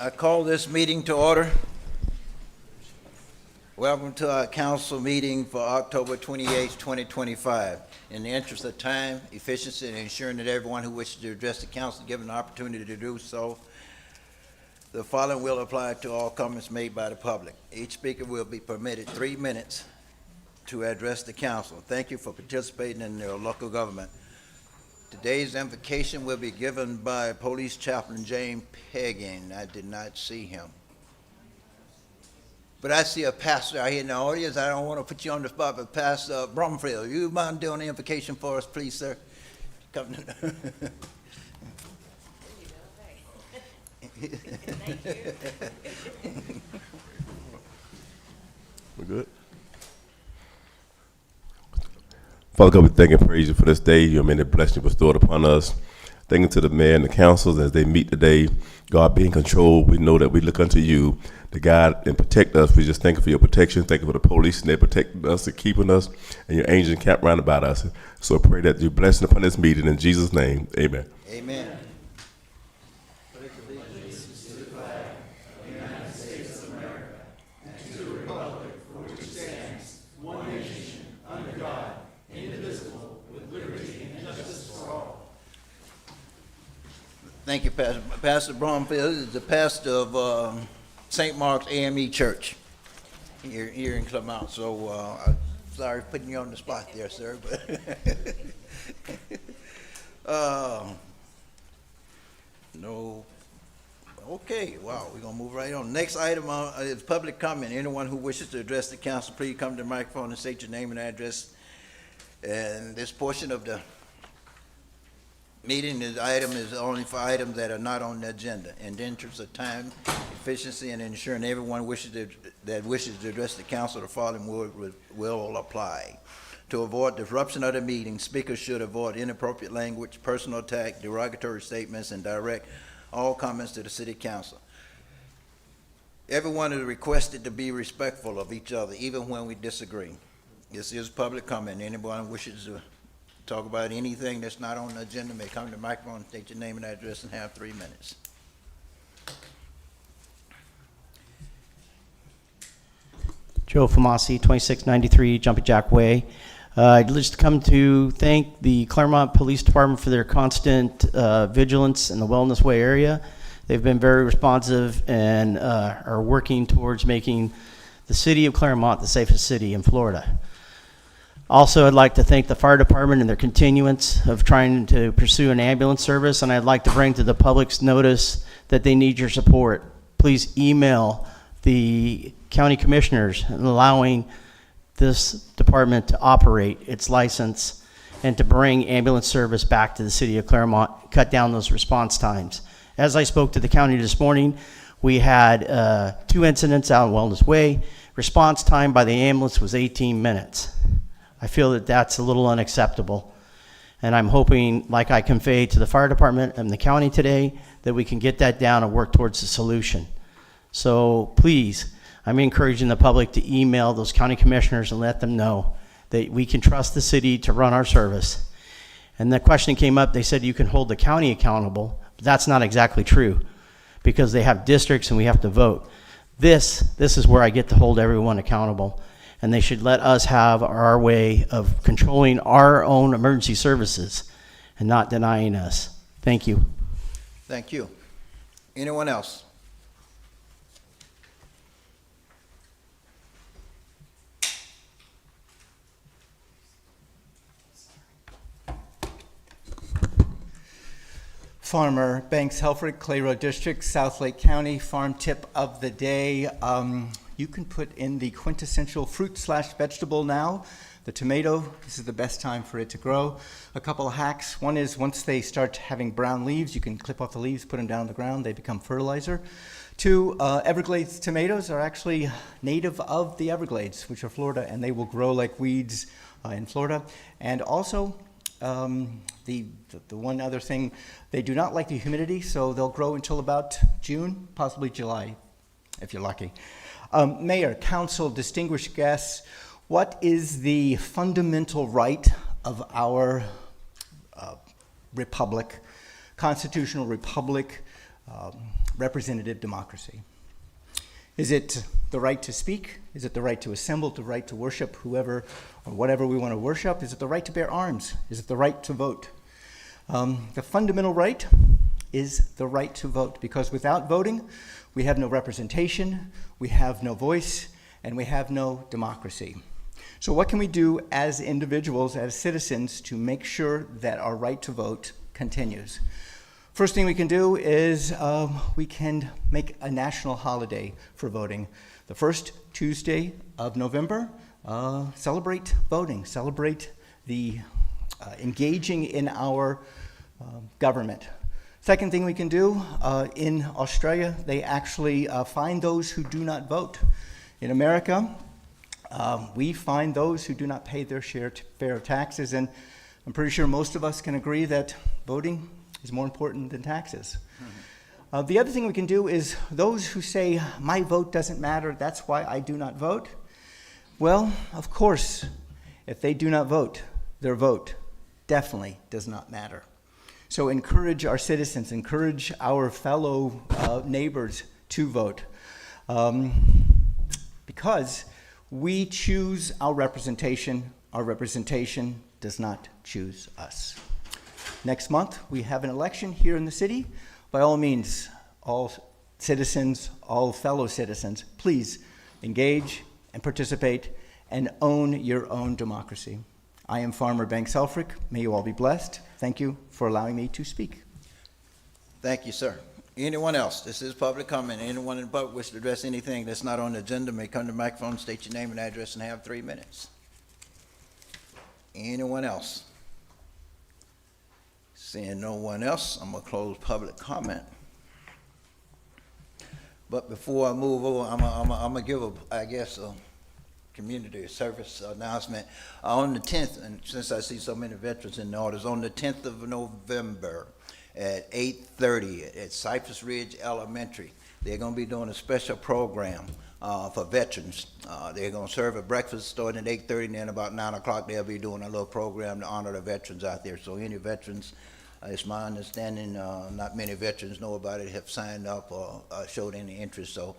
I call this meeting to order. Welcome to our council meeting for October 28, 2025. In the interest of time, efficiency, and ensuring that everyone who wishes to address the council is given the opportunity to do so, the following will apply to all comments made by the public. Each speaker will be permitted 3 minutes to address the council. Thank you for participating in your local government. Today's invocation will be given by Police Chaplain James Pegging. I did not see him. But I see a pastor out here in the audience. I don't want to put you on the spot, but Pastor Bromfield, you mind doing the invocation for us, please, sir? Come to Thank you. We're good. Father God, we thank and praise you for this day. Your many blessings bestowed upon us. Thank you to the mayor and the councils as they meet today. God, be in control. We know that we look unto you to guide and protect us. We just thank you for your protection. Thank you for the police and they protecting us and keeping us, and your angels encamped round about us. So I pray that you're blessing upon this meeting in Jesus' name. Amen. Amen. Thank you, Pastor. Pastor Bromfield is the pastor of St. Mark's AME Church here in Clermont. So I'm sorry for putting you on the spot there, sir. But no. Okay, wow, we're going to move right on. Next item is public comment. Anyone who wishes to address the council, please come to the microphone and state your name and address. And this portion of the meeting, this item is only for items that are not on the agenda. In the interest of time, efficiency, and ensuring everyone that wishes to address the council, the following will apply. To avoid disruption of the meeting, speakers should avoid inappropriate language, personal attack, derogatory statements, and direct all comments to the city council. Everyone is requested to be respectful of each other, even when we disagree. This is public comment. Anyone wishes to talk about anything that's not on the agenda may come to the microphone, state your name and address, and have 3 minutes. Joe Famasi, 2693 Jumping Jack Way. I'd just come to thank the Clermont Police Department for their constant vigilance in the Wellness Way area. They've been very responsive and are working towards making the city of Clermont the safest city in Florida. Also, I'd like to thank the fire department and their continuance of trying to pursue an ambulance service, and I'd like to bring to the public's notice that they need your support. Please email the county commissioners and allowing this department to operate its license and to bring ambulance service back to the city of Clermont, cut down those response times. As I spoke to the county this morning, we had 2 incidents out in Wellness Way. Response time by the ambulance was 18 minutes. I feel that that's a little unacceptable. And I'm hoping, like I conveyed to the fire department and the county today, that we can get that down and work towards a solution. So please, I'm encouraging the public to email those county commissioners and let them know that we can trust the city to run our service. And the question came up, they said you can hold the county accountable, but that's not exactly true because they have districts and we have to vote. This is where I get to hold everyone accountable. And they should let us have our way of controlling our own emergency services and not denying us. Thank you. Thank you. Anyone else? Farmer Banks Helfrich, Clay Road District, South Lake County. Farm tip of the day. You can put in the quintessential fruit/vegetable now. The tomato, this is the best time for it to grow. A couple of hacks. One is once they start having brown leaves, you can clip off the leaves, put them down on the ground, they become fertilizer. 2, Everglades tomatoes are actually native of the Everglades, which are Florida, and they will grow like weeds in Florida. And also, the one other thing, they do not like the humidity, so they'll grow until about June, possibly July, if you're lucky. Mayor, council, distinguished guests, What is the fundamental right of our republic, constitutional republic, representative democracy? Is it the right to speak? Is it the right to assemble, the right to worship whoever or whatever we want to worship? Is it the right to bear arms? Is it the right to vote? The fundamental right is the right to vote, because without voting, we have no representation, we have no voice, and we have no democracy. So what can we do as individuals, as citizens, to make sure that our right to vote continues? First thing we can do is we can make a national holiday for voting. The first Tuesday of November, celebrate voting, celebrate the engaging in our government. Second thing we can do, in Australia, they actually fine those who do not vote. In America, we fine those who do not pay their share of taxes, and I'm pretty sure most of us can agree that voting is more important than taxes. Mm-hmm. The other thing we can do is those who say, my vote doesn't matter, that's why I do not vote. Well, of course, if they do not vote, their vote definitely does not matter. So encourage our citizens, encourage our fellow neighbors to vote. Because we choose our representation does not choose us. Next month, we have an election here in the city. By all means, all citizens, all fellow citizens, please engage and participate and own your own democracy. I am Farmer Banks Helfrich. May you all be blessed. Thank you for allowing me to speak. Thank you, sir. Anyone else? This is public comment. Anyone in the public wish to address anything that's not on the agenda may come to the microphone, state your name and address, and have 3 minutes. Anyone else? Seeing no one else, I'm gonna close public comment. But before I move over, I'm gonna give a community service announcement. On the 10th, and since I see so many veterans in the audience, on the 10th of November at 8:30 at Cypress Ridge Elementary, they're gonna be doing a special program for veterans. They're gonna serve a breakfast starting at 8:30, and then about 9 o'clock they'll be doing a little program to honor the veterans out there. So any veterans, it's my understanding, not many veterans know about it, have signed up or showed any interest. So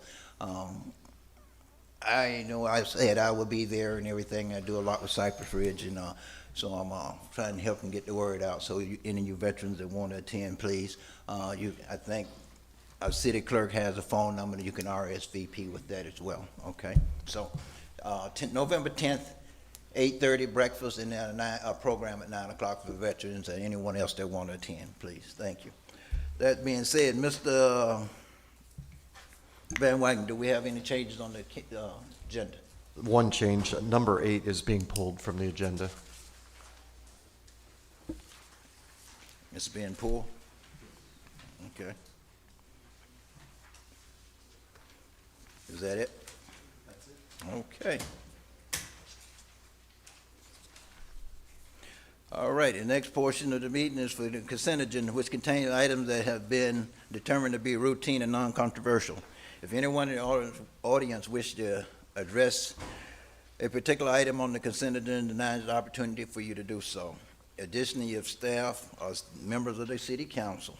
I know I said I would be there and everything. I do a lot with Cypress Ridge, and so I'm trying to help them get the word out. So any of you veterans that want to attend, please. I think our city clerk has a phone number that you can RSVP with that as well. Okay, so November 10th, 8:30 breakfast, and then a program at 9 o'clock for veterans and anyone else that want to attend, please. Thank you. That being said, Mr. Van Wagner, do we have any changes on the agenda? One change, number 8 is being pulled from the agenda. It's being pulled? Okay. Is that it? That's it. Okay. All right, the next portion of the meeting is for the consent agenda, which contains items that have been determined to be routine and non-controversial. If anyone in the audience wishes to address a particular item on the consent agenda, now is the opportunity for you to do so. Additionally, if staff or members of the city council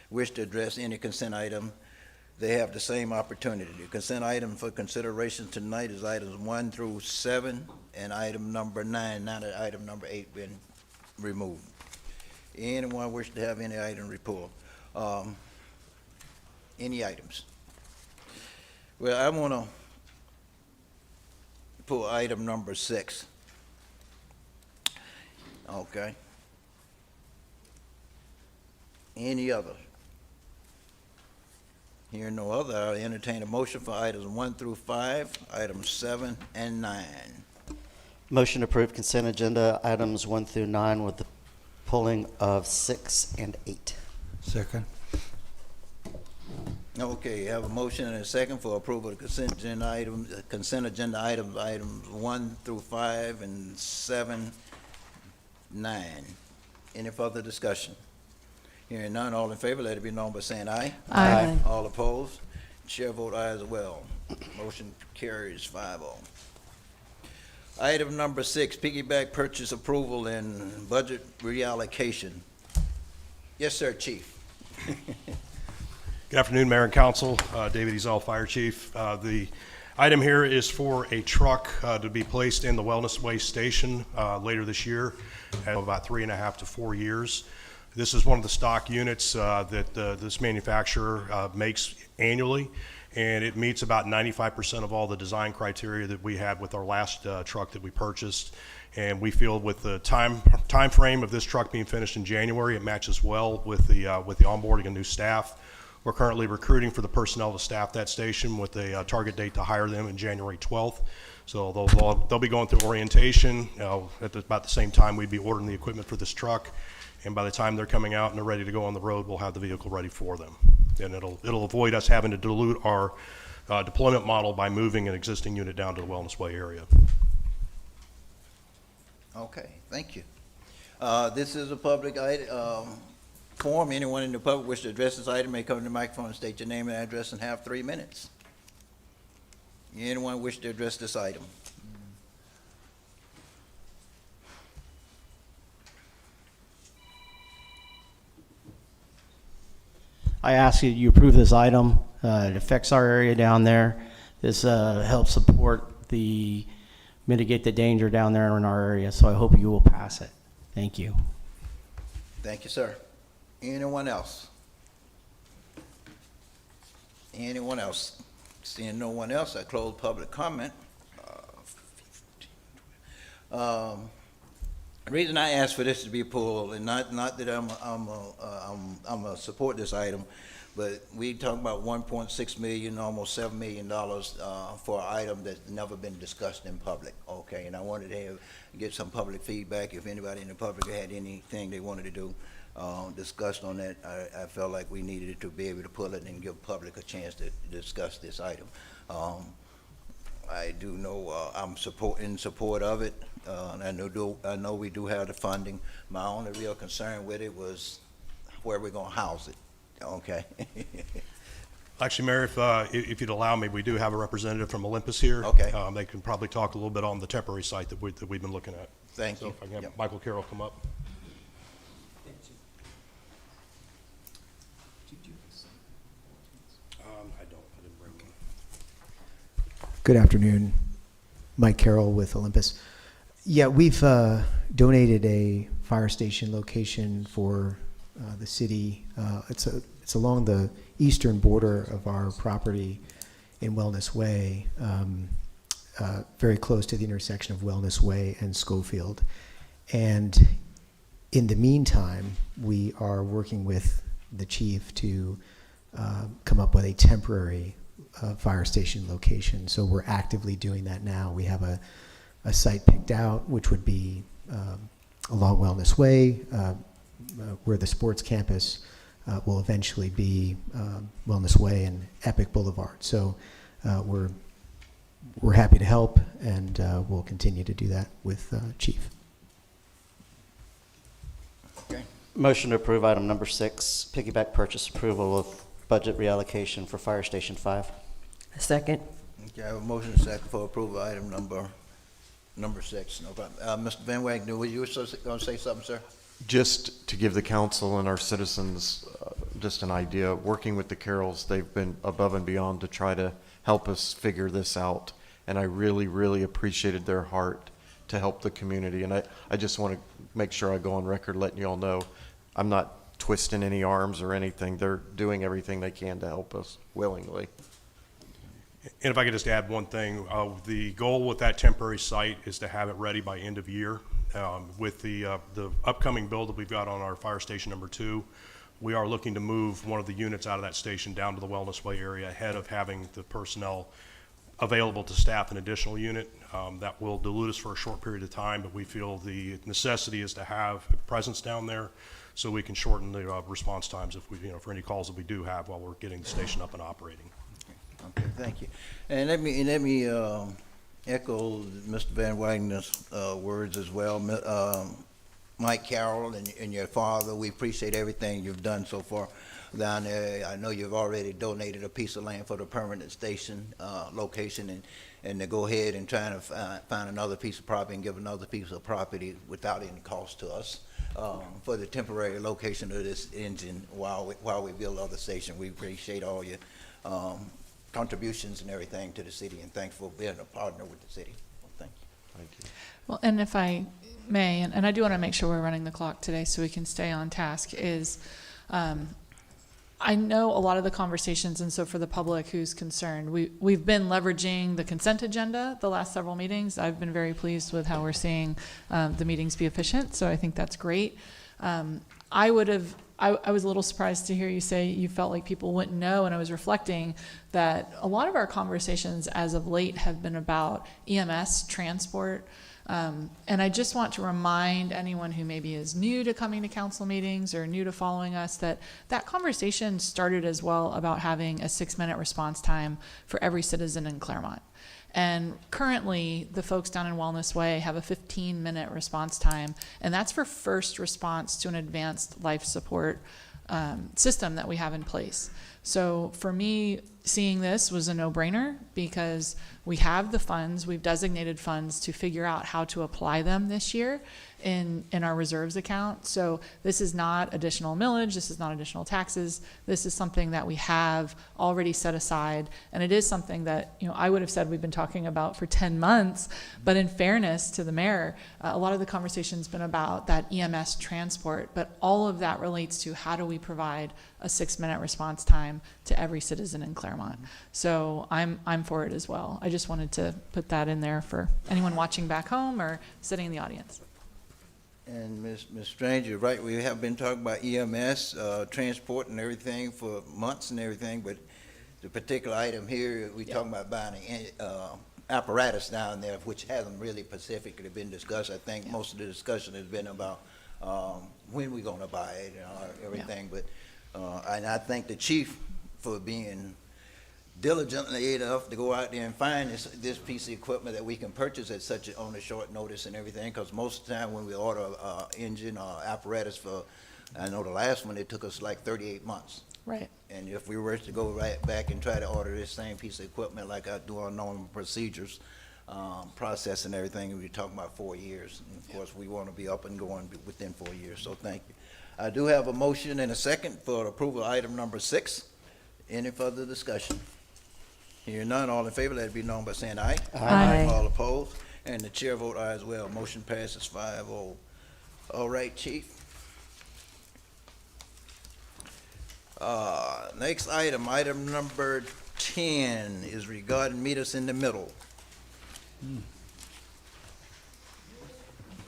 wish to address any consent item, they have the same opportunity. The consent item for consideration tonight is items 1 through 7 and item number 9, now that item number 8 been removed. Anyone wish to have any item report? Any items? Well, I want to pull item number 6. Okay. Any other? Hearing no other, I'll entertain a motion for items 1 through 5, items 7 and 9. Motion to approve consent agenda items 1 through 9 with the pulling of 6 and 8. Second. Okay, you have a motion and a second for approval of consent agenda items 1 through 5 and 7, 9. Any further discussion? Hearing none, all in favor, let it be known by saying aye. Aye. All opposed? Chair vote aye as well. Motion carries 5-0. Item number 6, piggyback purchase approval and budget reallocation. Yes, sir, Chief. Good afternoon, Mayor and Council. David Ezell, Fire Chief. The item here is for a truck to be placed in the Wellness Way Station later this year, at about 3.5 to 4 years. This is one of the stock units that this manufacturer makes annually, and it meets about 95% of all the design criteria that we had with our last truck that we purchased. And we feel with the time frame of this truck being finished in January, it matches well with the onboarding of new staff. We're currently recruiting for the personnel to staff that station with a target date to hire them in January 12th. So they'll be going through orientation at about the same time we'd be ordering the equipment for this truck. And by the time they're coming out and they're ready to go on the road, we'll have the vehicle ready for them. And it'll avoid us having to dilute our deployment model by moving an existing unit down to the Wellness Way area. Okay, thank you. This is a public forum. Anyone in the public wish to address this item may come to the microphone and state your name and address and have 3 minutes. Anyone wish to address this item? I ask you approve this item. It affects our area down there. This helps mitigate the danger down there in our area, so I hope you will pass it. Thank you. Thank you, sir. Anyone else? Anyone else? Seeing no one else, I close public comment. The reason I asked for this to be pulled, and not that I'm a support this item, but we talking about 1.6 million, almost $7 million for an item that's never been discussed in public. Okay, and I wanted to get some public feedback. If anybody in the public had anything they wanted to do discussed on that, I felt like we needed to be able to pull it and give public a chance to discuss this item. I do know I'm in support of it. And I know we do have the funding. My only real concern with it was where we're gonna house it. Okay. Actually, Mayor, if you'd allow me, we do have a representative from Olympus here. Okay. They can probably talk a little bit on the temporary site that we've been looking at. Thank So you. if I can have Yep. Michael Carroll come up. I didn't bring one. Good afternoon. Mike Carroll with Olympus. Yeah, we've donated a fire station location for the city. It's along the eastern border of our property in Wellness Way, very close to the intersection of Wellness Way and Schofield. And in the meantime, we are working with the chief to come up with a temporary fire station location. So we're actively doing that now. We have a site picked out, which would be along Wellness Way, where the sports campus will eventually be Wellness Way and Epic Boulevard. So we're happy to help, and we'll continue to do that with Chief. Okay. Motion to approve item number 6, piggyback purchase approval of budget reallocation for Fire Station 5. Second. Okay, I have a motion and second for approval of item number 6. No problem. Mr. Van Wagner, were you going to say something, sir? Just to give the council and our citizens just an idea, working with the Carrolls, they've been above and beyond to try to help us figure this out. And I really, really appreciated their heart to help the community. And I just want to make sure I go on record letting you all know I'm not twisting any arms or anything. They're doing everything they can to help us willingly. And if I could just add one thing, the goal with that temporary site is to have it ready by end of year. With the upcoming build that we've got on our fire station number 2, we are looking to move one of the units out of that station down to the Wellness Way area ahead of having the personnel available to staff an additional unit. That will dilute us for a short period of time, but we feel the necessity is to have a presence down there so we can shorten the response times if we, for any calls that we do have while we're getting the station up and operating. Okay, thank you. And let me echo Mr. Van Wagner's words as well. Mike Carroll and your father. We appreciate everything you've done so far down there. I know you've already donated a piece of land for the permanent station location, and to go ahead and try to find another piece of property and give another piece of property without any cost to us for the temporary location of this engine while we build other stations. We appreciate all your contributions and everything to the city, and thanks for being a partner with the city. Thank you. Thank you. Well, and if I may, and I do want to make sure we're running the clock today so we can stay on task, is I know a lot of the conversations, and so for the public who's concerned, we've been leveraging the consent agenda the last several meetings. I've been very pleased with how we're seeing the meetings be efficient, so I think that's great. I was a little surprised to hear you say you felt like people wouldn't know, and I was reflecting that a lot of our conversations as of late have been about EMS transport. And I just want to remind anyone who maybe is new to coming to council meetings or new to following us that that conversation started as well about having a 6-minute response time for every citizen in Clermont. And currently, the folks down in Wellness Way have a 15-minute response time, and that's for first response to an advanced life support system that we have in place. So for me, seeing this was a no-brainer because we have the funds, we've designated funds to figure out how to apply them this year in our reserves account. So this is not additional millage, this is not additional taxes, this is something that we have already set aside, and it is something that, you know, I would have said we've been talking about for 10 months, but in fairness to the mayor, a lot of the conversation's been about that EMS transport, but all of that relates to how do we provide a 6-minute response time to every citizen in Clermont. So I'm for it as well. I just wanted to put that in there for anyone watching back home or sitting in the audience. And Ms. Strange, you're right, we have been talking about EMS, transport and everything for months and everything, but the particular item here, we talking about buying apparatus down there, which hasn't really specifically been discussed. I think most of the discussion has been about when we're gonna buy it and everything, but and I thank the chief for being diligently enough to go out there and find this piece of equipment that we can purchase at on a short notice and everything, because most of the time when we order engine or apparatus for, I know the last one, it took us like 38 months. Right. And if we were to go right back and try to order this same piece of equipment like I do our normal procedures, process and everything, we're talking about 4 years. And of course, we want to be up and going within 4 years, so thank you. I do have a motion and a second for approval of item number 6. Any further discussion? Hearing none, all in favor, let it be known by saying aye. Aye. All opposed, and the chair vote aye as well. Motion passes 5-0. All right, chief. Next item number 10 is regarding meet us in the middle.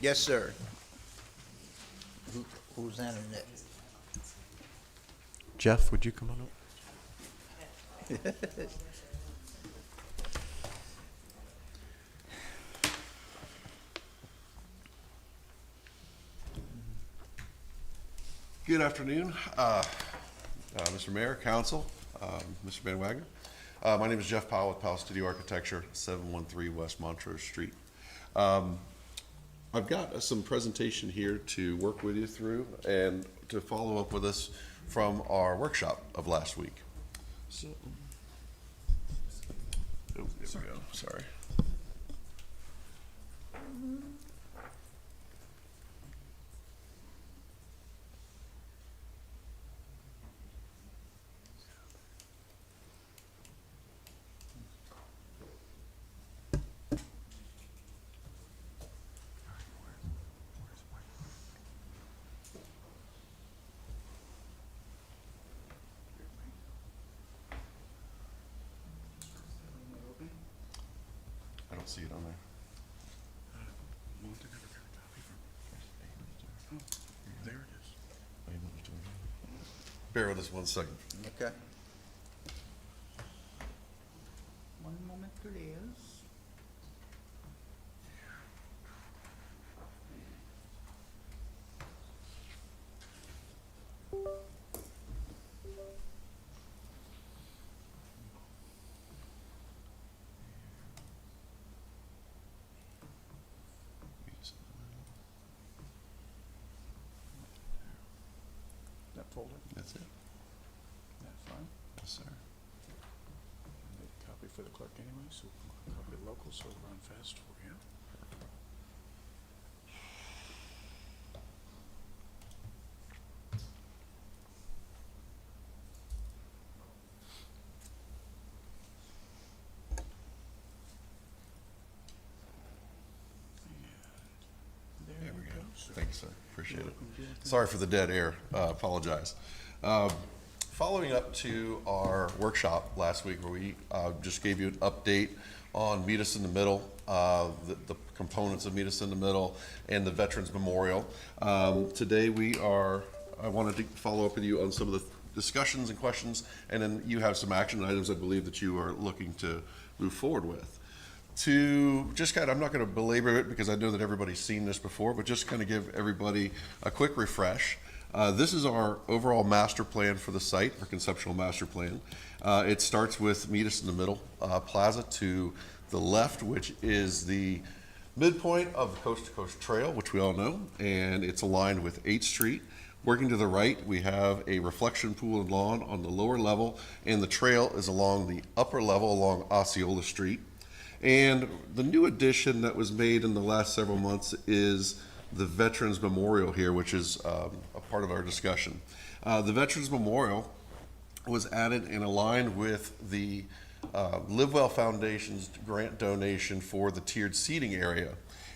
Yes, sir. Who's handling that? Jeff, would you come on up? Good afternoon, Mr. Mayor, Council, Mr. Van Wagner. My name is Jeff Powell with Powell Studio Architecture, 713 West Montrose Street. I've got some presentation here to work with you through and to follow up with us from our workshop of last week. So, oh, there we go, sorry. I don't see it on there. There it is. Bear with us 1 second. Okay. One moment, please. folder? That's it. That's fine. Yes, sir. Make a copy for the clerk anyway, so I'll copy it local, so it'll run fast for you. There we go. Thank you, sir. Appreciate it. Sorry for the dead air. Apologize. Following up to our workshop last week where we just gave you an update on Meet Us in the Middle, the components of Meet Us in the Middle, and the Veterans Memorial. Today I wanted to follow up with you on some of the discussions and questions, and then you have some action items I believe that you are looking to move forward with. To just I'm not going to belabor it because I know that everybody's seen this before, but just kind of give everybody a quick refresh. This is our overall master plan for the site, our conceptual master plan. It starts with Meet Us in the Middle Plaza to the left, which is the midpoint of the Coast to Coast Trail, which we all know, and it's aligned with 8th Street. Working to the right, we have a reflection pool and lawn on the lower level, and the trail is along the upper level along Osceola Street. And the new addition that was made in the last several months is the Veterans Memorial here, which is a part of our discussion. The Veterans Memorial was added and aligned with the Live Well Foundation's grant donation for the tiered seating area.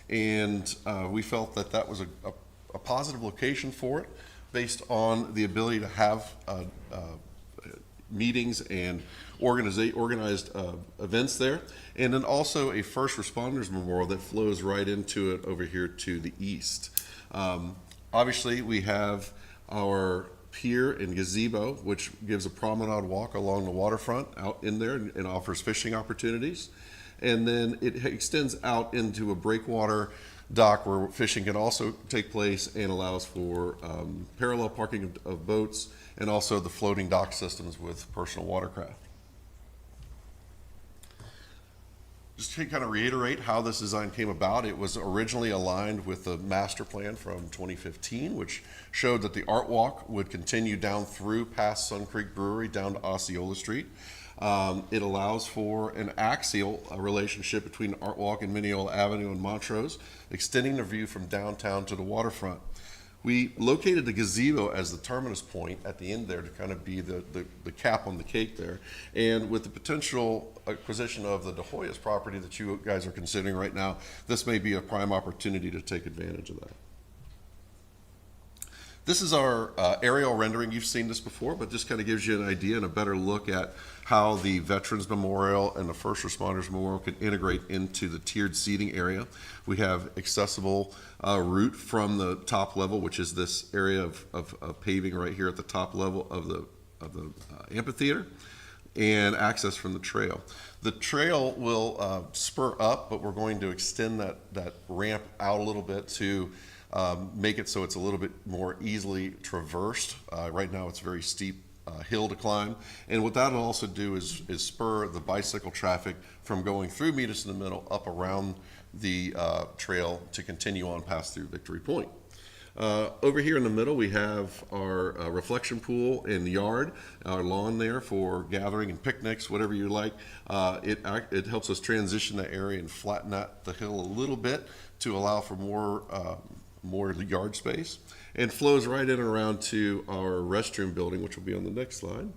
And we felt that that was a positive location for it based on the ability to have meetings and organized events there, and then also a first responders memorial that flows right into it over here to the east. Obviously, we have our pier and gazebo, which gives a promenade walk along the waterfront out in there and offers fishing opportunities. And then it extends out into a breakwater dock where fishing can also take place and allows for parallel parking of boats and also the floating dock systems with personal watercraft. Just to kind of reiterate how this design came about, it was originally aligned with the master plan from 2015, which showed that the art walk would continue down through past Sun Creek Brewery down to Osceola Street. It allows for an axial relationship between Art Walk and Mineola Avenue and Montrose, extending the view from downtown to the waterfront. We located the gazebo as the terminus point at the end there to kind of be the cap on the cake there. And with the potential acquisition of the De Hoyos property that you guys are considering right now, this may be a prime opportunity to take advantage of that. This is our aerial rendering. You've seen this before, but this kind of gives you an idea and a better look at how the Veterans Memorial and the First Responders Memorial can integrate into the tiered seating area. We have accessible route from the top level, which is this area of paving right here at the top level of the amphitheater, and access from the trail. The trail will spur up, but we're going to extend that ramp out a little bit to make it so it's a little bit more easily traversed. Right now it's very steep hill to climb, and what that'll also do is spur the bicycle traffic from going through Meet Us in the Middle up around the trail to continue on past through Victory Point. Over here in the middle we have our reflection pool and yard, our lawn there for gathering and picnics, whatever you like. It helps us transition the area and flatten out the hill a little bit to allow for more yard space, and flows right in and around to our restroom building, which will be on the next slide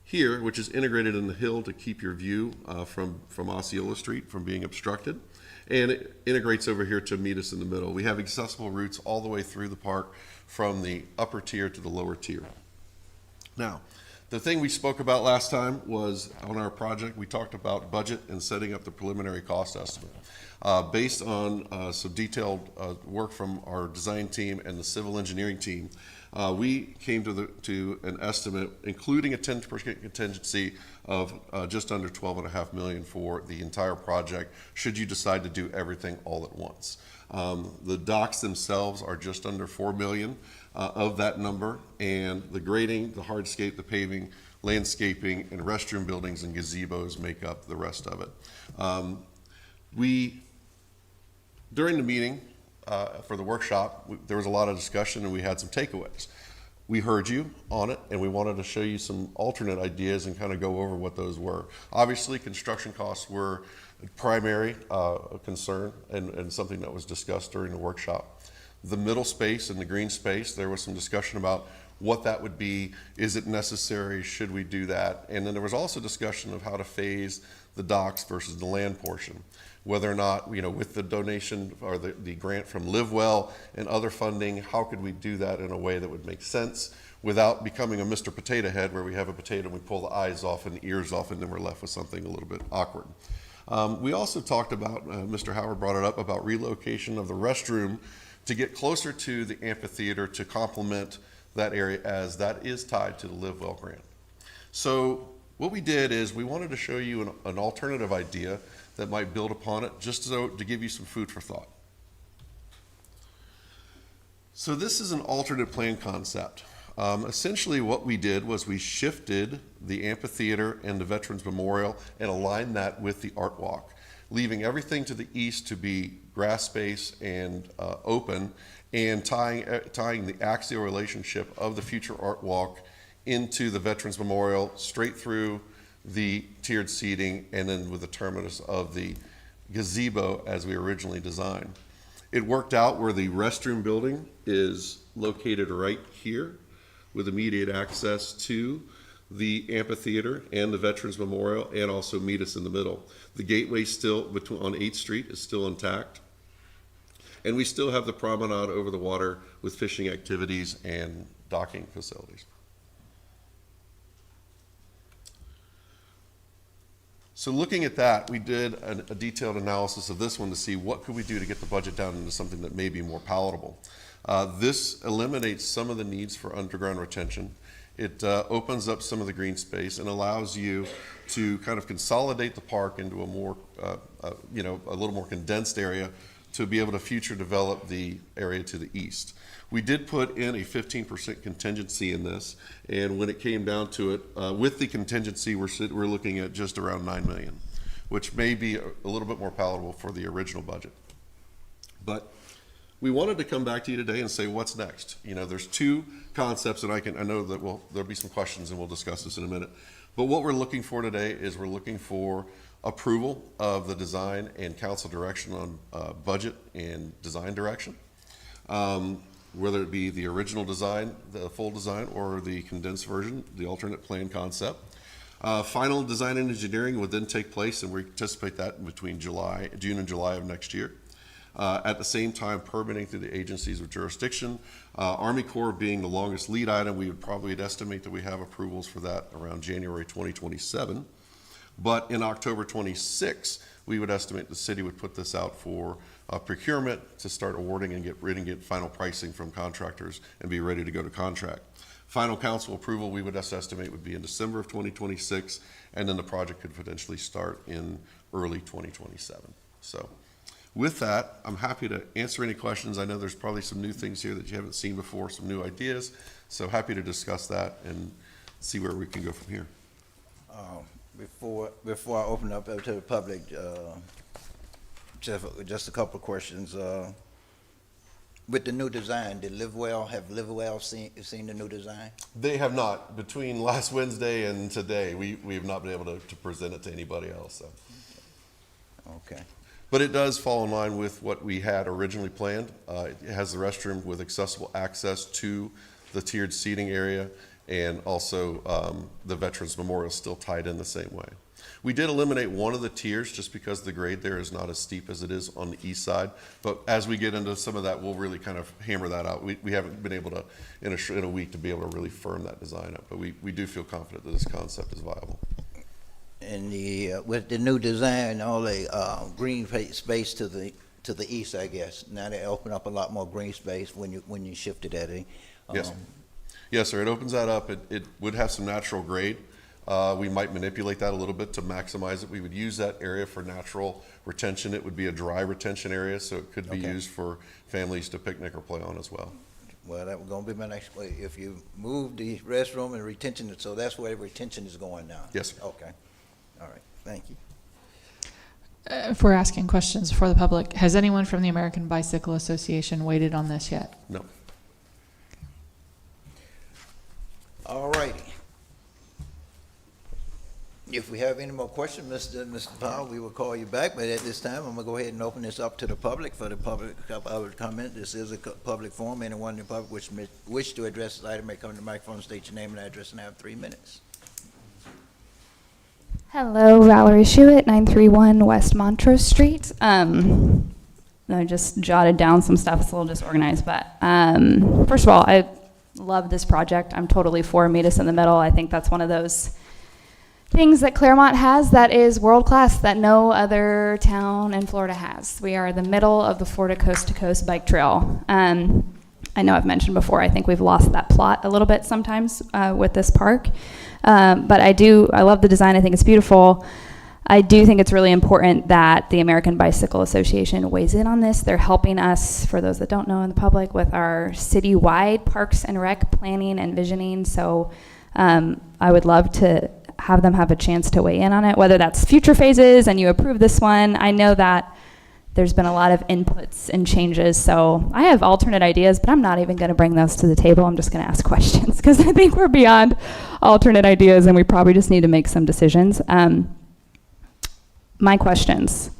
here, which is integrated in the hill to keep your view from Osceola Street from being obstructed, and it integrates over here to Meet Us in the Middle. We have accessible routes all the way through the park from the upper tier to the lower tier. Now, the thing we spoke about last time was on our project, we talked about budget and setting up the preliminary cost estimate. Based on some detailed work from our design team and the civil engineering team, we came to an estimate, including a 10% contingency of just under $12.5 million for the entire project, should you decide to do everything all at once. The docks themselves are just under $4 million of that number, and the grading, the hardscape, the paving, landscaping, and restroom buildings and gazebos make up the rest of it. During the meeting for the workshop, there was a lot of discussion and we had some takeaways. we heard you on it, and we wanted to show you some alternate ideas and kind of go over what those were. Obviously, construction costs were a primary concern and something that was discussed during the workshop. The middle space and the green space, there was some discussion about what that would be. Is it necessary? Should we do that? And then there was also discussion of how to phase the docks versus the land portion. Whether or not, with the donation or the grant from Live Well and other funding, how could we do that in a way that would make sense without becoming a Mr. Potato Head, where we have a potato and we pull the eyes off and the ears off, and then we're left with something a little bit awkward. We also talked about, Mr. Howard brought it up, about relocation of the restroom to get closer to the amphitheater to complement that area, as that is tied to the Live Well grant. So what we did is we wanted to show you an alternative idea that might build upon it, just to give you some food for thought. So this is an alternate plan concept. Essentially what we did was we shifted the amphitheater and the Veterans Memorial and aligned that with the art walk, leaving everything to the east to be grass space and open, and tying the axial relationship of the future art walk into the Veterans Memorial, straight through the tiered seating, and then with the terminus of the gazebo as we originally designed. It worked out where the restroom building is located right here, with immediate access to the amphitheater and the Veterans Memorial, and also meet us in the middle. The gateway still on 8th Street is still intact. And we still have the promenade over the water with fishing activities and docking facilities. So looking at that, we did a detailed analysis of this one to see what could we do to get the budget down into something that may be more palatable. This eliminates some of the needs for underground retention. It opens up some of the green space and allows you to kind of consolidate the park into a more, a little more condensed area to be able to future develop the area to the east. We did put in a 15% contingency in this, and when it came down to it, with the contingency, we're looking at just around $9 million, which may be a little bit more palatable for the original budget. But we wanted to come back to you today and say, what's next? There's two concepts, and I know that there'll be some questions, and we'll discuss this in a minute. But what we're looking for today is we're looking for approval of the design and council direction on budget and design direction. Whether it be the original design, the full design, or the condensed version, the alternate plan concept. Final design and engineering would then take place, and we anticipate that between June and July of next year. At the same time, permitting through the agencies of jurisdiction. Army Corps being the longest lead item, we would probably estimate that we have approvals for that around January 2027. But in October 26, we would estimate the city would put this out for procurement to start awarding and get final pricing from contractors and be ready to go to contract. Final council approval, we would estimate, would be in December of 2026, and then the project could potentially start in early 2027. So with that, I'm happy to answer any questions. I know there's probably some new things here that you haven't seen before, some new ideas. So happy to discuss that and see where we can go from here. Before I open up to the public, just a couple of questions. With the new design, have Live Well seen the new design? They have not. Between last Wednesday and today, we have not been able to present it to anybody else. So. Okay. But it does fall in line with what we had originally planned. It has the restroom with accessible access to the tiered seating area, and also the Veterans Memorial still tied in the same way. We did eliminate one of the tiers just because the grade there is not as steep as it is on the east side. But as we get into some of that, we'll really kind of hammer that out. We haven't been able to, in a week, to be able to really firm that design up. But we do feel confident that this concept is viable. And with the new design, all the green space to the east, I guess. Now they open up a lot more green space when you shifted that in. Yes. Yes, sir. It opens that up. It would have some natural grade. We might manipulate that a little bit to maximize it. We would use that area for natural retention. It would be a dry retention area, so it could be used for families to picnic or play on as well. Well, that was going to be my next question. If you move the restroom and retention, so that's where retention is going now? Yes, sir. Okay. All right. Thank you. If we're asking questions for the public, has anyone from the American Bicycle Association waited on this yet? No. All righty. If we have any more questions, Mr. Powell, we will call you back, but at this time, I'm gonna go ahead and open this up to the public for the public comment. This is a public forum. Anyone in the public wish to address this item may come to the microphone, state your name and address, and have 3 minutes. Hello, Valerie Shuitt, 931 West Montrose Street. I just jotted down some stuff. It's a little disorganized, but first of all, I love this project. I'm totally for Meet Us in the Middle. I think that's one of those things that Clermont has that is world class that no other town in Florida has. We are the middle of the Florida coast to coast bike trail. I know I've mentioned before, I think we've lost that plot a little bit sometimes with this park. But I love the design. I think it's beautiful. I do think it's really important that the American Bicycle Association weighs in on this. They're helping us, for those that don't know in the public, with our citywide parks and rec planning and visioning. So I would love to have them have a chance to weigh in on it, whether that's future phases and you approve this one. I know that there's been a lot of inputs and changes, so I have alternate ideas, but I'm not even going to bring those to the table. I'm just going to ask questions because I think we're beyond alternate ideas and we probably just need to make some decisions. My questions.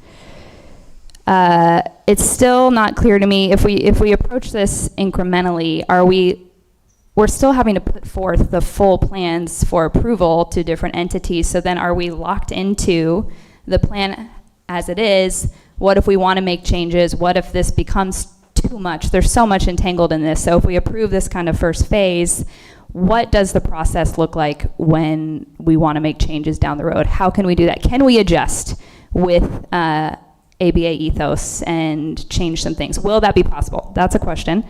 It's still not clear to me if we approach this incrementally, we're still having to put forth the full plans for approval to different entities. So then are we locked into the plan as it is? What if we want to make changes? What if this becomes too much? There's so much entangled in this. So if we approve this kind of first phase, what does the process look like when we want to make changes down the road? How can we do that? Can we adjust with ABA ethos and change some things? Will that be possible? That's a question.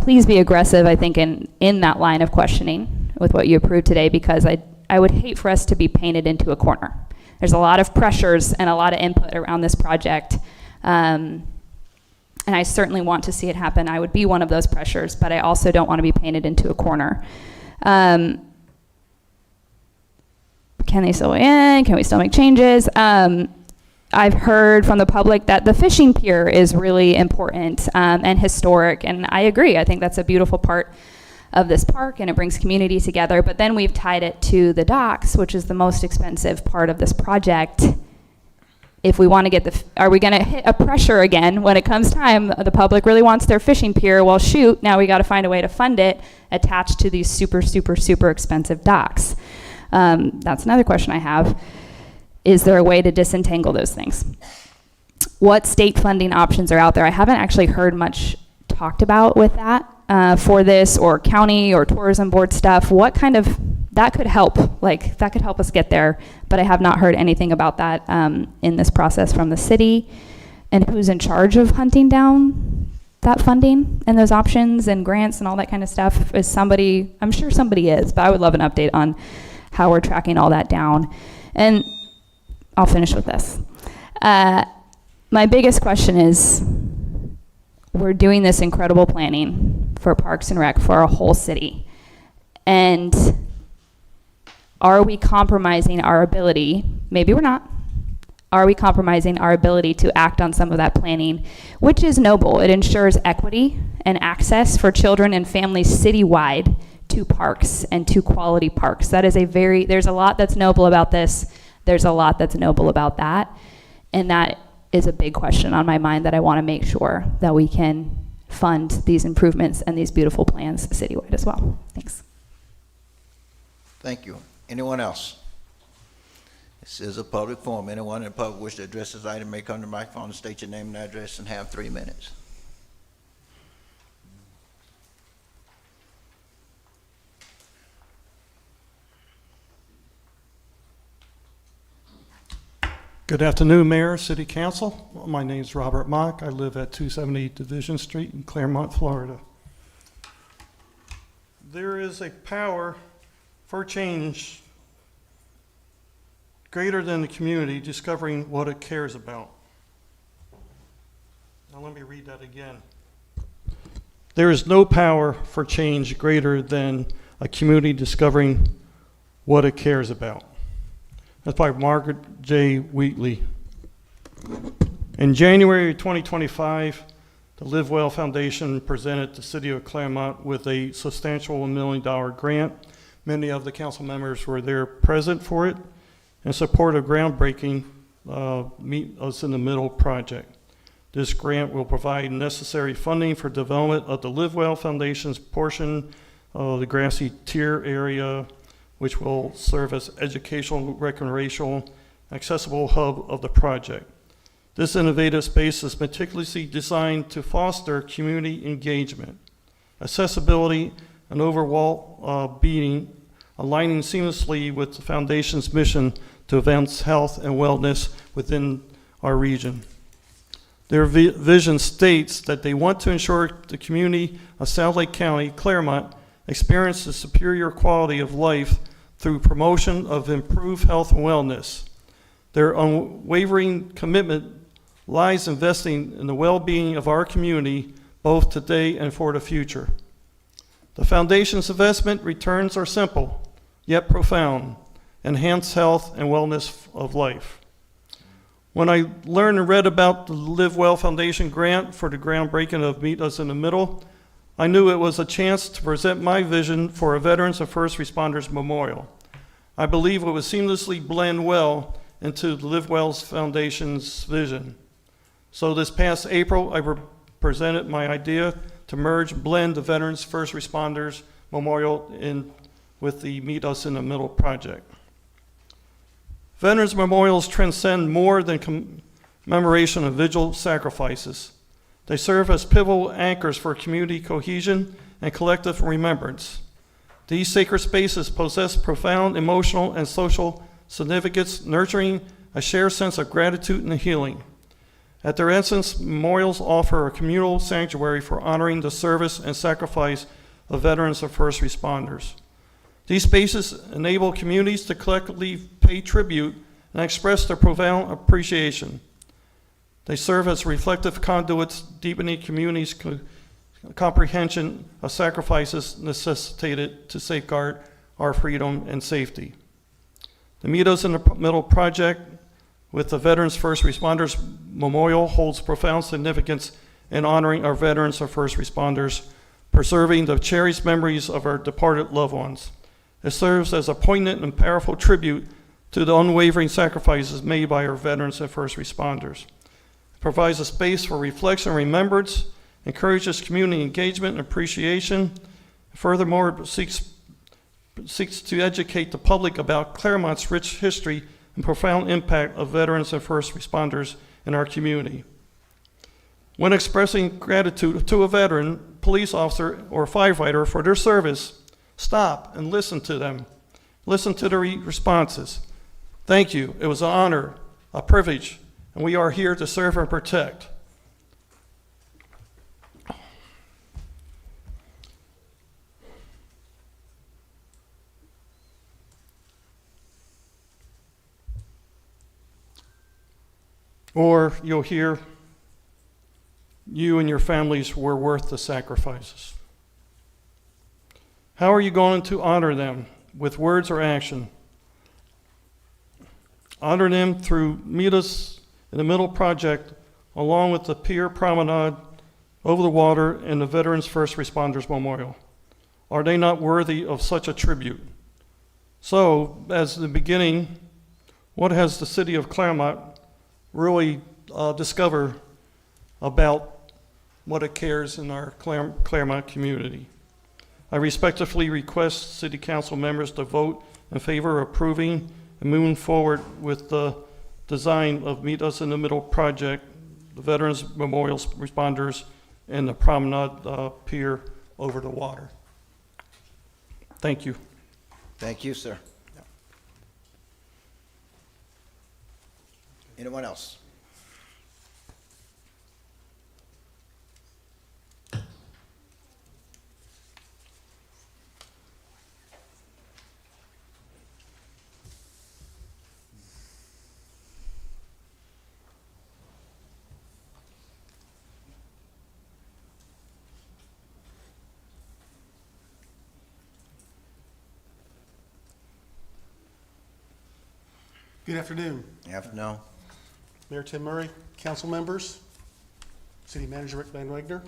Please be aggressive, I think, in that line of questioning with what you approved today, because I would hate for us to be painted into a corner. There's a lot of pressures and a lot of input around this project, and I certainly want to see it happen. I would be one of those pressures, but I also don't want to be painted into a corner. Can they still weigh in? Can we still make changes? I've heard from the public that the fishing pier is really important and historic, and I agree. I think that's a beautiful part of this park, and it brings community together. But then we've tied it to the docks, which is the most expensive part of this project. If we want to get are we going to hit a pressure again when it comes time? The public really wants their fishing pier. Well, shoot, now we got to find a way to fund it attached to these super, super, super expensive docks. That's another question I have. Is there a way to disentangle those things? What state funding options are out there? I haven't actually heard much talked about with that for this, or county or tourism board stuff. What kind of, that could help, like that could help us get there, but I have not heard anything about that in this process from the city. And who's in charge of hunting down that funding and those options and grants and all that kind of stuff? Is somebody, I'm sure somebody is, but I would love an update on how we're tracking all that down. And I'll finish with this. My biggest question is, we're doing this incredible planning for Parks and Rec for a whole city. And are we compromising our ability, maybe we're not, are we compromising our ability to act on some of that planning, which is noble. It ensures equity and access for children and families citywide to parks and to quality parks. That is there's a lot that's noble about this. There's a lot that's noble about that. And that is a big question on my mind that I want to make sure that we can fund these improvements and these beautiful plans citywide as well. Thanks. Thank you. Anyone else? This is a public forum. Anyone in the public wish to address this item may come to the microphone, state your name and address, and have 3 minutes. Good afternoon, Mayor, City Council. My name is Robert Mock. I live at 270 Division Street in Clermont, Florida. There is a power for change greater than the community discovering what it cares about. Now let me read that again. There is no power for change greater than a community discovering what it cares about. That's by Margaret J. Wheatley. In January 2025, the Live Well Foundation presented the City of Clermont with a substantial $1 million grant. Many of the council members were there present for it in support of groundbreaking Meet Us in the Middle project. This grant will provide necessary funding for development of the Live Well Foundation's portion of the grassy tier area, which will serve as educational, recreational, accessible hub of the project. This innovative space is meticulously designed to foster community engagement, accessibility, and overall being, aligning seamlessly with the Foundation's mission to advance health and wellness within our region. Their vision states that they want to ensure the community of South Lake County, Clermont, experiences superior quality of life through promotion of improved health and wellness. Their unwavering commitment lies investing in the well-being of our community, both today and for the future. The Foundation's investment returns are simple, yet profound: enhance health and wellness of life. When I learned and read about the Live Well Foundation grant for the groundbreaking of Meet Us in the Middle, I knew it was a chance to present my vision for a Veterans and First Responders Memorial. I believe it would seamlessly blend well into the Live Well Foundation's vision. So this past April, I presented my idea to merge and blend the Veterans First Responders Memorial in with the Meet Us in the Middle project. Veterans memorials transcend more than commemoration of vigil sacrifices. They serve as pivotal anchors for community cohesion and collective remembrance. These sacred spaces possess profound emotional and social significance, nurturing a shared sense of gratitude and healing. At their essence, memorials offer a communal sanctuary for honoring the service and sacrifice of veterans and first responders. These spaces enable communities to collectively pay tribute and express their profound appreciation. They serve as reflective conduits, deepening communities' comprehension of sacrifices necessitated to safeguard our freedom and safety. The Meet Us in the Middle project with the Veterans First Responders Memorial holds profound significance in honoring our veterans and first responders, preserving the cherished memories of our departed loved ones. It serves as a poignant and powerful tribute to the unwavering sacrifices made by our veterans and first responders. It provides a space for reflection and remembrance, encourages community engagement and appreciation. Furthermore, seeks to educate the public about Clermont's rich history and profound impact of veterans and first responders in our community. When expressing gratitude to a veteran, police officer, or firefighter for their service, stop and listen to them. Listen to their responses. Thank you. It was an honor, a privilege, and we are here to serve and protect. Or you'll hear, you and your families were worth the sacrifices. How are you going to honor them, with words or action? Honor them through Meet Us in the Middle project, along with the Pier Promenade over the water and the Veterans First Responders Memorial. Are they not worthy of such a tribute? So, as the beginning, what has the city of Clermont really discovered about what it cares in our Clermont community? I respectfully request City Council members to vote in favor of approving and moving forward with the design of Meet Us in the Middle project, the Veterans Memorial Responders, and the Promenade Pier over the water. Thank you. Thank you, sir. Anyone else? Good afternoon. Afternoon. Mayor Tim Murray, council members. City Manager Rick Van Wagner.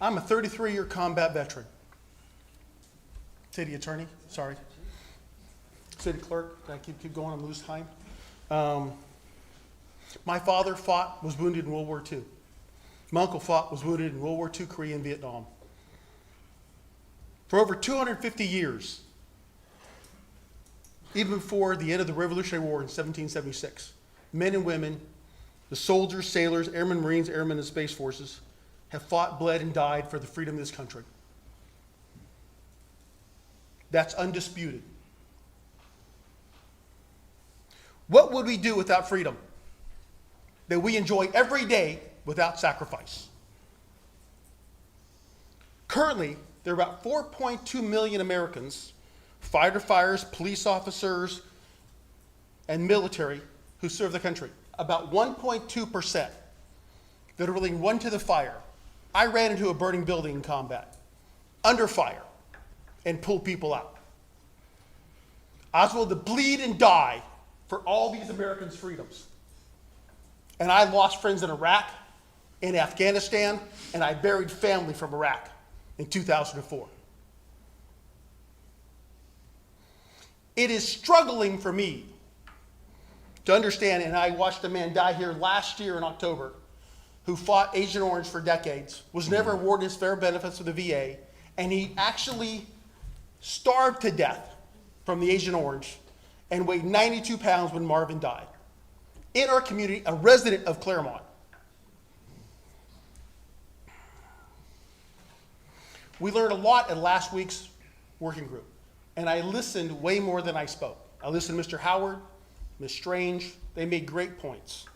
I'm a 33-year combat veteran. City Attorney, sorry. City Clerk, can I keep going? I'm losing time. My father was wounded in World War II. My uncle was wounded in World War II, Korea, and Vietnam. For over 250 years, even before the end of the Revolutionary War in 1776, men and women, the soldiers, sailors, airmen, Marines, airmen, and Space Forces have fought, bled, and died for the freedom of this country. That's undisputed. What would we do without freedom that we enjoy every day without sacrifice? Currently, there are about 4.2 million Americans, firefighters, police officers, and military who serve the country. About 1.2% that are willing to run to the fire. I ran into a burning building in combat, under fire, and pulled people out. I was willing to bleed and die for all these Americans' freedoms. And I lost friends in Iraq, in Afghanistan, and I buried family from Iraq in 2004. It is struggling for me to understand, and I watched a man die here last year in October who fought Agent Orange for decades, was never awarded his fair benefits with the VA, and he actually starved to death from the Agent Orange and weighed 92 pounds when Marvin died. In our community, a resident of Clermont. We learned a lot at last week's working group, and I listened way more than I spoke. I listened to Mr. Howard, Ms. Strange. They made great points.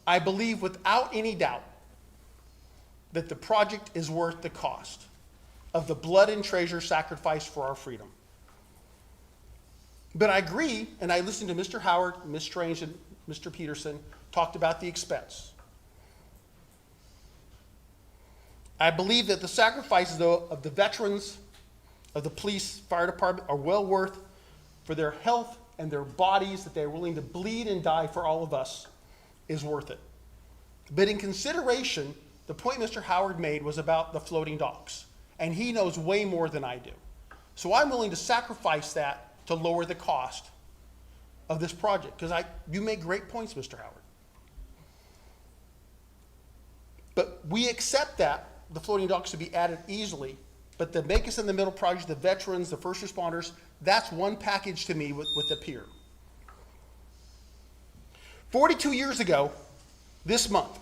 I believe without any doubt that the project is worth the cost of the blood and treasure sacrificed for our freedom. But I agree, and I listened to Mr. Howard, Ms. Strange, and Mr. Peterson talked about the expense. I believe that the sacrifices, though, of the veterans, of the police, fire department, are well worth for their health and their bodies, that they're willing to bleed and die for all of us, is worth it. But in consideration, the point Mr. Howard made was about the floating docks, and he knows way more than I do. So I'm willing to sacrifice that to lower the cost of this project, because you make great points, Mr. Howard. But we accept that the floating docks should be added easily, but the Make Us in the Middle project, the veterans, the first responders, that's one package to me with the pier. 42 years ago, this month,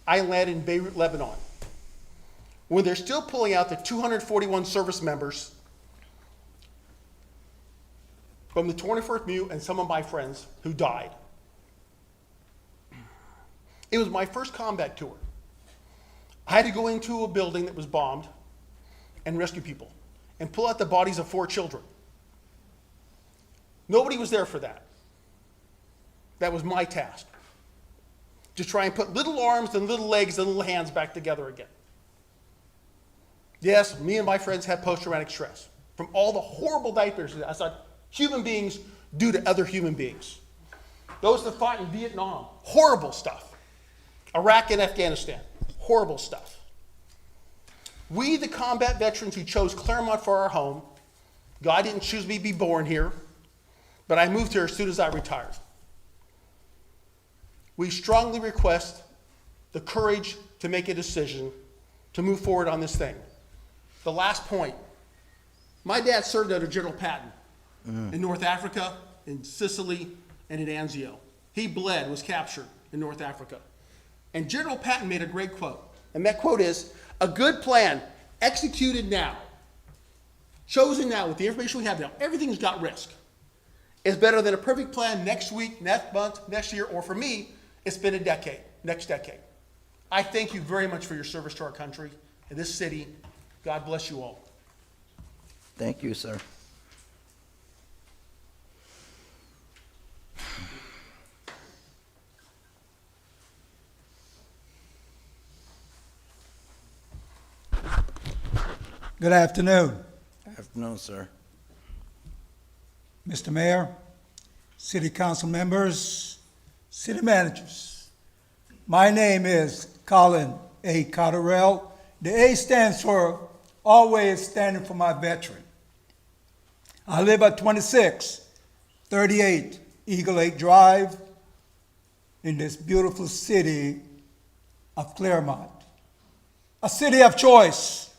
I landed in Beirut, Lebanon, when they're still pulling out the 241 service members from the 21st MU and some of my friends who died. It was my first combat tour. I had to go into a building that was bombed and rescue people and pull out the bodies of 4 children. Nobody was there for that. That was my task. To try and put little arms and little legs and little hands back together again. Yes, me and my friends had post-traumatic stress from all the horrible nightmares that I saw human beings do to other human beings. Those that fought in Vietnam, horrible stuff. Iraq and Afghanistan, horrible stuff. We, the combat veterans who chose Clermont for our home, God didn't choose me to be born here, but I moved here as soon as I retired. We strongly request the courage to make a decision to move forward on this thing. The last point. My dad served under General Patton in North Africa, in Sicily, and in Anzio. He bled, was captured in North Africa. And General Patton made a great quote. And that quote is, "A good plan executed now, chosen now with the information we have now, everything's got risk, is better than a perfect plan next week, next month, next year, or for me, it's been a decade, next decade." I thank you very much for your service to our country and this city. God bless you all. Thank you, sir. Good afternoon, Afternoon, sir. Mr. Mayor, City Council members, city managers. My name is Colin A. Cotterell. The A stands for always standing for my veteran. I live at 2638 Eagle Lake Drive in this beautiful city of Clermont, a city of choice.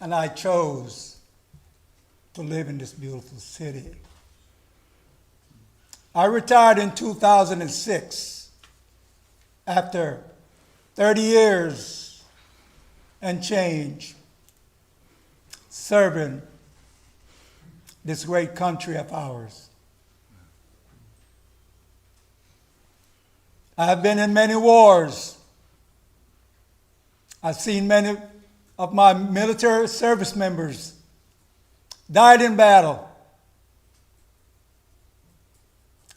And I chose to live in this beautiful city. I retired in 2006 after 30 years and change serving this great country of ours. I have been in many wars. I've seen many of my military service members died in battle.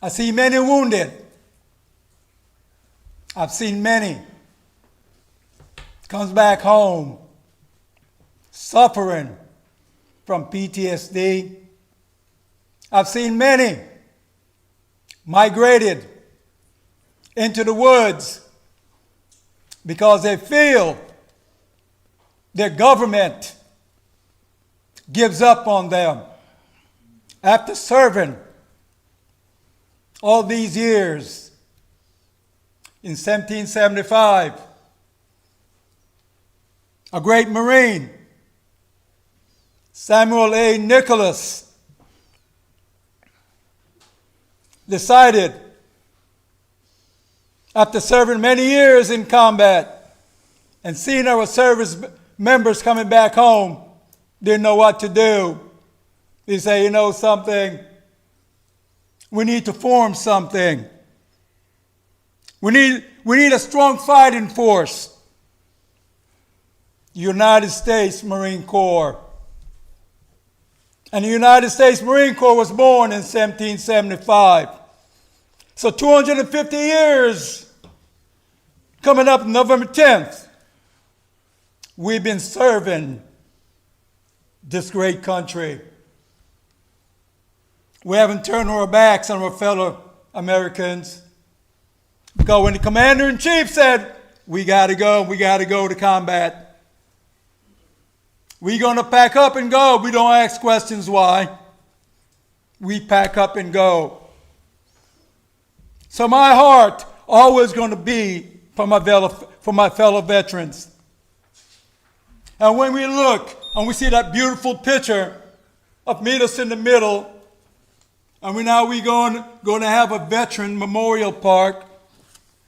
I see many wounded. I've seen many comes back home suffering from PTSD. I've seen many migrated into the woods because they feel their government gives up on them after serving all these years. In 1775, a great Marine, Samuel A. Nicholas, decided, after serving many years in combat and seeing our service members coming back home, didn't know what to do. He said, you know something? We need to form something. We need a strong fighting force. United States Marine Corps. And the United States Marine Corps was born in 1775. So 250 years coming up November 10th, we've been serving this great country. We haven't turned our backs on our fellow Americans. Because when the commander-in-chief said, we got to go to combat, we're going to pack up and go. We don't ask questions why. We pack up and go. So my heart always going to be for my fellow veterans. And when we look and we see that beautiful picture of meet us in the middle, and we're going to have a veteran memorial park,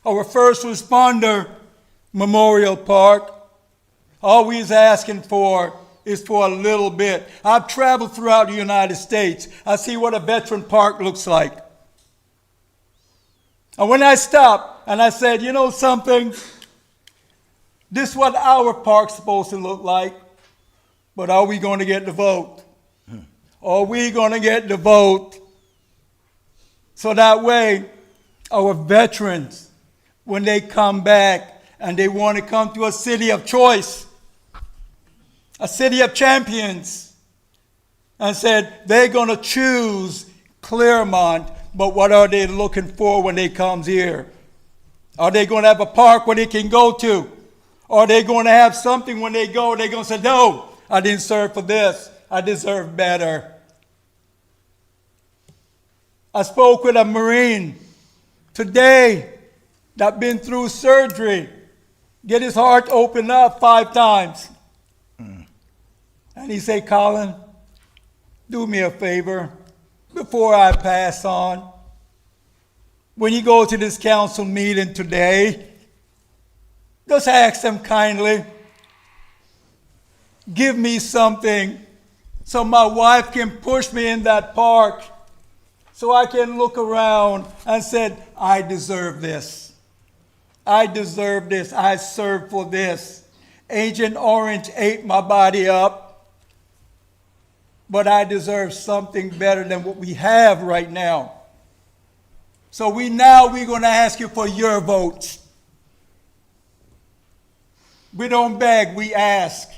our first responder memorial park. All we're asking for is for a little bit. I've traveled throughout the United States. I see what a veteran park looks like. And when I stopped and I said, you know something? This is what our park's supposed to look like. But are we going to get the vote? Are we going to get the vote? So that way, our veterans, when they come back and they want to come to a city of choice, a city of champions, and said they're going to choose Clermont, but what are they looking for when they come here? Are they going to have a park where they can go to? Are they going to have something when they go? They're going to say, no, I didn't serve for this. I deserve better. I spoke with a Marine today that been through surgery, get his heart opened up 5 times. And he said, Colin, do me a favor before I pass on. When you go to this council meeting today, just ask them kindly, give me something so my wife can push me in that park so I can look around and say, I deserve this. I deserve this. I served for this. Agent Orange ate my body up, but I deserve something better than what we have right now. So we're going to ask you for your votes. We don't beg, we ask.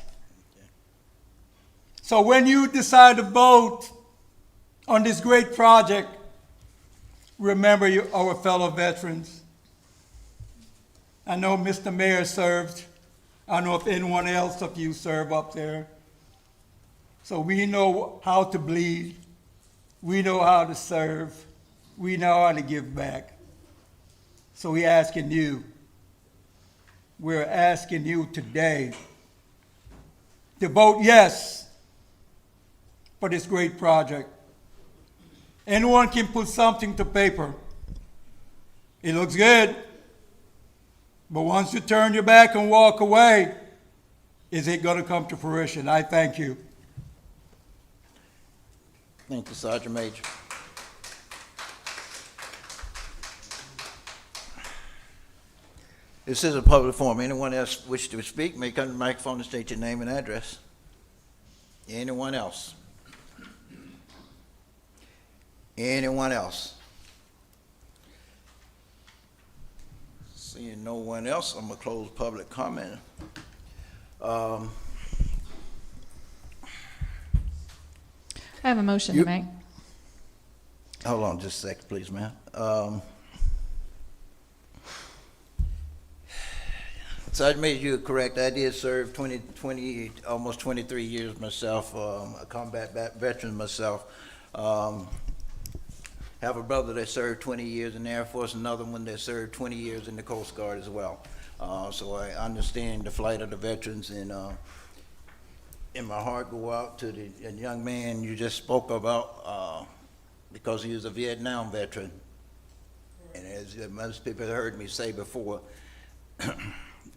So when you decide to vote on this great project, remember our fellow veterans. I know Mr. Mayor served. I don't know if anyone else of you serve up there. So we know how to bleed. We know how to serve. We know how to give back. So we're asking you today to vote yes for this great project. Anyone can put something to paper. It looks good. But once you turn your back and walk away, is it going to come to fruition? I thank you. Thank you, Sergeant Major. This is a public forum. Anyone else wish to speak may come to the microphone and state your name and address. Anyone else? Anyone else? Seeing no one else, I'm gonna close public comment. I have a motion You- to make. Hold on just a second, please, ma'am. Sergeant Major, you're correct. I did serve 20, almost 23 years myself, a combat veteran myself. Have a brother that served 20 years in the Air Force, another one that served 20 years in the Coast Guard as well. So I understand the plight of the veterans, and my heart go out to the young man you just spoke about, because he was a Vietnam veteran. And as most people have heard me say before,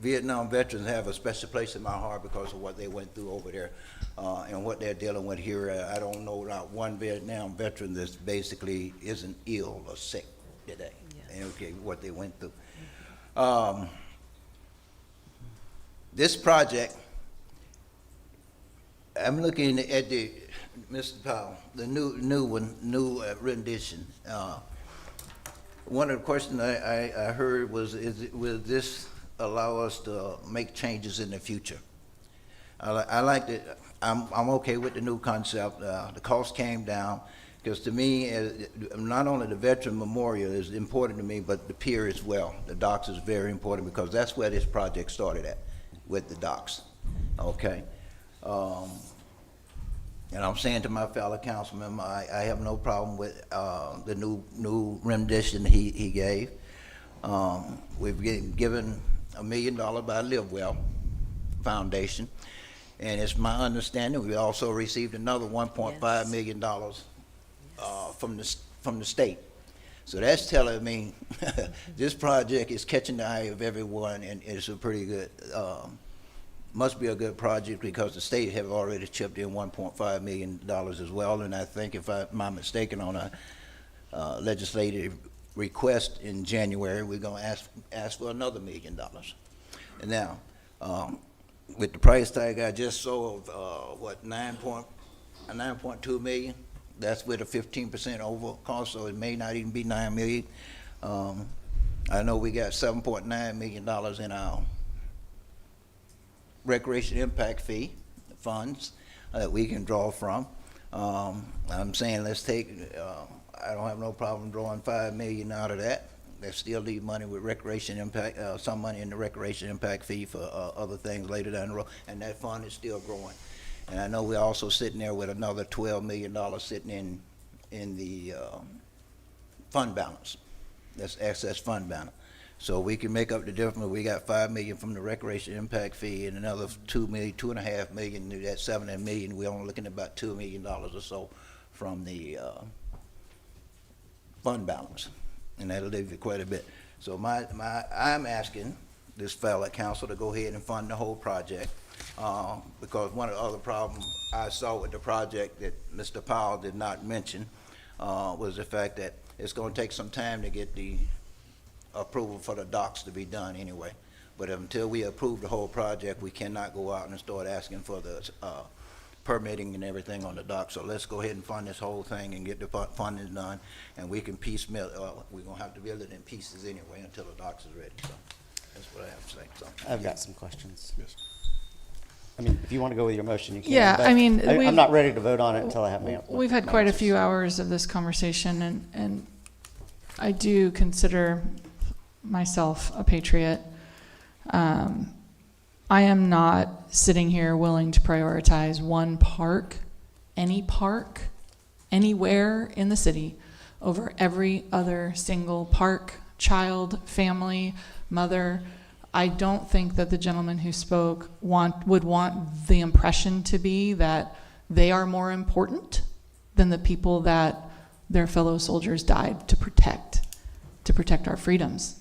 Vietnam veterans have a special place in my heart because of what they went through over there, and what they're dealing with here. I don't know not one Vietnam veteran that basically isn't ill or sick today. And okay, what they went through. This project, I'm looking at the, Mr. Powell, the new rendition. One of the questions I heard was, will this allow us to make changes in the future? I like it. I'm okay with the new concept. The cost came down, because to me, not only the Veteran Memorial is important to me, but the pier as well. The docks is very important, because that's where this project started at, with the docks. Okay. And I'm saying to my fellow council member, I have no problem with the new rendition he gave. We've given $1 million by Live Well Foundation, and it's my understanding we also received another $1.5 million from the state. So that's telling me this project is catching the eye of everyone, and it's a pretty good, must be a good project, because the state have already chipped in $1.5 million as well. And I think, if I'm not mistaken, on a legislative request in January, we're gonna ask for another $1 million. And now, with the price tag I just saw of what, 9.2 million, that's with a 15% over cost, so it may not even be 9 million. I know we got $7.9 million in our recreation impact fee funds that we can draw from. I'm saying let's take, I don't have no problem drawing $5 million out of that. There's still leave money with recreation impact, some money in the recreation impact fee for other things later down the road, and that fund is still growing. And I know we're also sitting there with another $12 million sitting in the fund balance. That's excess fund balance. So we can make up the difference. We got $5 million from the recreation impact fee, and another $2.5 million. That's $7 million. We're only looking at about $2 million or so from the fund balance, and that'll leave you quite a bit. So I'm asking this fellow council to go ahead and fund the whole project, because one of the other problems I saw with the project that Mr. Powell did not mention was the fact that it's going to take some time to get the approval for the docks to be done anyway. But until we approve the whole project, we cannot go out and start asking for the permitting and everything on the dock. So let's go ahead and fund this whole thing and get the funding done, and we can piecemeal. We're gonna have to build it in pieces anyway until the docks is ready. So that's what I have to say. So I've got some questions. Yes. I mean, if you want to go with your motion, you can. Yeah, but I mean, I'm not ready to vote on it until I have my. We've had quite a few hours of this conversation, and I do consider myself a patriot. I am not sitting here willing to prioritize one park, anywhere in the city, over every other single park, child, family, mother. I don't think that the gentleman who spoke would want the impression to be that they are more important than the people that their fellow soldiers died to protect our freedoms.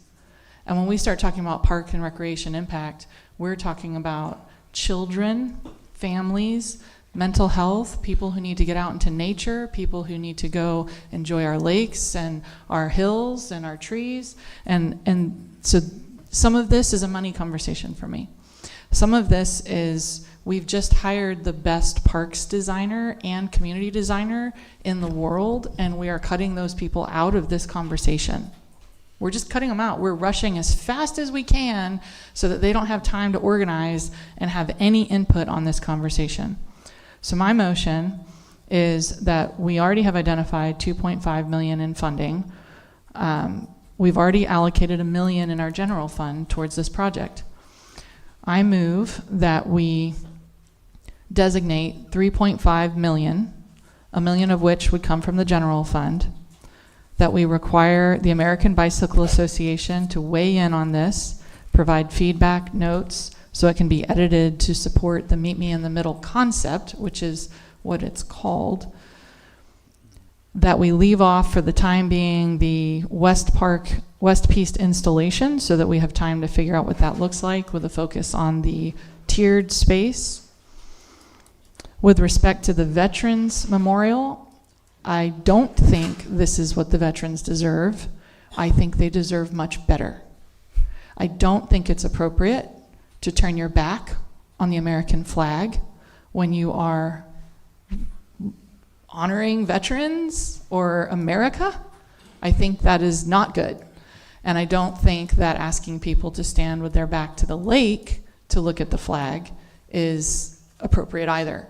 And when we start talking about park and recreation impact, we're talking about children, families, mental health, people who need to get out into nature, people who need to go enjoy our lakes and our hills and our trees. And so some of this is a money conversation for me. Some of this is we've just hired the best parks designer and community designer in the world, and we are cutting those people out of this conversation. We're just cutting them out. We're rushing as fast as we can so that they don't have time to organize and have any input on this conversation. So my motion is that we already have identified $2.5 million in funding. We've already allocated $1 million in our general fund towards this project. I move that we designate $3.5 million, $1 million of which would come from the general fund, that we require the American Bicycle Association to weigh in on this, provide feedback, notes, so it can be edited to support the Meet Me in the Middle concept, which is what it's called, that we leave off for the time being the West Piste installation so that we have time to figure out what that looks like with a focus on the tiered space. With respect to the Veterans Memorial, I don't think this is what the veterans deserve. I think they deserve much better. I don't think it's appropriate to turn your back on the American flag when you are honoring veterans or America. I think that is not good. And I don't think that asking people to stand with their back to the lake to look at the flag is appropriate either.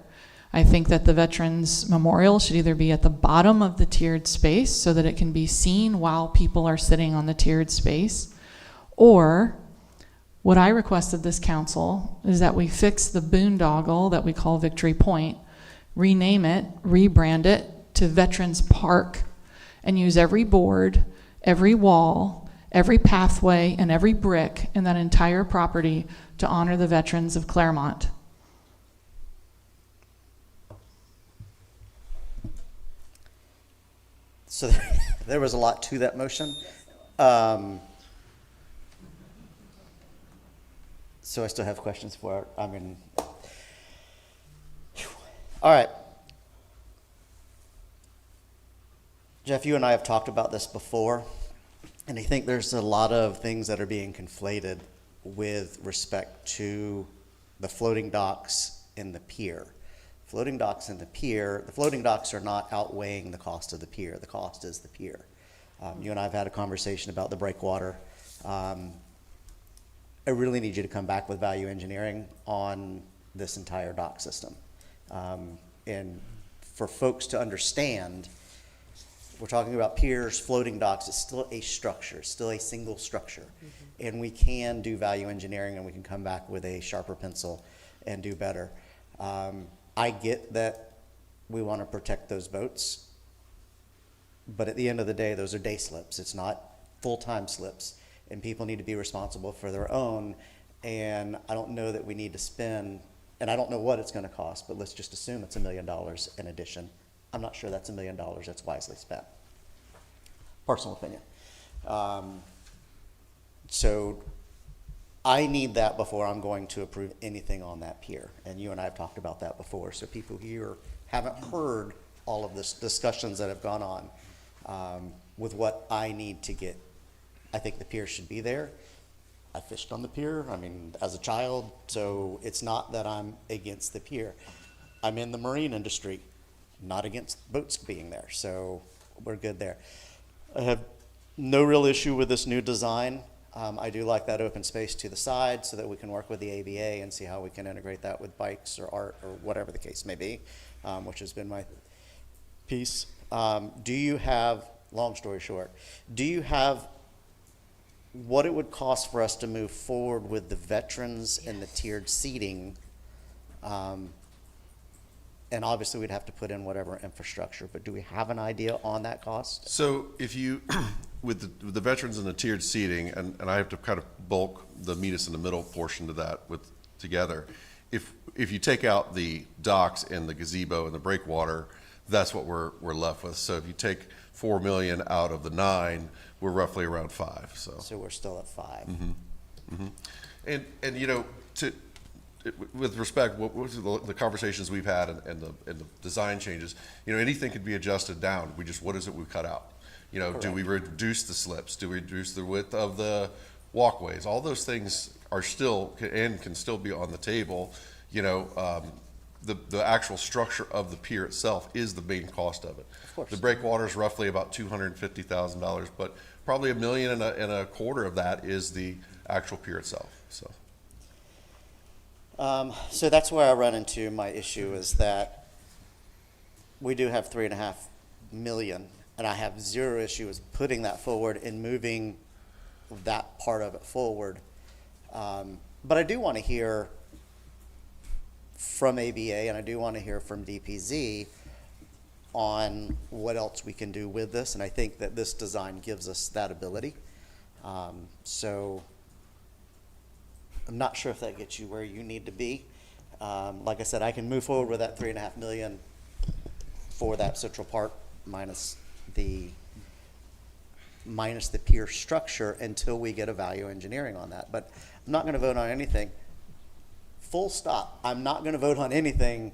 I think that the Veterans Memorial should either be at the bottom of the tiered space so that it can be seen while people are sitting on the tiered space, or what I request of this council is that we fix the boondoggle that we call Victory Point, rename it, rebrand it to Veterans Park, and use every board, every wall, every pathway, and every brick in that entire property to honor the veterans of Clermont. So there was a lot to that motion. So I still have questions for it. All right. Jeff, you and I have talked about this before, and I think there's a lot of things that are being conflated with respect to the floating docks and the pier. Floating docks and the pier, the floating docks are not outweighing the cost of the pier. The cost is the pier. You and I have had a conversation about the breakwater. I really need you to come back with value engineering on this entire dock system. And for folks to understand, we're talking about piers, floating docks. It's still a structure, still a single structure. Mm-hmm. And we can do value engineering, and we can come back with a sharper pencil and do better. I get that we want to protect those boats, but at the end of the day, those are day slips. It's not full-time slips, and people need to be responsible for their own. And I don't know that we need to spend, and I don't know what it's going to cost, but let's just assume it's $1 million in addition. I'm not sure that's $1 million that's wisely spent. Personal opinion. So I need that before I'm going to approve anything on that pier. And you and I have talked about that before. So people here haven't heard all of this discussions that have gone on with what I need to get. I think the pier should be there. I fished on the pier, as a child, so it's not that I'm against the pier. I'm in the marine industry, not against boats being there, so we're good there. I have no real issue with this new design. I do like that open space to the side so that we can work with the ABA and see how we can integrate that with bikes or art or whatever the case may be, which has been my piece. Do you have, long story short, do you have what it would cost for us to move forward with the veterans and the tiered seating. And obviously, we'd have to put in whatever infrastructure, but do we have an idea on that cost? So if you, with the veterans and the tiered seating, and I have to kind of bulk the meet us in the middle portion to that together. If you take out the docks and the gazebo and the breakwater, that's what we're left with. So if you take 4 million out of the 9, we're roughly around 5. So we're still at 5. And you know, with respect, what was the conversations we've had and the design changes, you know, anything could be adjusted down. What is it we cut out? You know, do we reduce the slips? Do we reduce the width of the walkways? All those things are still, and can still be on the table. You know, the actual structure of the pier itself is the main cost of it. Of course. The breakwater is roughly about $250,000, but probably $1.25 million of that is the actual pier itself, so. So that's where I run into my issue, is that we do have $3.5 million, and I have zero issue with putting that forward and moving that part of it forward. But I do want to hear from ABA, and I do want to hear from DPZ on what else we can do with this, and I think that this design gives us that ability. So I'm not sure if that gets you where you need to be. Like I said, I can move forward with that $3.5 million for that central part minus the pier structure until we get a value engineering on that. But I'm not going to vote on anything. Full stop. I'm not going to vote on anything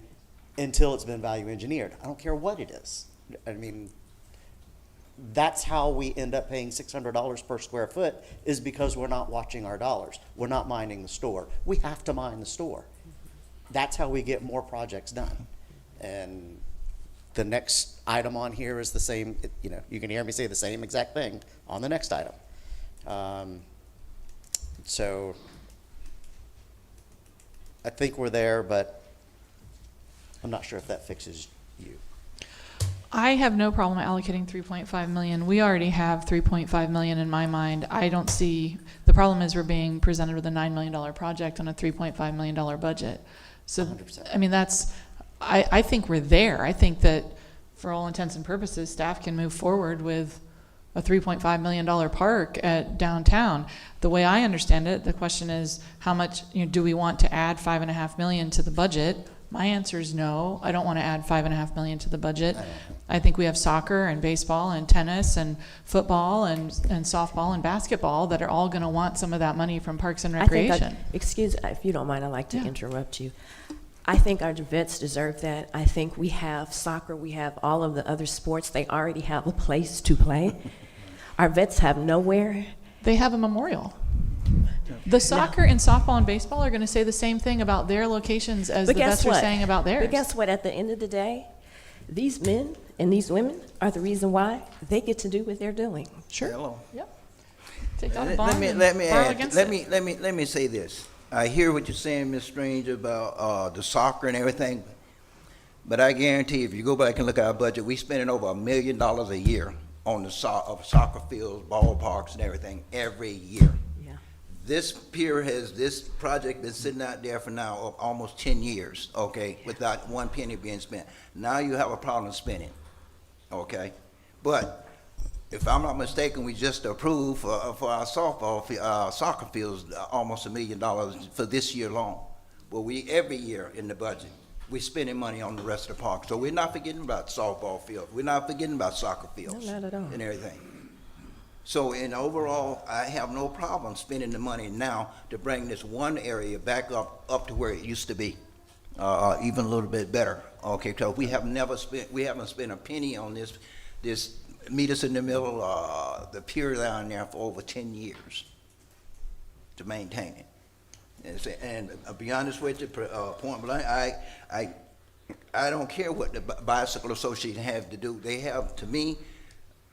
until it's been value engineered. I don't care what it is. I mean, that's how we end up paying $600 per square foot, is because we're not watching our dollars. We're not minding the store. We have to mind the store. That's how we get more projects done. And the next item on here is the same, you know, you can hear me say the same exact thing on the next item. So I think we're there, but I'm not sure if that fixes you. I have no problem allocating 3.5 million. We already have 3.5 million in my mind. I don't see, the problem is we're being presented with a $9 million project on a $3.5 million budget. So, 100%. I mean, I think we're there. I think that for all intents and purposes, staff can move forward with a $3.5 million park at downtown. The way I understand it, the question is, how much, you know, do we want to add $5.5 million to the budget? My answer is no. I don't want to add $5.5 million to the budget. I think we have soccer and baseball and tennis and football and softball and basketball that are all going to want some of that money from Parks and Recreation. Excuse, if you don't mind, I'd like to interrupt you. I think our vets deserve that. I think we have soccer, we have all of the other sports. They already have a place to play. Our vets have nowhere. They have a memorial. The soccer and softball and baseball are going to say the same thing about their locations as the vets are saying about theirs. But guess what? At the end of the day, these men and these women are the reason why they get to do what they're doing. Sure. Hello. Yep. Take out a bond and Let me borrow add, against let it. me say this. I hear what you're saying, Ms. Strange, about the soccer and everything, but I guarantee if you go back and look at our budget, we spending over $1 million a year on the soccer fields, ballparks, and everything every year. Yeah. This project been sitting out there for now almost 10 years, okay, without one penny being spent. Now you have a problem spending, okay? But if I'm not mistaken, we just approved for our soccer fields almost $1 million for this year long. Well, every year in the budget, we're spending money on the rest of the park. So we're not forgetting about softball fields. We're not forgetting about soccer fields. No, not at all. And everything. So in overall, I have no problem spending the money now to bring this one area back up to where it used to be, even a little bit better. Okay, so we haven't spent a penny on this meet us in the middle, the pier down there for over 10 years to maintain it. And be honest with you, point blank, I don't care what the Bicycle Association has to do. They have, to me,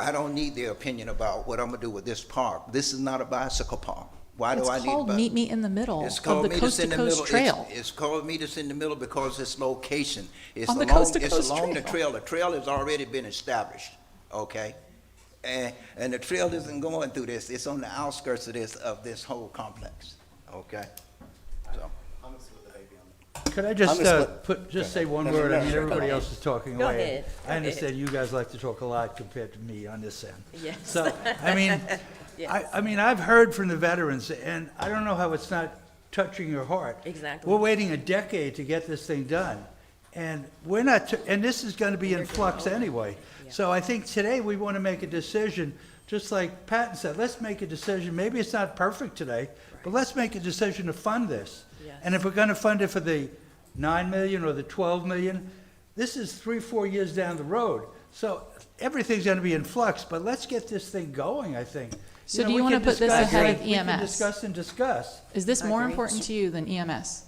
I don't need their opinion about what I'm gonna do with this park. This is not a bicycle park. Why do I need? It's called Meet Me in the Middle It's of called the Meet Coast Us in to the Coast Middle. Trail. It's called Meet Us in the Middle because it's location. It's On the along, Coast to it's Coast along the Trail. trail. The trail has already been established, okay? And the trail isn't going through this, it's on the outskirts of this whole complex, okay? So, Could I I'm just gonna split- say one No, word? no, I mean, sure, go everybody ahead. else is talking Go away. ahead, go I understand ahead. you guys like to talk a lot compared to me on this end. Yes. So, I mean, Yes. I mean, I've heard from the veterans, and I don't know how it's not touching your heart. Exactly. We're waiting a decade to get this thing done, and we're not, and this is gonna be in flux anyway. So I think today we wanna make a decision, just like Patton said, let's make a decision. Maybe it's not perfect today, but let's make a decision to fund this. Yes. And if we're gonna fund it for the 9 million or the 12 million, this is 3-4 years down the road. So everything's gonna be in flux, but let's get this thing going, I think. So do we you want to can put this discuss ahead it. of We can EMS? discuss and discuss. Is this more Agreed. important to you than EMS?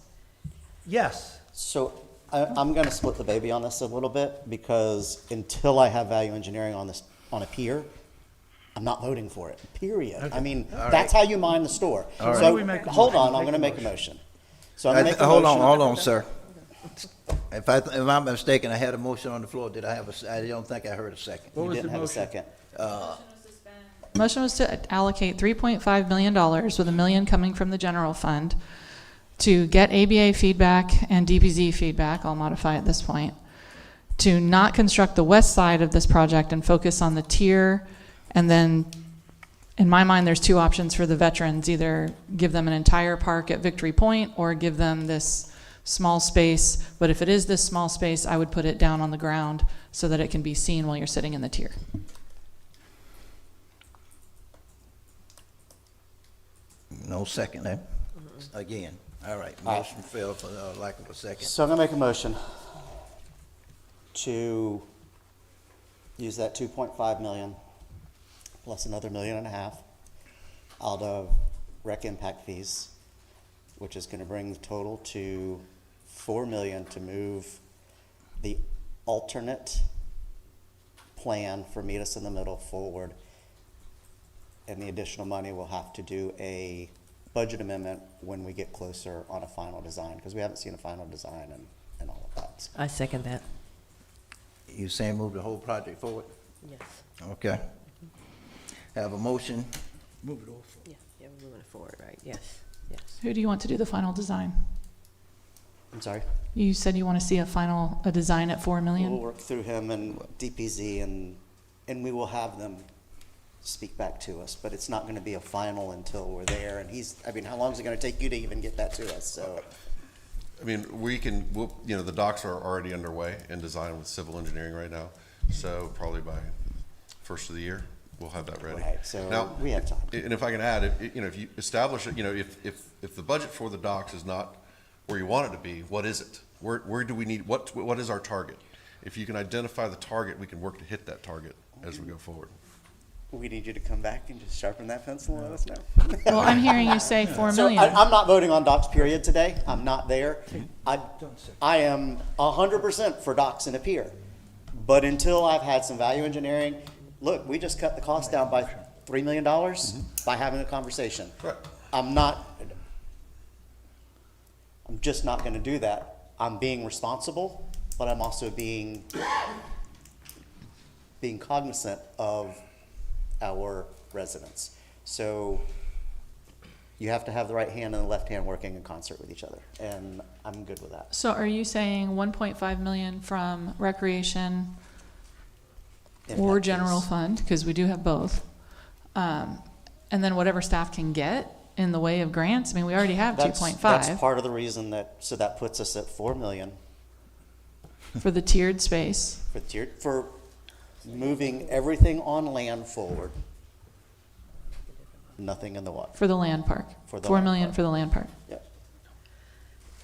Yes. So I'm going to split the baby on this a little bit because until I have value engineering on this, on a pier, I'm not voting for it, period. I mean, that's how you mine the store. All right. So, We make a hold motion. on, I'm going to make a motion. So I'm going to make a hold motion. on, sir. If I'm mistaken, I had a motion on the floor, did I have I don't think I heard a second. What You was didn't the have a motion? second. Motion was to allocate $3.5 million, with $1 million coming from the general fund, to get ABA feedback and DPZ feedback, I'll modify at this point, to not construct the west side of this project and focus on the tier, and then, in my mind, there's two options for the veterans: either give them an entire park at Victory Point or give them this small space. But if it is this small space, I would put it down on the ground so that it can be seen while you're sitting in the tier. No second, eh? Again, all right, motion failed for lack of a second. So I'm going to make a motion to use that 2.5 million plus another $1.5 million out of rec impact fees, which is going to bring the total to $4 million to move the alternate plan for Meet Us in the Middle forward. And the additional money will have to do a budget amendment when we get closer on a final design, because we haven't seen a final design and all of that. I second that. You saying move the whole project forward? Yes. Okay. Have a motion, Move it all forward. Yeah, we're moving it forward, right? Yes, yes. Who do you want to do the final design? I'm sorry? You said you want to see a design at $4 We'll million? work through him and DPZ and we will have them speak back to us, but it's not gonna be a final until we're there, and how long is it gonna take you to even get that to us, so. I mean, the docks are already underway and designed with civil engineering right now. So probably by first of the year, we'll have that ready. Right, so Now, we have time. And if I can add, if you establish it, if the budget for the docks is not where you want it to be, what is it? Where do we need, what is our target? If you can identify the target, we can work to hit that target as we go forward. We need you to come back and just sharpen that pencil and let us know. Well, I'm hearing you say $4 So million. I'm not voting on docks period today, I'm not there. I am 100% for docks and a pier. But until I've had some value engineering, look, we just cut the cost down by $3 million by having a conversation. Right. I'm just not gonna do that. I'm being responsible, but I'm also being cognizant of our residents. So you have to have the right hand and the left hand working in concert with each other, and I'm good with that. So are you saying 1.5 million from recreation or Impact general fees. fund, because we do have both, and then whatever staff can get in the way of grants? I mean, we already have That's 2.5 part of the reason so that puts us at 4 million for the tiered space. for moving everything on land forward. Nothing in the water. For the land park. For the 4 land million park. for the land park. Yep.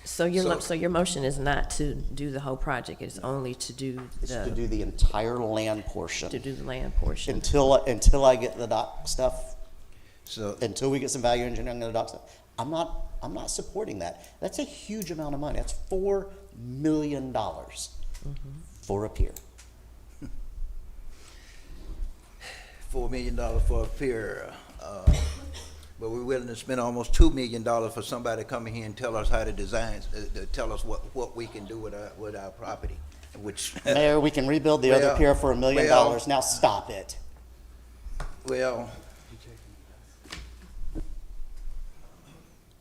So your motion is not to do the whole project, it's only to do It's to do the entire land portion. to do the land portion. Until I get the dock stuff, so, until we get some value engineering on the dock stuff, I'm not supporting that. That's a huge amount of money. That's $4 million for a pier. $4 million for a pier, but we're willing to spend almost $2 million for somebody to come in here and tell us how to design, tell us what we can do with our property, which. Mayor, we can rebuild the other Well, pier for $1 million. well- Now stop it. Well,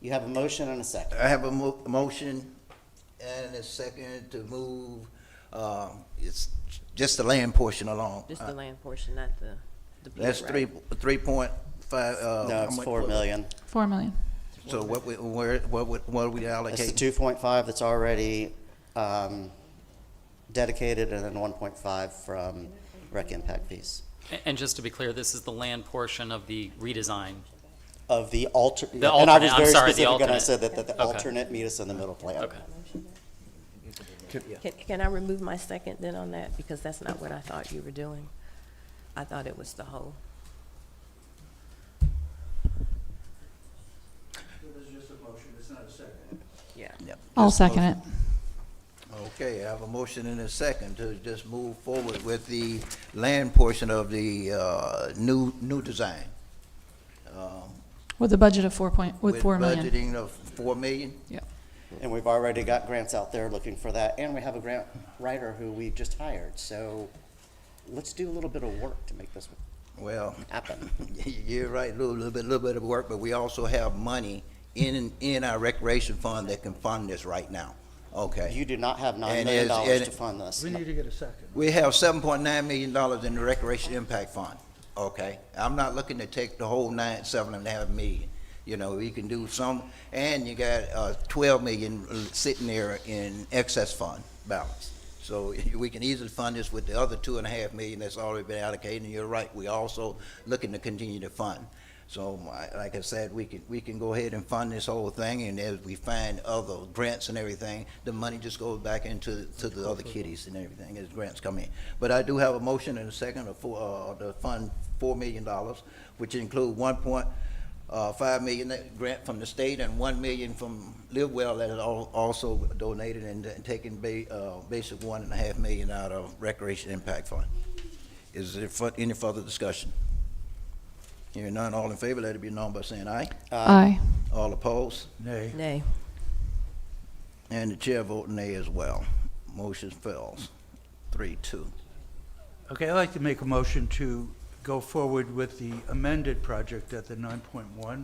You have a motion and a second. I have a motion and a second to move, it's just the land portion along. Just the land portion, not the pier, That's right? 3.5, No, it's 4 million. 4 million. So what we, what are we It's the allocating? 2.5 that's already dedicated, and then 1.5 from rec impact fees. And just to be clear, this is the land portion of the redesign. Of the alter, The and I was alternate, I'm very sorry, the specific, and I alternate. said that the Okay. alternate meet us in the middle plan. Okay. Can I remove my second then on that? Because that's not what I thought you were doing. I thought it was the whole. This is just a motion, it's not a second. Yeah. Yep. I'll Just second it. motion. Okay, I have a motion and a second to just move forward with the land portion of the, new design. With a budget of 4 million. Budgeting of 4 million? Yeah. And we've already got grants out there looking for that, and we have a grant writer who we just hired, so let's do a little bit of work to make this Well, happen. you're right, a little bit of work, but we also have money in our recreation fund that can fund this right now. Okay. You do not have $9 And million as- to fund this. We need to get a second. We have $7.9 million in the recreation impact fund, okay? I'm not looking to take the whole 7.5 million. You know, we can do some, and you got 12 million sitting there in excess fund balance. So we can easily fund this with the other 2.5 million that's already been allocated, and you're right, we also looking to continue to fund. So, like I said, we can go ahead and fund this whole thing, and as we find other grants and everything, the money just goes back into the other kitties and everything as grants come in. But I do have a motion and a second to fund $4 million, which include 1.5 million that grant from the state and 1 million from Live Well that is also donated, and taking basic 1.5 million out of recreation impact fund. Is there any further discussion? Hearing none, all in favor, let it be known by saying aye. Aye. All opposed? Nay. Nay. And the chair vote nay as well. Motion fails. 3-2. Okay, I'd like to make a motion to go forward with the amended project at the 9.1.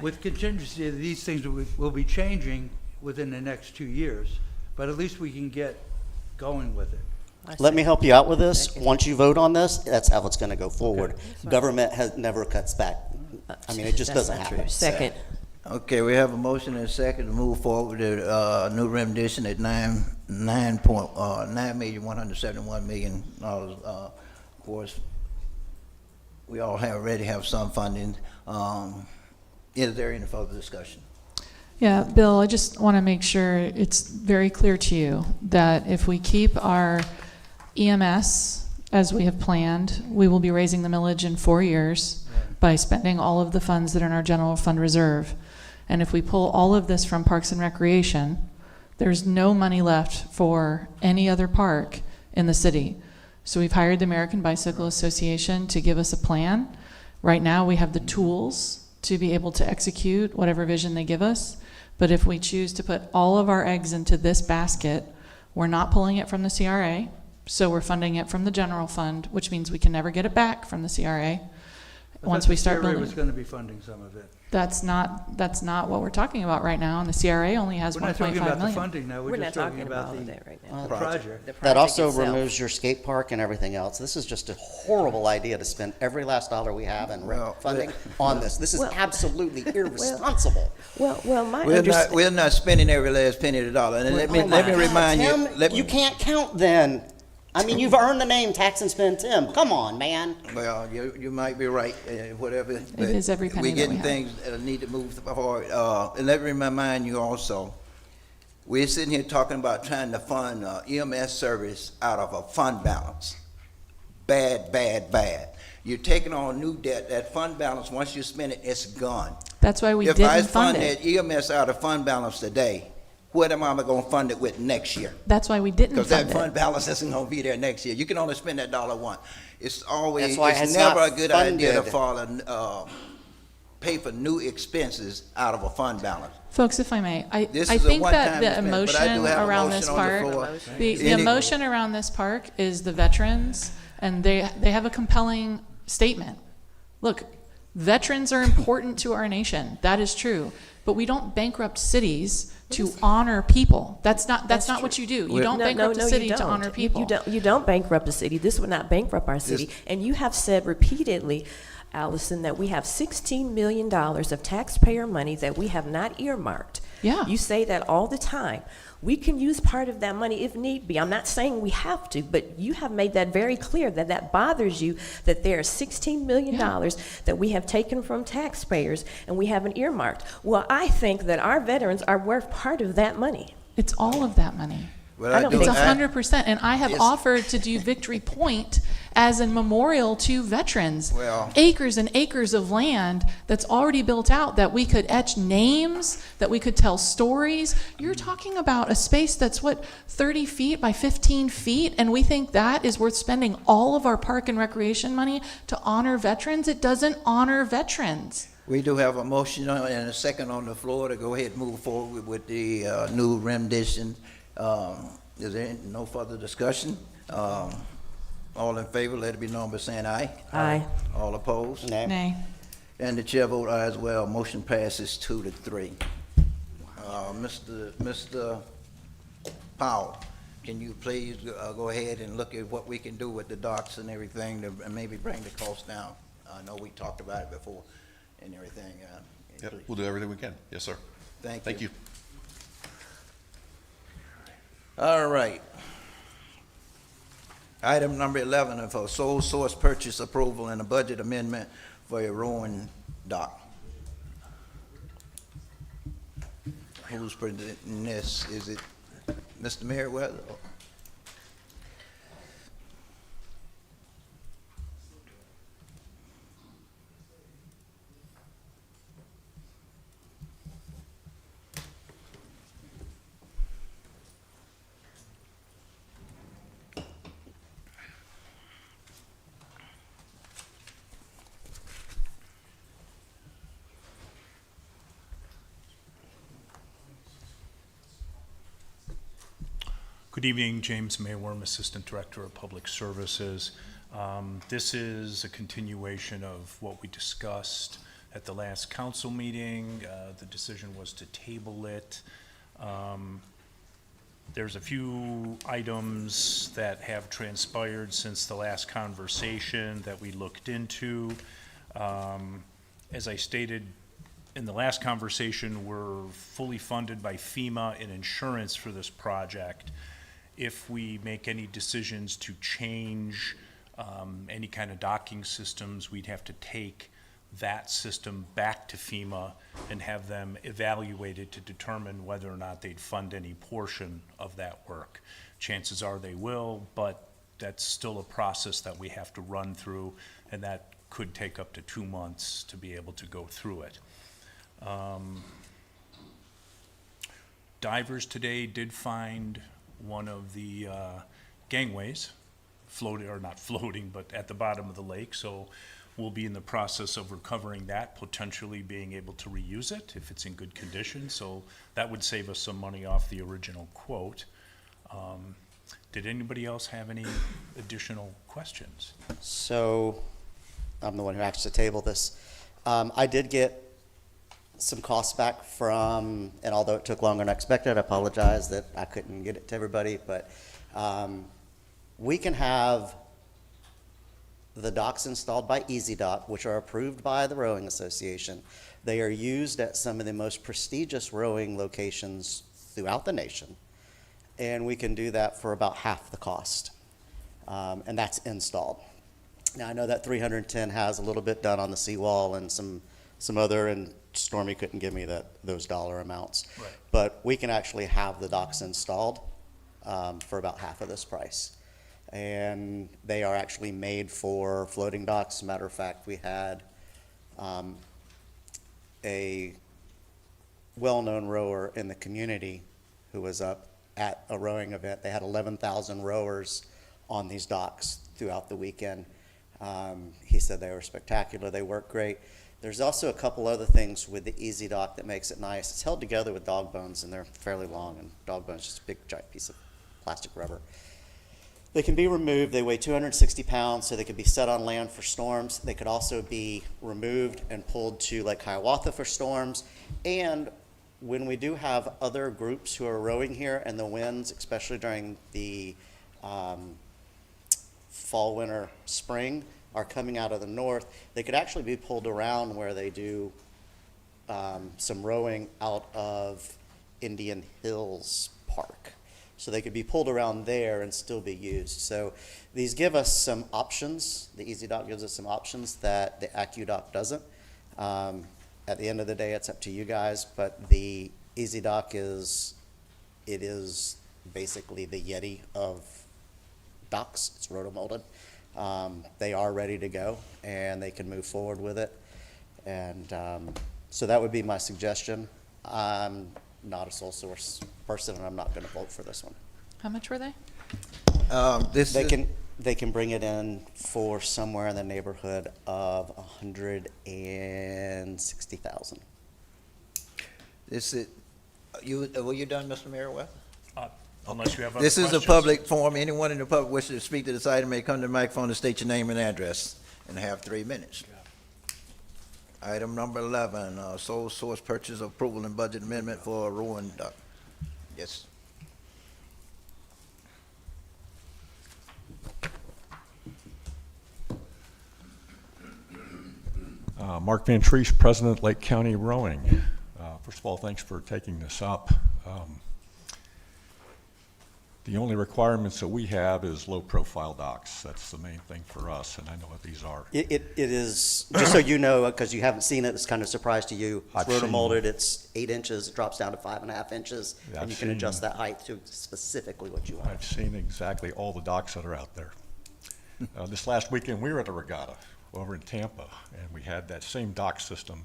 With contingency that these things will be changing within the next 2 years, but at least we can get going with it. Let me help you out with this. Once you vote on this, that's how it's gonna go forward. Government has never cuts back. I mean, it just That's doesn't not happen. true. Second. Okay, we have a motion and a second to move forward with new rendition at $9,171,000,000. Of course, we all already have some funding. Is there any further discussion? Yeah, Bill, I just want to make sure it's very clear to you that if we keep our EMS as we have planned, we will be raising the millage in 4 years by spending all of the funds that are in our general fund reserve. And if we pull all of this from Parks and Recreation, there's no money left for any other park in the city. So we've hired the American Bicycle Association to give us a plan. Right now, we have the tools to be able to execute whatever vision they give us. But if we choose to put all of our eggs into this basket, we're not pulling it from the CRA, so we're funding it from the general fund, which means we can never get it back from the CRA once we start The CRA building. was gonna be funding some of it. That's not what we're talking about right now, and the CRA only has We're not 1.5 talking about the million. funding now, we're just talking about the that right now. the project. The That also project itself. removes your skate park and everything else. This is just a horrible idea to spend every last dollar we have in Well, funding on this. This is Well, absolutely irresponsible. Well, my We're not spending every last penny of the dollar. And let me remind you. Tim, you can't count then. I mean, you've earned the name Tax and Spend Tim. Come on, man. Well, you might be right, whatever. It is every penny We're that getting we have. things that need to move forward. And let me remind you also, we're sitting here talking about trying to fund EMS service out of a fund balance. Bad, bad, bad. You're taking on new debt. That fund balance, once you spend it, it's gone. That's why we If I didn't fund fund it. that EMS out of fund balance today, what am I gonna fund it with next year? That's why we didn't Because fund that fund it. balance isn't gonna be there next year. You can only spend that dollar once. It's always, That's why it's it's never not a good idea to funded. pay for new expenses out of a fund balance. Folks, if I may, I This I is a think one-time that the expense, but I do emotion have a around motion this on the park, floor. the Any- emotion around this park is the veterans, and they have a compelling statement. Look, veterans are important to our nation. That is true. But we don't bankrupt cities to honor people. That's not what you do. You don't bankrupt a city to honor people. You don't bankrupt a city. This would not bankrupt our city. And you have said repeatedly, Allison, that we have $16 million of taxpayer money that we have not earmarked. Yeah. You say that all the time. We can use part of that money if need be. I'm not saying we have to, but you have made that very clear that that bothers you, that there are $16 million that we have taken from taxpayers and we haven't earmarked. Well, I think that our veterans are worth part of that money. It's all of that money. Well, It's 100%. And I have offered to do Victory Point as a memorial to veterans. Well, acres and acres of land that's already built out that we could etch names, that we could tell stories. You're talking about a space that's 30 feet by 15 feet, and we think that is worth spending all of our park and recreation money to honor veterans? It doesn't honor veterans. we do have a motion and a second on the floor to go ahead and move forward with the new rendition. Is there no further discussion? All in favor, let it be known by saying aye. Aye. All opposed? Nay. And the chair vote aye as well. Motion passes 2-3. Mr. Powell, can you please go ahead and look at what we can do with the docks and everything to maybe bring the cost down? I know we talked about it before and everything. Yep, we'll do everything we can. Yes, sir. Thank you. you. All right. Item number 11 for sole source purchase approval and a budget amendment for a rowing dock. Who's presenting this? Is it Mr. Merriweather? Good evening, James Mayworm, Assistant Director of Public Services. This is a continuation of what we discussed at the last council meeting. The decision was to table it. There's a few items that have transpired since the last conversation that we looked into. As I stated in the last conversation, we're fully funded by FEMA and insurance for this project. If we make any decisions to change any kind of docking systems, we'd have to take that system back to FEMA and have them evaluated to determine whether or not they'd fund any portion of that work. Chances are they will, but that's still a process that we have to run through, and that could take up to 2 months to be able to go through it. Divers today did find one of the gangways floating, or not floating, but at the bottom of the lake. So we'll be in the process of recovering that, potentially being able to reuse it if it's in good condition. So that would save us some money off the original quote. Did anybody else have any additional questions? So I'm the one who asked to table this. I did get some costs back from, and although it took longer than expected, I apologize that I couldn't get it to everybody, but we can have the docks installed by Easy Dock, which are approved by the Rowing Association. They are used at some of the most prestigious rowing locations throughout the nation, and we can do that for about half the cost, and that's installed. Now, I know that 310 has a little bit done on the seawall and some other, and Stormy couldn't give me those dollar amounts. Right. But we can actually have the docks installed for about half of this price. And they are actually made for floating docks. As a matter of fact, we had a well-known rower in the community who was up at a rowing event. They had 11,000 rowers on these docks throughout the weekend. He said they were spectacular. They work great. There's also a couple other things with the Easy Dock that makes it nice. It's held together with dog bones, and they're fairly long, and dog bones is just a big giant piece of plastic rubber. They can be removed. They weigh 260 pounds, so they could be set on land for storms. They could also be removed and pulled to Lake Hiawatha for storms. And when we do have other groups who are rowing here and the winds, especially during the fall, winter, spring, are coming out of the north, they could actually be pulled around where they do some rowing out of Indian Hills Park. So they could be pulled around there and still be used. So these give us some options. The Easy Dock gives us some options that the AccuDock doesn't. At the end of the day, it's up to you guys, but the Easy Dock is basically the Yeti of docks. It's rotomolded. They are ready to go, and they can move forward with it. And so that would be my suggestion. I'm not a sole source person, and I'm not going to vote for this one. How much were they? They can bring it in for somewhere in the neighborhood of $160,000. This is, were you done, Mr. Merriweather? Unless you have other This is a questions. public forum. Anyone in the public wishing to speak to this item may come to the microphone and state your name and address, and have 3 minutes. Item number 11, sole source purchase approval and budget amendment for a rowing dock. Yes. Mark Van Treese, President, Lake County Rowing. First of all, thanks for taking this up. The only requirements that we have is low-profile docks. That's the main thing for us, and I know what these are. It is, just so you know, because you haven't seen it, it's kind of a surprise to you. It's I've seen rotomolded, it's 8 inches, it drops down to 5.5 inches, Yeah, and you I've can seen- adjust that height to specifically what you want. I've seen exactly all the docks that are out there. This last weekend, we were at a regatta over in Tampa, and we had that same dock system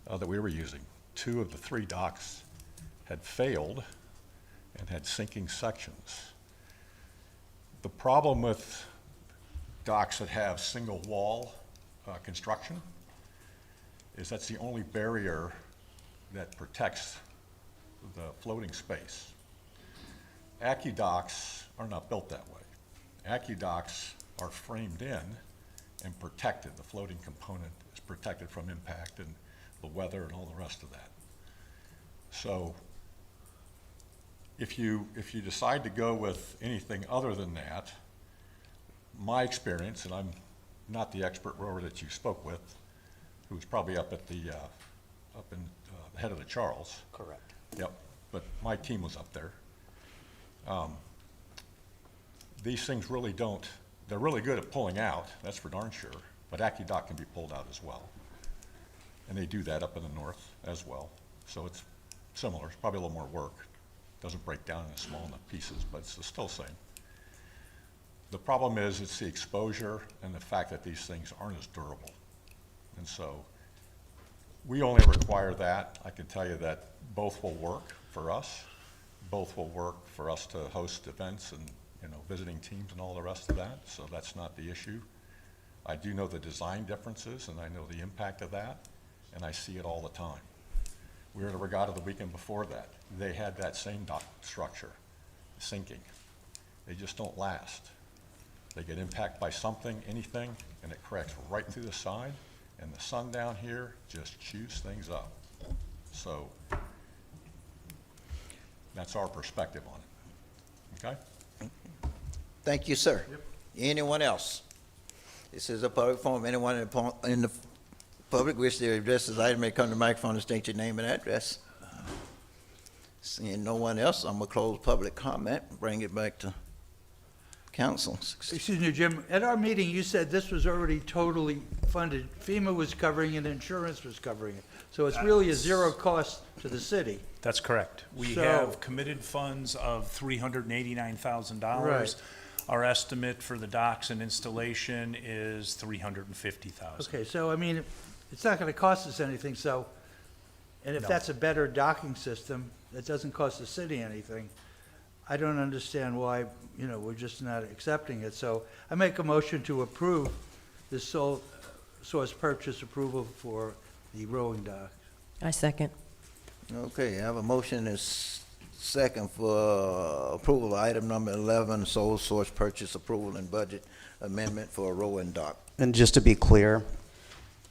that we were using. 2 of the 3 docks had failed and had sinking sections. The problem with docks that have single wall construction is that's the only barrier that protects the floating space. AccuDocks are not built that way. AccuDocks are framed in and protected. The floating component is protected from impact and the weather and all the rest of that. So if you decide to go with anything other than that, my experience, and I'm not the expert rower that you spoke with, who's probably up at the the head of the Charles. Correct. Yep, but my team was up there. These things really don't, they're really good at pulling out, that's for darn sure, but AccuDock can be pulled out as well. And they do that up in the north as well. So it's similar, it's probably a little more work. Doesn't break down into small enough pieces, but it's still the same. The problem is it's the exposure and the fact that these things aren't as durable. And so we only require that. I can tell you that both will work for us. Both will work for us to host events and, you know, visiting teams and all the rest of that. So that's not the issue. I do know the design differences and I know the impact of that, and I see it all the time. We were at a regatta the weekend before that. They had that same dock structure sinking. They just don't last. They get impacted by something, anything, and it cracks right through the side, and the sun down here just chews things up. So that's our perspective on it. Okay? Thank you, sir. Anyone else? This is a public forum. Anyone in the public wish to address this item may come to the microphone and state your name and address. Seeing no one else, I'm gonna close public comment, bring it back to council. Excuse me, Jim, at our meeting, you said this was already totally funded. FEMA was covering it, insurance was covering it. So it's really a zero cost to the city. That's correct. We So- have committed funds of $389,000. Right. Our estimate for the docks and installation is $350,000. Okay, so I mean, it's not gonna cost us anything, so, and if No. that's a better docking system, that doesn't cost the city anything, I don't understand why, you know, we're just not accepting it. So I make a motion to approve the sole source purchase approval for the rowing dock. I second. Okay, I have a motion is second for approval of item number 11, sole source purchase approval and budget amendment for a rolling dock. And just to be clear,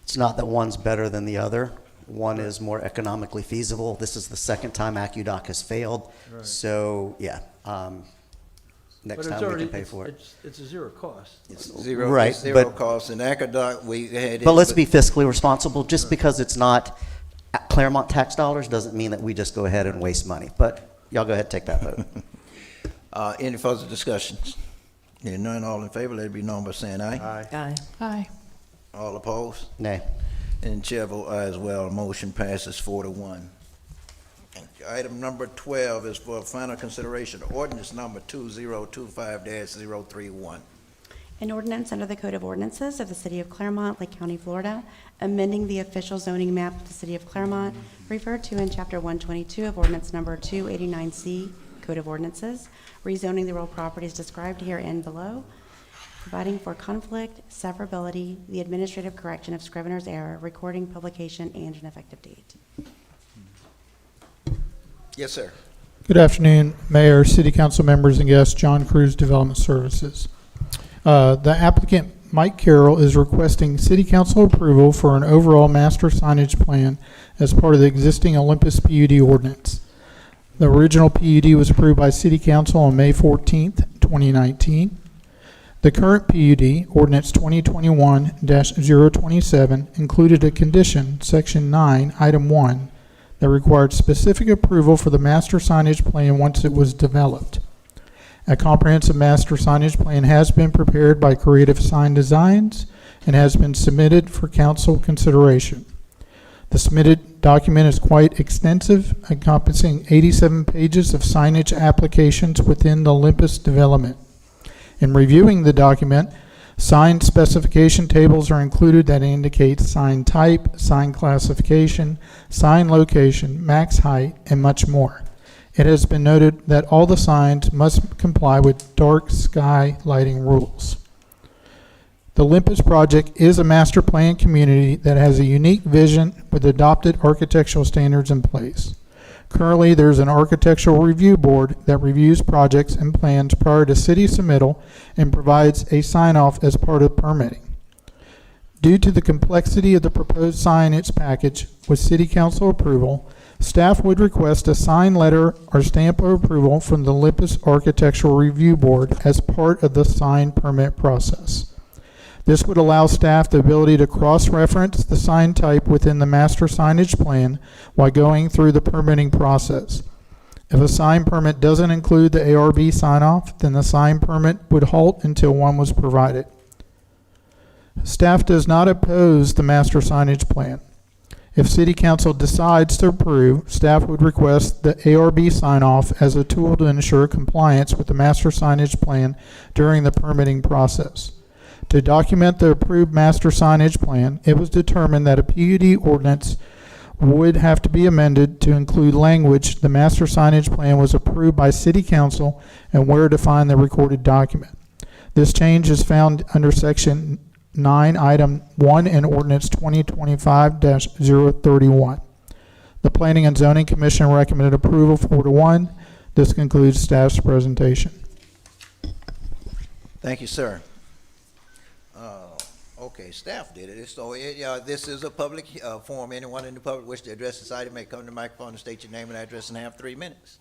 it's not that one's better than the other. One is more economically feasible. This is the second time AccuDock has failed. Right. So, yeah, next But it's time we already, can pay for it. it's a zero cost. Zero, Right, it's zero but- cost, and AccuDock, we had it. But let's be fiscally responsible. Just because it's not Clermont tax dollars doesn't mean that we just go ahead and waste money. But y'all go ahead and take that vote. Any further discussions? Hearing none, all in favor, let it be known by saying aye. Aye. Aye. All opposed? Nay. And chair vote aye as well. Motion passes 4-1. Item number 12 is for final consideration, ordinance number 2025-031. An ordinance under the Code of Ordinances of the City of Clermont, Lake County, Florida, amending the official zoning map of the City of Clermont, referred to in Chapter 122 of Ordinance Number 289C, Code of Ordinances, rezoning the real properties described here and below, providing for conflict, severability, the administrative correction of scrivener's error, recording, publication, and an effective date. Yes, sir. Good afternoon, Mayor, City Council members, and guests. John Cruz, Development Services. The applicant, Mike Carroll, is requesting City Council approval for an overall master signage plan as part of the existing Olympus PUD ordinance. The original PUD was approved by City Council on May 14th, 2019. The current PUD, Ordinance 2021-027, included a condition, Section 9, Item 1, that required specific approval for the master signage plan once it was developed. A comprehensive master signage plan has been prepared by Creative Sign Designs and has been submitted for council consideration. The submitted document is quite extensive, encompassing 87 pages of signage applications within the Olympus development. In reviewing the document, sign specification tables are included that indicate sign type, sign classification, sign location, max height, and much more. It has been noted that all the signs must comply with dark sky lighting rules. The Olympus project is a master plan community that has a unique vision with adopted architectural standards in place. Currently, there's an architectural review board that reviews projects and plans prior to city submittal and provides a sign-off as part of permitting. Due to the complexity of the proposed signage package with city council approval, staff would request a sign letter or stamp of approval from the Olympus Architectural Review Board as part of the sign permit process. This would allow staff the ability to cross-reference the sign type within the master signage plan while going through the permitting process. If a sign permit doesn't include the ARB sign-off, then the sign permit would halt until one was provided. Staff does not oppose the master signage plan. If City Council decides to approve, staff would request the ARB sign-off as a tool to ensure compliance with the master signage plan during the permitting process. To document the approved master signage plan, it was determined that a PUD ordinance would have to be amended to include language, the master signage plan was approved by City Council and where to find the recorded document. This change is found under Section 9, Item 1 in Ordinance 2025-031. The Planning and Zoning Commission recommended approval 4-1. This concludes staff's presentation. Thank you, sir. Okay, staff did it. So this is a public forum. Anyone in the public wish to address this item may come to the microphone and state your name and address and have 3 minutes.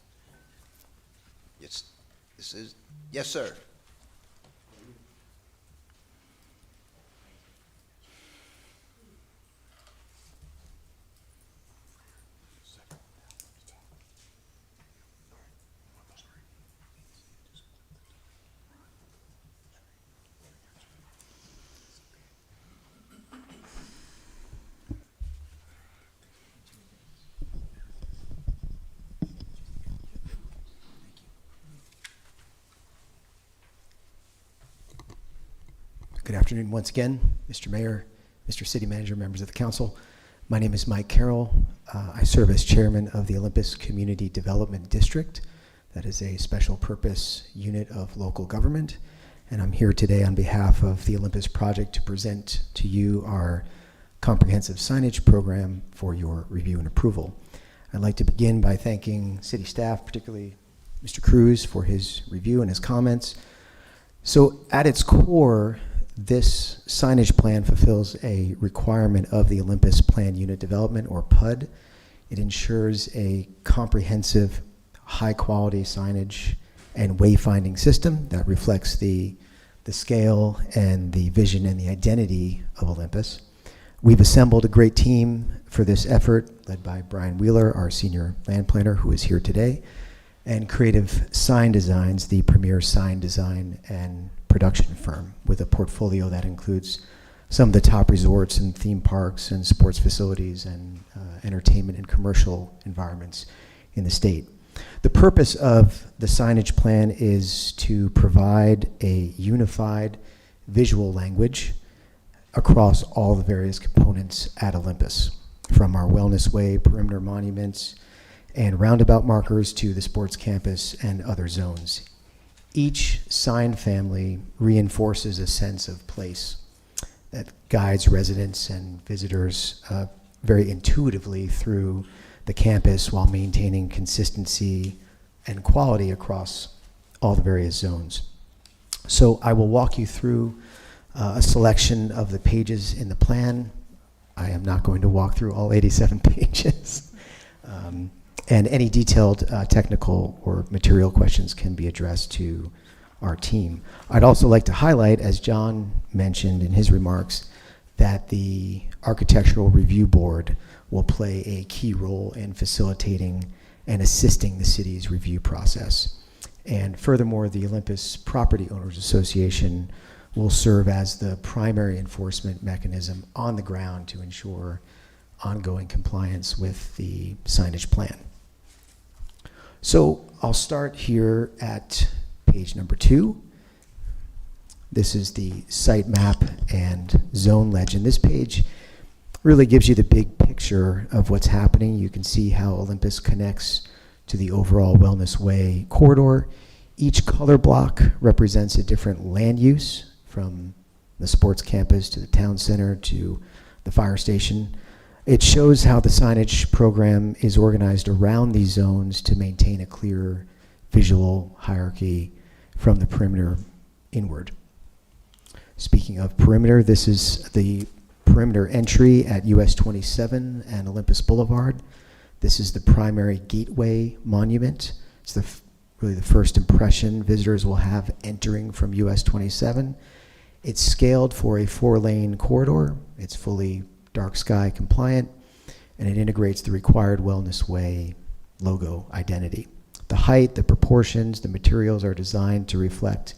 Yes, yes, sir. Good afternoon once again, Mr. Mayor, Mr. City Manager, members of the council. My name is Mike Carroll. I serve as chairman of the Olympus Community Development District. That is a special purpose unit of local government. And I'm here today on behalf of the Olympus project to present to you our comprehensive signage program for your review and approval. I'd like to begin by thanking city staff, particularly Mr. Cruz, for his review and his comments. So at its core, this signage plan fulfills a requirement of the Olympus Plan Unit Development, or PUD. It ensures a comprehensive, high-quality signage and wayfinding system that reflects the scale and the vision and the identity of Olympus. We've assembled a great team for this effort, led by Brian Wheeler, our senior land planner, who is here today, and Creative Sign Designs, the premier sign design and production firm, with a portfolio that includes some of the top resorts and theme parks and sports facilities and entertainment and commercial environments in the state. The purpose of the signage plan is to provide a unified visual language across all the various components at Olympus, from our Wellness Way, perimeter monuments, and roundabout markers to the sports campus and other zones. Each sign family reinforces a sense of place that guides residents and visitors very intuitively through the campus while maintaining consistency and quality across all the various zones. So I will walk you through a selection of the pages in the plan. I am not going to walk through all 87 pages. And any detailed technical or material questions can be addressed to our team. I'd also like to highlight, as John mentioned in his remarks, that the Architectural Review Board will play a key role in facilitating and assisting the city's review process. And furthermore, the Olympus Property Owners Association will serve as the primary enforcement mechanism on the ground to ensure ongoing compliance with the signage plan. So I'll start here at page number 2. This is the site map and zone legend. This page really gives you the big picture of what's happening. You can see how Olympus connects to the overall Wellness Way corridor. Each color block represents a different land use, from the sports campus to the town center to the fire station. It shows how the signage program is organized around these zones to maintain a clear visual hierarchy from the perimeter inward. Speaking of perimeter, this is the perimeter entry at US 27 and Olympus Boulevard. This is the primary gateway monument. It's really the first impression visitors will have entering from US 27. It's scaled for a 4-lane corridor. It's fully dark sky compliant, and it integrates the required Wellness Way logo identity. The height, the proportions, the materials are designed to reflect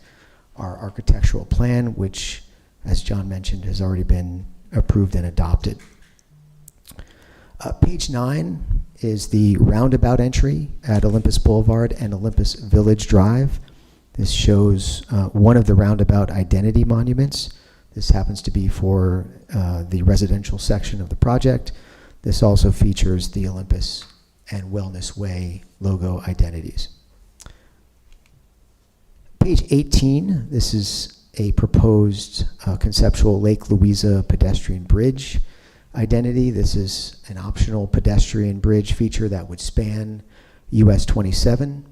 our architectural plan, which, as John mentioned, has already been approved and adopted. Page 9 is the roundabout entry at Olympus Boulevard and Olympus Village Drive. This shows one of the roundabout identity monuments. This happens to be for the residential section of the project. This also features the Olympus and Wellness Way logo identities. Page 18, this is a proposed conceptual Lake Louisa pedestrian bridge identity. This is an optional pedestrian bridge feature that would span US 27.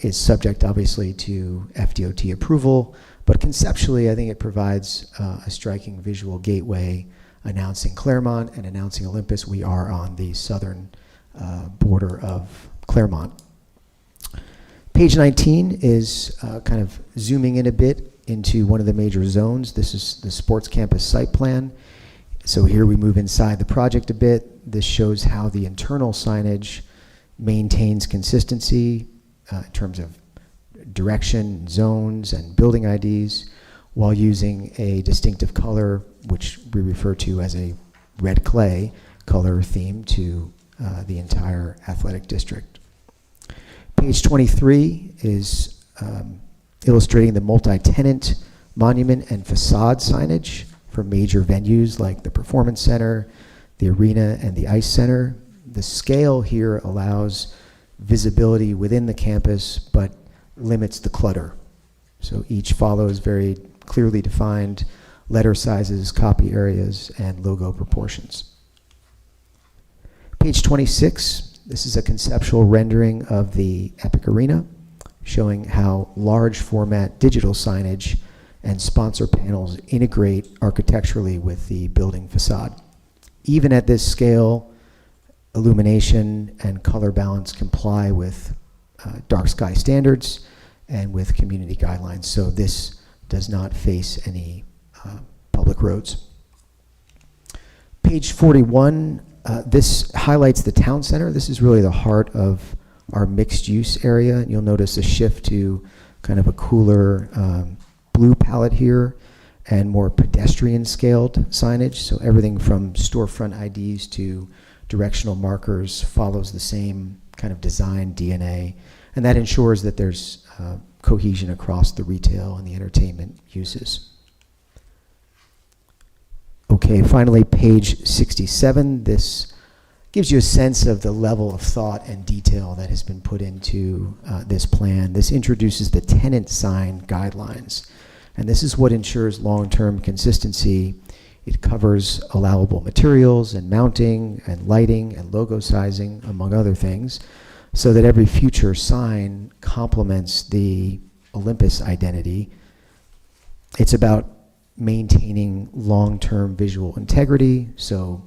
It's subject, obviously, to FDOT approval, but conceptually, I think it provides a striking visual gateway announcing Clermont and announcing Olympus. We are on the southern border of Clermont. Page 19 is kind of zooming in a bit into one of the major zones. This is the sports campus site plan. So here we move inside the project a bit. This shows how the internal signage maintains consistency in terms of direction, zones, and building IDs, while using a distinctive color, which we refer to as a red clay color theme to the entire athletic district. Page 23 is illustrating the multi-tenant monument and facade signage for major venues like the Performance Center, the Arena, and the Ice Center. The scale here allows visibility within the campus, but limits the clutter. So each follows very clearly defined letter sizes, copy areas, and logo proportions. Page 26, This is a conceptual rendering of the Epic Arena, showing how large format digital signage and sponsor panels integrate architecturally with the building facade. Even at this scale, illumination and color balance comply with dark sky standards and with community guidelines, so this does not face any public roads. Page 41, this highlights the town center. This is really the heart of our mixed-use area. You'll notice a shift to kind of a cooler blue palette here and more pedestrian-scaled signage. So everything from storefront IDs to directional markers follows the same kind of design DNA, and that ensures that there's cohesion across the retail and the entertainment uses. Okay, finally, page 67. This gives you a sense of the level of thought and detail that has been put into this plan. This introduces the tenant sign guidelines, and this is what ensures long-term consistency. It covers allowable materials and mounting and lighting and logo sizing, among other things, so that every future sign complements the Olympus identity. It's about maintaining long-term visual integrity, so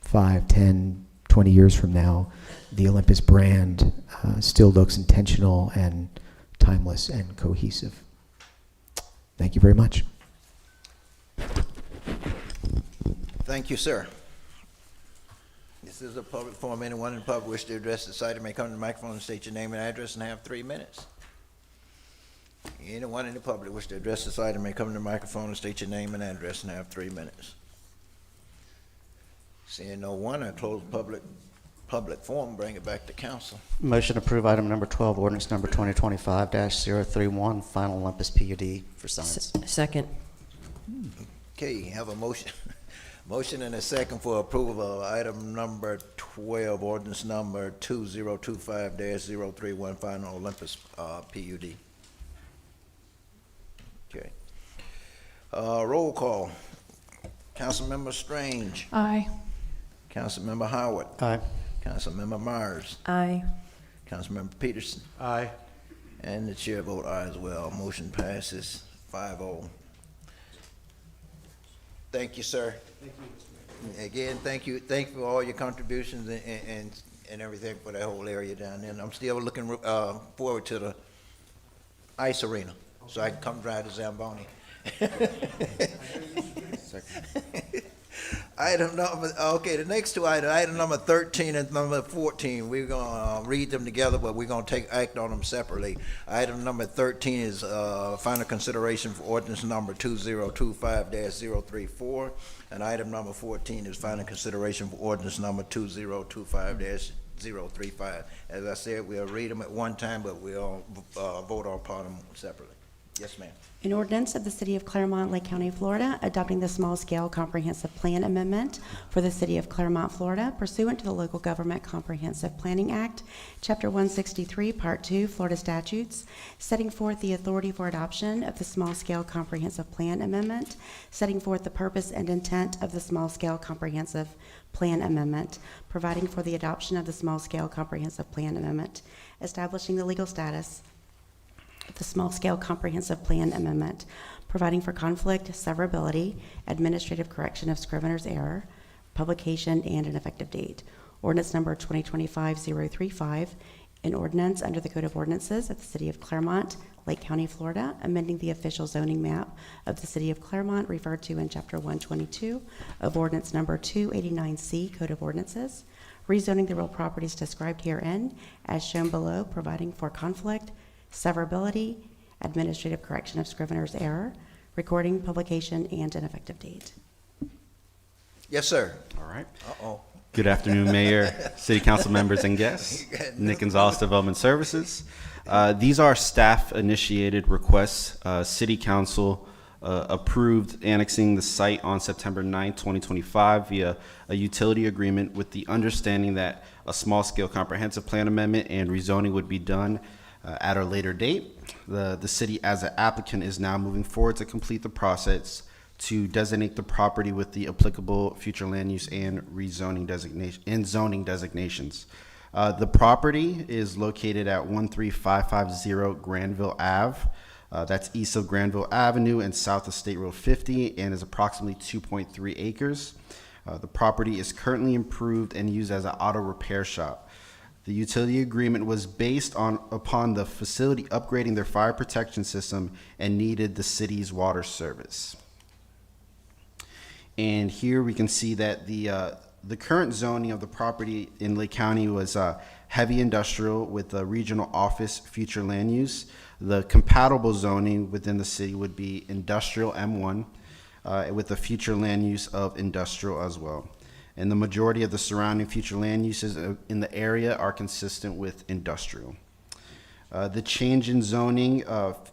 5, 10, 20 years from now, the Olympus brand still looks intentional and timeless and cohesive. Thank you very much. Thank you, sir. This is a public forum. Anyone in the public wish to address the site may come to the microphone and state your name and address and have 3 minutes. Anyone in the public wish to address this item may come to the microphone and state your name and address and have 3 minutes. Seeing no one, I close public forum, bring it back to council. Motion to approve item number 12, ordinance number 2025-031, final Olympus PUD for signs. Second. Okay, have a motion. Motion and a second for approval of item number 12, ordinance number 2025-031, final Olympus PUD. Okay. Roll call. Councilmember Strange. Aye. Councilmember Howard. Aye. Councilmember Myers. Aye. Councilmember Peterson. Aye. And the chair vote aye as well. Motion passes 5-0. Thank you, sir. Thank you. Again, thank you for all your contributions and everything for that whole area down there. And I'm still looking forward to the ice arena, so I can come drive the Zamboni. Item number, okay, the next two items, item number 13 and number 14, we're gonna read them together, but we're gonna take act on them separately. Item number 13 is final consideration for ordinance number 2025-034, and item number 14 is final consideration for ordinance number 2025-035. As I said, we'll read them at one time, but we'll vote upon them separately. Yes, ma'am. An ordinance of the City of Clermont, Lake County, Florida, adopting the small-scale comprehensive plan amendment for the City of Clermont, Florida, pursuant to the Local Government Comprehensive Planning Act, Chapter 163, Part 2, Florida statutes, setting forth the authority for adoption of the small-scale comprehensive plan amendment, setting forth the purpose and intent of the small-scale comprehensive plan amendment, providing for the adoption of the small-scale comprehensive plan amendment, establishing the legal status the small-scale comprehensive plan amendment, providing for conflict, severability, administrative correction of scrivener's error, publication, and an effective date. Ordinance number 2025-035, an ordinance under the Code of Ordinances of the City of Clermont, Lake County, Florida, amending the official zoning map of the City of Clermont referred to in Chapter 122 of Ordinance number 289C, Code of Ordinances, rezoning the real properties described herein as shown below, providing for conflict, severability, administrative correction of scrivener's error, recording, publication, and an effective date. Yes, sir. All right. Uh-oh. Good afternoon, Mayor, City Council members, and guests. Nick Gonzalez, Development Services. These are staff-initiated requests. City Council approved annexing the site on September 9, 2025 via a utility agreement with the understanding that a small-scale comprehensive plan amendment and rezoning would be done at a later date. The city as an applicant is now moving forward to complete the process to designate the property with the applicable future land use and rezoning designation and zoning designations. The property is located at 13550 Granville Ave. That's east of Granville Avenue and south of State Road 50, and is approximately 2.3 acres. The property is currently improved and used as an auto repair shop. The utility agreement was based upon the facility upgrading their fire protection system and needed the city's water service. And here we can see that the current zoning of the property in Lake County was heavy industrial with a regional office future land use. The compatible zoning within the city would be industrial M1 with a future land use of industrial as well. And the majority of the surrounding future land uses in the area are consistent with industrial. The change in zoning,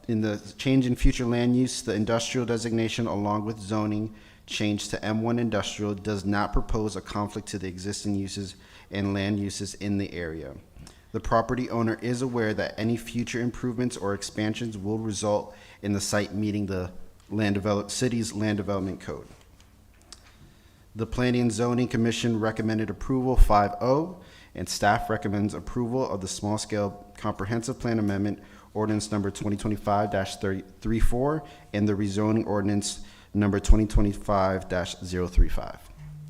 in the change in future land use, the industrial designation along with zoning change to M1 industrial does not propose a conflict to the existing uses and land uses in the area. The property owner is aware that any future improvements or expansions will result in the site meeting the city's land development code. The Planning and Zoning Commission recommended approval 5-0, and staff recommends approval of the small-scale comprehensive plan amendment ordinance number 2025-34 and the rezoning ordinance number 2025-035.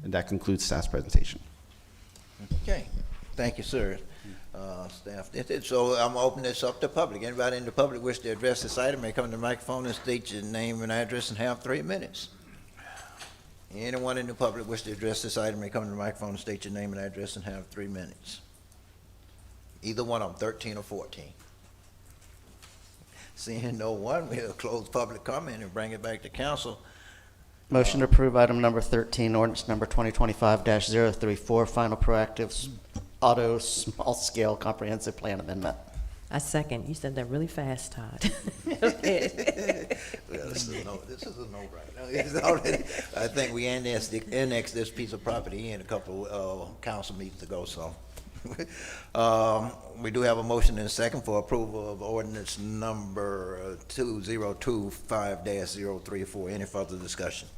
And that concludes staff's presentation. Okay, thank you, sir. Staff, so I'm gonna open this up to public. Anybody in the public wish to address this item may come to the microphone and state your name and address and have 3 minutes. Anyone in the public wish to address this item may come to the microphone and state your name and address and have 3 minutes. Either one of them, 13 or 14. Seeing no one, we'll close public comment and bring it back to council. Motion to approve item number 13, ordinance number 2025-034, final proactive auto small-scale comprehensive plan amendment. I second. You said that really fast, Todd. Well, this is a no right now. It's already, I think we annexed this piece of property in a couple council meetings ago, so. We do have a motion and a second for approval of ordinance number 2025-034. Any further discussion?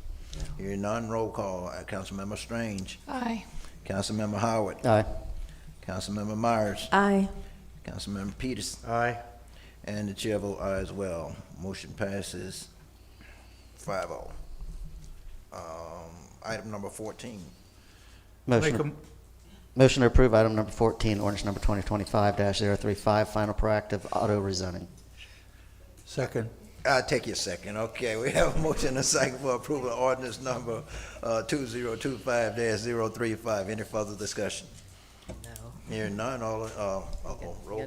Hearing none, roll call. Councilmember Strange. Aye. Councilmember Howard. Aye. Councilmember Myers. Aye. Councilmember Peters. Aye. And the chair votes aye as well. Motion passes 5-0. Item number 14. Motion to approve item number 14, ordinance number 2025-035, final proactive auto rezoning. Second. I'll take your second. Okay, we have a motion and a second for approval of ordinance number 2025-035. Any further discussion? No. Hearing none, roll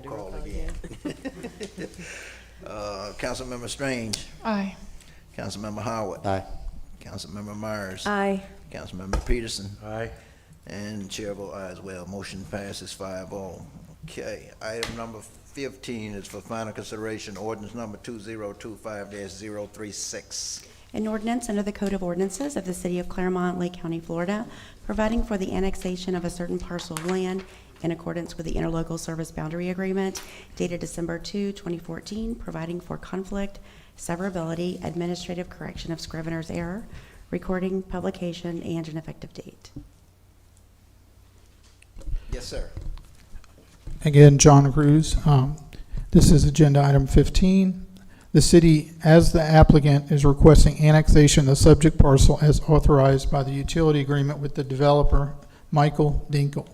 call again. Councilmember Strange. Aye. Councilmember Howard. Aye. Councilmember Myers. Aye. Councilmember Peterson. Aye. And chair vote aye as well. Motion passes 5-0. Okay, item number 15 is for final consideration, ordinance number 2025-036. An ordinance under the Code of Ordinances of the City of Clermont, Lake County, Florida, providing for the annexation of a certain parcel of land in accordance with the interlocal service boundary agreement dated December 2, 2014, providing for conflict, severability, administrative correction of scrivener's error, recording, publication, and an effective date. Yes, sir. Again, John Cruz. This is agenda item 15. The city, as the applicant, is requesting annexation of the subject parcel as authorized by the utility agreement with the developer, Michael Dinkle.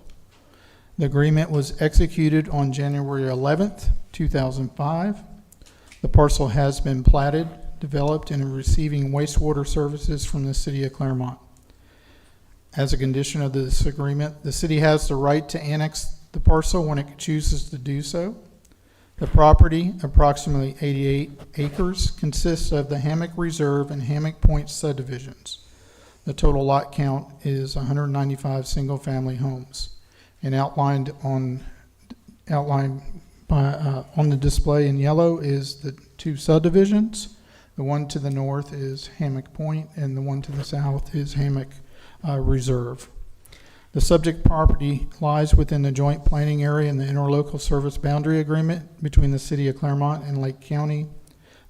The agreement was executed on January 11th, 2005. The parcel has been platted, developed, and is receiving wastewater services from the city of Clermont. As a condition of this agreement, the city has the right to annex the parcel when it chooses to do so. The property, approximately 88 acres, consists of the Hammock Reserve and Hammock Point subdivisions. The total lot count is 195 single-family homes, and outlined on the display in yellow is the 2 subdivisions. The one to the north is Hammock Point, and the one to the south is Hammock Reserve. The subject property lies within the joint planning area in the interlocal service boundary agreement between the City of Clermont and Lake County.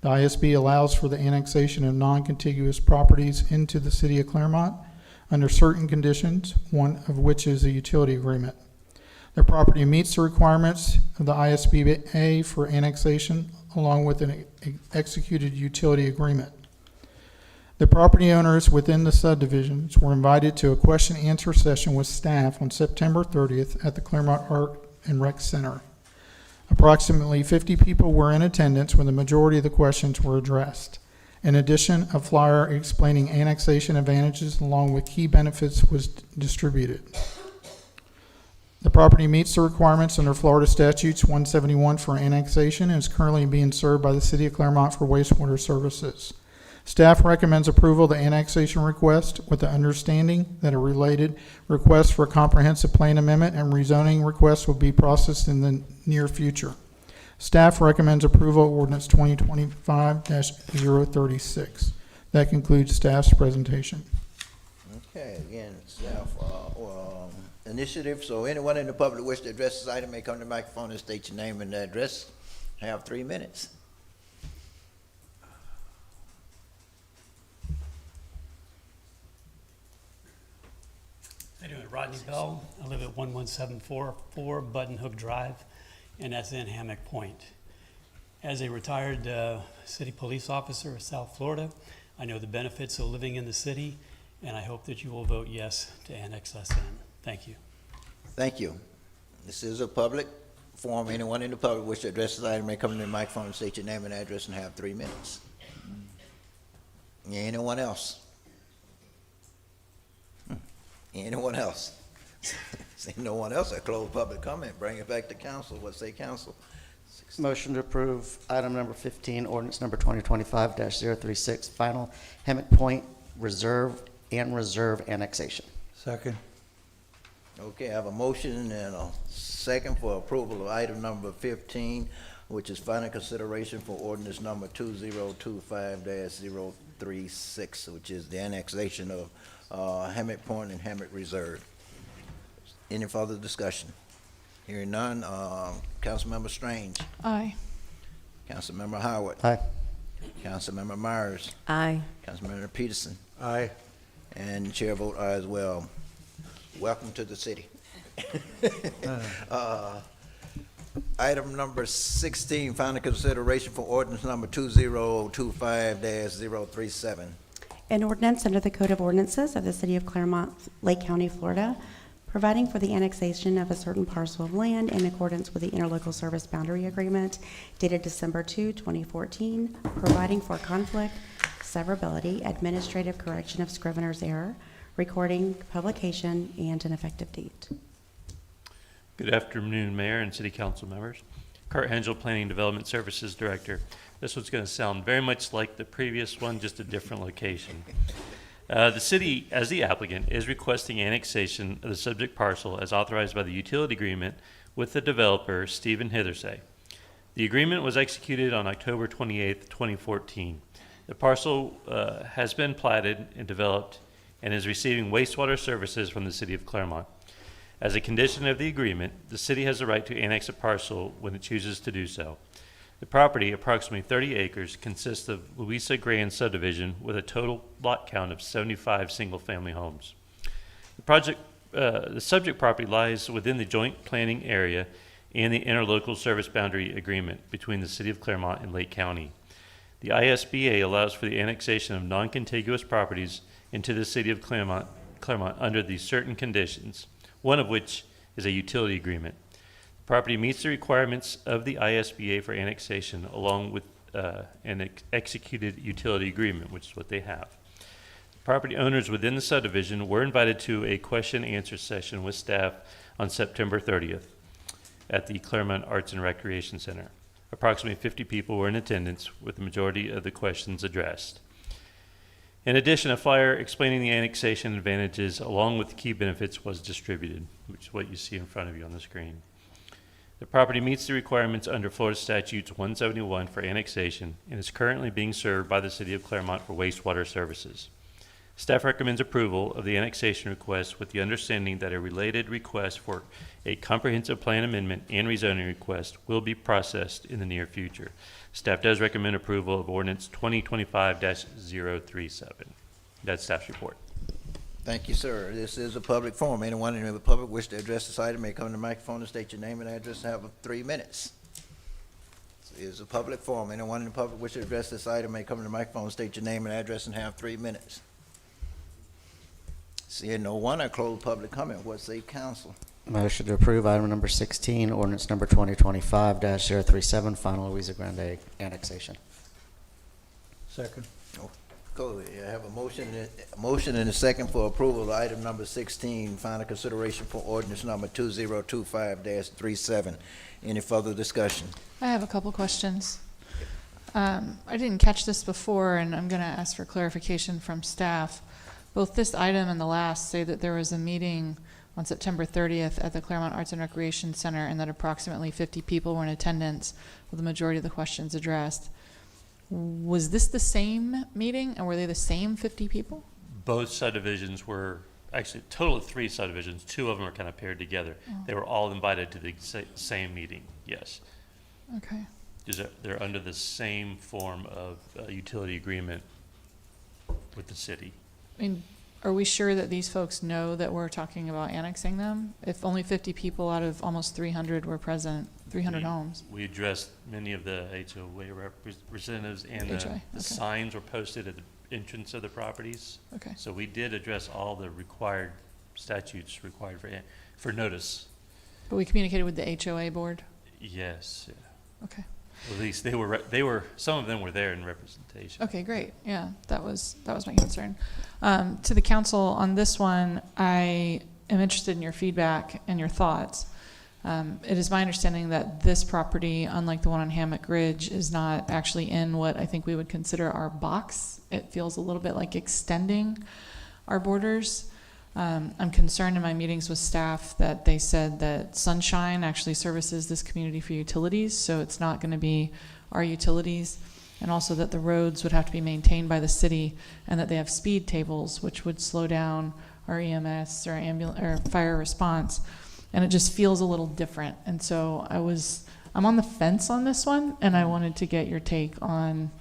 The ISB allows for the annexation of non-contiguous properties into the City of Clermont under certain conditions, one of which is a utility agreement. The property meets the requirements of the ISBA for annexation, along with an executed utility agreement. The property owners within the subdivisions were invited to a question-and-answer session with staff on September 30th at the Clermont Art and Rec Center. Approximately 50 people were in attendance when the majority of the questions were addressed. In addition, a flyer explaining annexation advantages along with key benefits was distributed. The property meets the requirements under Florida Statutes 171 for annexation and is currently being served by the City of Clermont for wastewater services. Staff recommends approval of the annexation request with the understanding that a related request for a comprehensive plan amendment and rezoning request will be processed in the near future. Staff recommends approval of ordinance 2025-036. That concludes staff's presentation. Okay, again, staff, initiative, so anyone in the public wish to address this item may come to the microphone and state your name and address. Have 3 minutes. How you doing? Rodney Bell. I live at 11744 Button Hook Drive, and that's in Hammock Point. As a retired city police officer of South Florida, I know the benefits of living in the city, and I hope that you will vote yes to annex us in. Thank you. Thank you. This is a public forum. Anyone in the public wish to address this item may come to the microphone and state your name and address and have 3 minutes. Anyone else? Anyone else? See no one else, I close public comment, bring it back to council. What say council? Motion to approve item number 15, ordinance number 2025-036, final Hammock Point reserve annexation. Second. Okay, I have a motion and a second for approval of item number 15, which is final consideration for ordinance number 2025-036, which is the annexation of Hammock Point and Hammock Reserve. Any further discussion? Hearing none, Councilmember Strange. Aye. Councilmember Howard. Aye. Councilmember Myers. Aye. Councilmember Peterson. Aye. And chair vote aye as well. Welcome to the city. Item number 16, final consideration for ordinance number 2025-037. An ordinance under the Code of Ordinances of the City of Clermont, Lake County, Florida, providing for the annexation of a certain parcel of land in accordance with the Interlocal Service Boundary Agreement dated December 2, 2014, providing for conflict, severability, administrative correction of scrivener's error, recording, publication, and an effective date. Good afternoon, Mayor and City Council members. Kurt Hengel, Planning Development Services Director. This one's going to sound very much like the previous one, just a different location. The city, as the applicant, is requesting annexation of the subject parcel as authorized by the utility agreement with the developer, Stephen Hithersay. The agreement was executed on October 28, 2014. The parcel has been platted and developed and is receiving wastewater services from the City of Clermont. As a condition of the agreement, the city has the right to annex a parcel when it chooses to do so. The property, approximately 30 acres, consists of Louisa Grand subdivision with a total lot count of 75 single-family homes. The subject property lies within the joint planning area and the interlocal service boundary agreement between the City of Clermont and Lake County. The ISBA allows for the annexation of non-contiguous properties into the City of Clermont under these certain conditions, one of which is a utility agreement. The property meets the requirements of the ISBA for annexation along with an executed utility agreement, which is what they have. The property owners within the subdivision were invited to a question-and-answer session with staff on September 30th at the Clermont Arts and Recreation Center. Approximately 50 people were in attendance, with the majority of the questions addressed. In addition, a flyer explaining the annexation advantages along with the key benefits was distributed, which is what you see in front of you on the screen. The property meets the requirements under Florida Statutes 171 for annexation and is currently being served by the City of Clermont for wastewater services. Staff recommends approval of the annexation request with the understanding that a related request for a comprehensive plan amendment and rezoning request will be processed in the near future. Staff does recommend approval of ordinance 2025-037. That's staff's report. Thank you, sir. This is a public forum. Anyone in the public wish to address this item may come to the microphone and state your name and address and have 3 minutes. This is a public forum. Anyone in the public wish to address this item may come to the microphone, state your name and address and have 3 minutes. Seeing no one, I close public comment. What say council? Motion to approve item number 16, ordinance number 2025-037, final Louisa Grande annexation. Second. Go ahead. I have a motion and a second for approval of item number 16, final consideration for ordinance number 2025-37. Any further discussion? I have a couple questions. I didn't catch this before, and I'm going to ask for clarification from staff. Both this item and the last say that there was a meeting on September 30th at the Clermont Arts and Recreation Center and that approximately 50 people were in attendance with the majority of the questions addressed. Was this the same meeting, and were they the same 50 people? Both subdivisions were, actually, a total of 3 subdivisions. 2 of them are kind of paired together. Oh. They were all invited to the same meeting, yes. Okay. They're under the same form of utility agreement with the city. I mean, are we sure that these folks know that we're talking about annexing them? If only 50 people out of almost 300 were present, 300 homes. We addressed many of the HOA representatives, and HOA, the okay. signs were posted at the entrance of the properties. Okay. So we did address all the required statutes required for notice. But we communicated with the HOA board? Yes. Yeah. Okay. At least they were, some of them were there in representation. Okay, great. Yeah, that was my concern. To the council on this one, I am interested in your feedback and your thoughts. It is my understanding that this property, unlike the one on Hammock Ridge, is not actually in what I think we would consider our box. It feels a little bit like extending our borders. I'm concerned in my meetings with staff that they said that Sunshine actually services this community for utilities, so it's not going to be our utilities, and also that the roads would have to be maintained by the city, and that they have speed tables, which would slow down our EMS or fire response, and it just feels a little different. And so I'm on the fence on this one, and I wanted to get your take on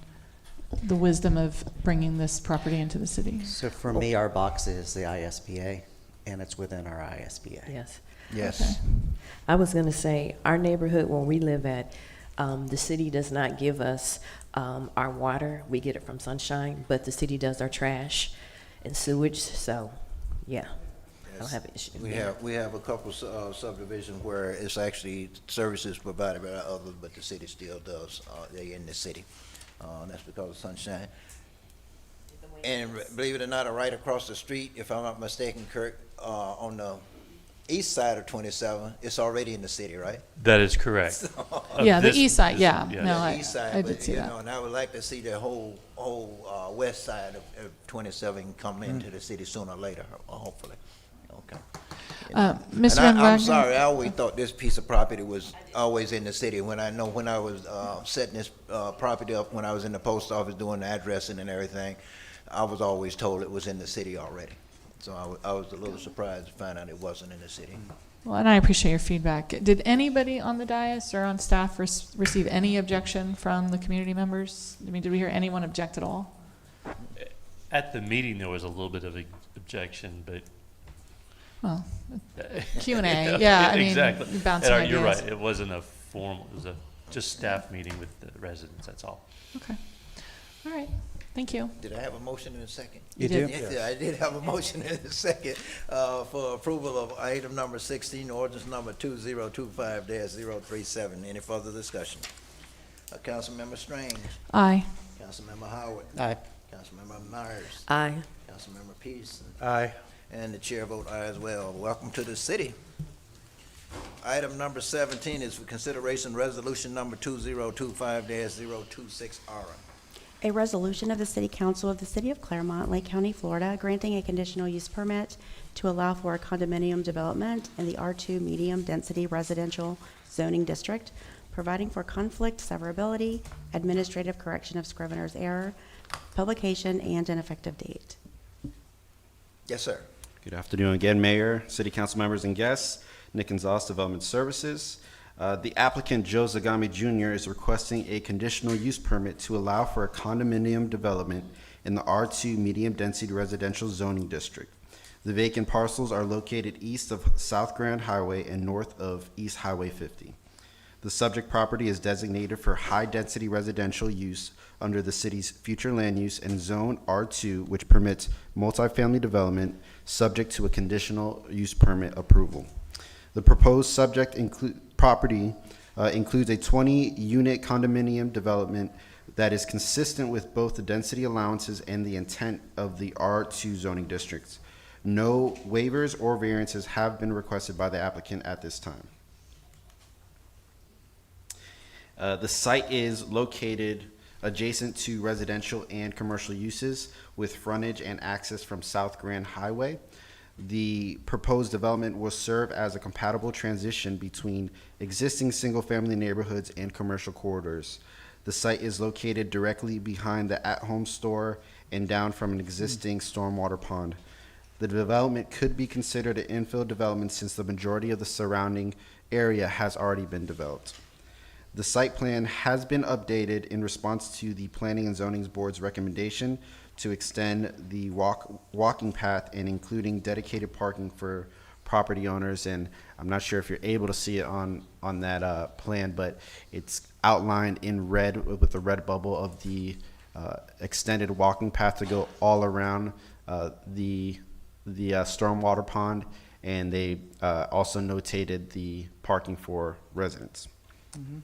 the wisdom of bringing this property into the city. So for me, our box is the ISBA, and it's within our ISBA. Yes. Yes. Okay. I was going to say, our neighborhood where we live at, the city does not give us our water. We get it from Sunshine, but the city does our trash and sewage. So, yeah, I don't have an issue. We have a couple subdivisions where it's actually services provided by others, but the city still does. They're in the city. That's because of Sunshine. And believe it or not, right across the street, if I'm not mistaken, Kirk, on the east side of 27, it's already in the city, right? That is correct. Yeah, the east side, yeah. yes. No, The east side, I but, did see you that. know, and I would like to see the whole west side of 27 come into the city sooner or later, hopefully. Okay. Mr. And Van I'm Wagner? sorry, I always thought this piece of property was always in the city. When I was setting this property up, when I was in the post office doing the addressing and everything, I was always told it was in the city already. So I was a little surprised to find out it wasn't in the city. Well, and I appreciate your feedback. Did anybody on the dais or on staff receive any objection from the community members? I mean, did we hear anyone object at all? At the meeting, there was a little bit of an objection, but Well, Q&A, yeah, I mean, exactly. bouncing And you're ideas. right. It wasn't a formal. It was a just staff meeting with the residents. That's all. Okay. All right. Thank you. Did I have a motion in a second? You do? Yes, I did have a motion in a second for approval of item number 16, ordinance number 2025-037. Any further discussion? Councilmember Strange. Aye. Councilmember Howard. Aye. Councilmember Myers. Aye. Councilmember Peterson. Aye. And the chair vote aye as well. Welcome to the city. Item number 17 is for consideration resolution number 2025-026R. A resolution of the City Council of the City of Clermont, Lake County, Florida, granting a conditional use permit to allow for a condominium development in the R2 medium density residential zoning district, providing for conflict severability, administrative correction of scrivener's error, publication, and an effective date. Yes, sir. Good afternoon again, Mayor, City Council members, and guests. Nick Gonzalez, Development Services. The applicant, Joe Zagami Jr., is requesting a conditional use permit to allow for a condominium development in the R2 medium density residential zoning district. The vacant parcels are located east of South Grand Highway and north of East Highway 50. The subject property is designated for high-density residential use under the city's future land use and zone R2, which permits multifamily development subject to a conditional use permit approval. The proposed subject property includes a 20-unit condominium development that is consistent with both the density allowances and the intent of the R2 zoning districts. No waivers or variances have been requested by the applicant at this time. The site is located adjacent to residential and commercial uses with frontage and access from South Grand Highway. The proposed development will serve as a compatible transition between existing single-family neighborhoods and commercial corridors. The site is located directly behind the at-home store and down from an existing stormwater pond. The development could be considered an infill development since the majority of the surrounding area has already been developed. The site plan has been updated in response to the Planning and Zoning Board's recommendation to extend the walking path and including dedicated parking for property owners. And I'm not sure if you're able to see it on that plan, but it's outlined in red with the red bubble of the extended walking path to go all around the stormwater pond, and they also notated the parking for residents. Mm-hmm.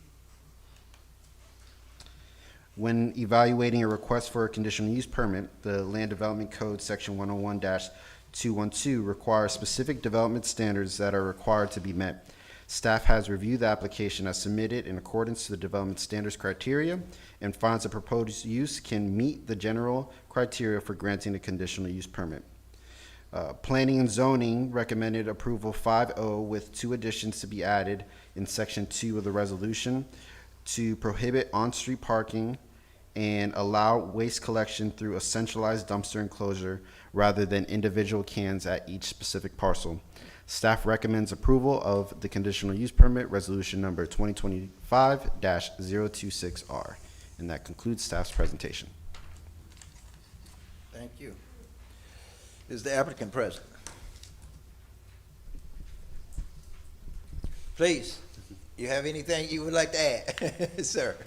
When evaluating a request for a conditional use permit, the Land Development Code Section 101-212 requires specific development standards that are required to be met. Staff has reviewed the application as submitted in accordance to the development standards criteria and finds the proposed use can meet the general criteria for granting a conditional use permit. Planning and Zoning recommended approval 5-0 with 2 additions to be added in Section 2 of the resolution to prohibit on-street parking and allow waste collection through a centralized dumpster enclosure rather than individual cans at each specific parcel. Staff recommends approval of the conditional use permit resolution number 2025-026R. And that concludes staff's presentation. Thank you. Is the applicant present? Please, you have anything you would like to add, sir?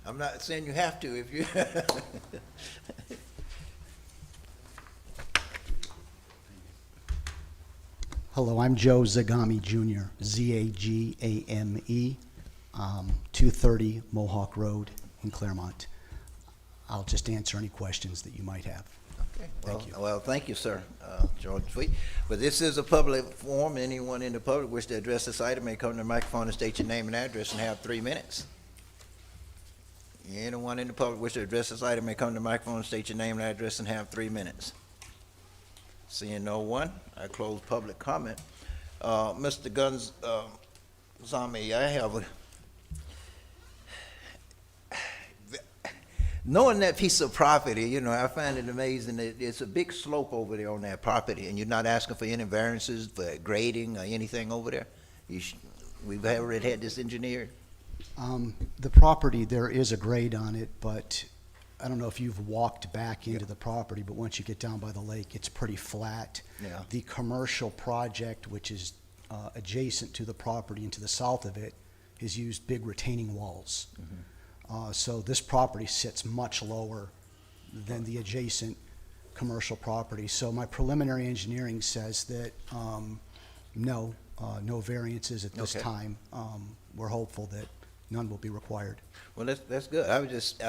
I'm not saying you have to if you. Hello, I'm Joe Zagami Jr., Z-A-G-A-M-E, 230 Mohawk Road in Clermont. I'll just answer any questions that you might have. Okay. Thank you. Well, thank you, sir, George Sweet. But this is a public forum. Anyone in the public wish to address this item may come to the microphone and state your name and address and have 3 minutes. Anyone in the public wish to address this item may come to the microphone and state your name and address and have 3 minutes. Seeing no one, I close public comment. Mr. Zami, I have knowing that piece of property, you know, I find it amazing that it's a big slope over there on that property, and you're not asking for any variances for grading or anything over there? We've already had this engineered? The property, there is a grade on it, but I don't know if you've walked back into the property, but once you get down by the lake, it's pretty flat. Yeah. The commercial project, which is adjacent to the property and to the south of it, has used big retaining walls. So this property sits much lower than the adjacent commercial property. So my preliminary engineering says that no variances at this time. We're hopeful that none will be required. Well, that's good. I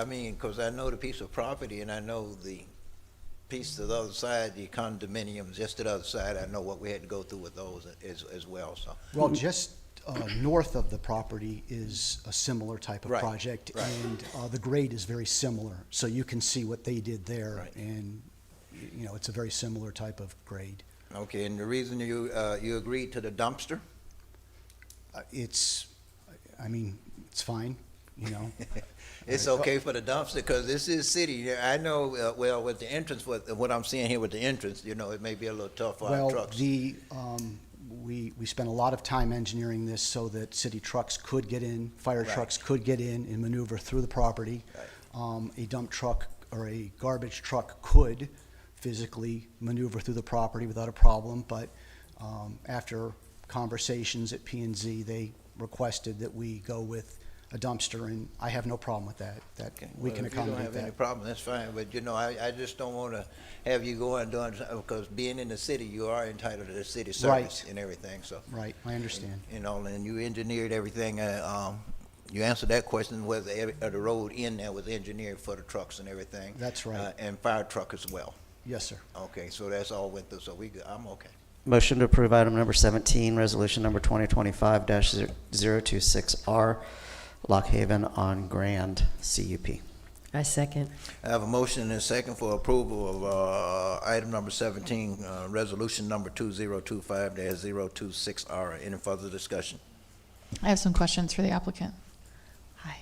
mean, because I know the piece of property and I know the piece to the other side, the condominiums just to the other side. I know what we had to go through with those as well, so. Well, just north of the property is a similar type of project, and the grade is very similar. So you can see what they did there, and you know, it's a very similar type of grade. Okay, and the reason you agreed to the dumpster? It's fine, you know. It's okay for the dumpster because this is city. I know, well, with the entrance, what I'm seeing here with the entrance, you know, it may be a little tough for our trucks. We spent a lot of time engineering this so that city trucks could get in, fire trucks could get in and maneuver through the property. A dump truck or a garbage truck could physically maneuver through the property without a problem, but after conversations at P&Z, they requested that we go with a dumpster, and I have no problem with that, we can If you don't accommodate have any that. problem, that's fine, but I just don't want to have you going doing, because being in the city, you are entitled to the city service Right. and everything, so. Right, I understand. And you engineered everything, you answered that question, whether the road in there was engineered for the trucks and everything. That's right. And fire truck as well. Yes, sir. Okay, so that's all went through, so I'm okay. Motion to approve item number 17, resolution number 2025-026R, Lock Haven on Grand CUP. I second. I have a motion and a second for approval of item number 17, resolution number 2025-026R. Any further discussion? I have some questions for the applicant. Hi.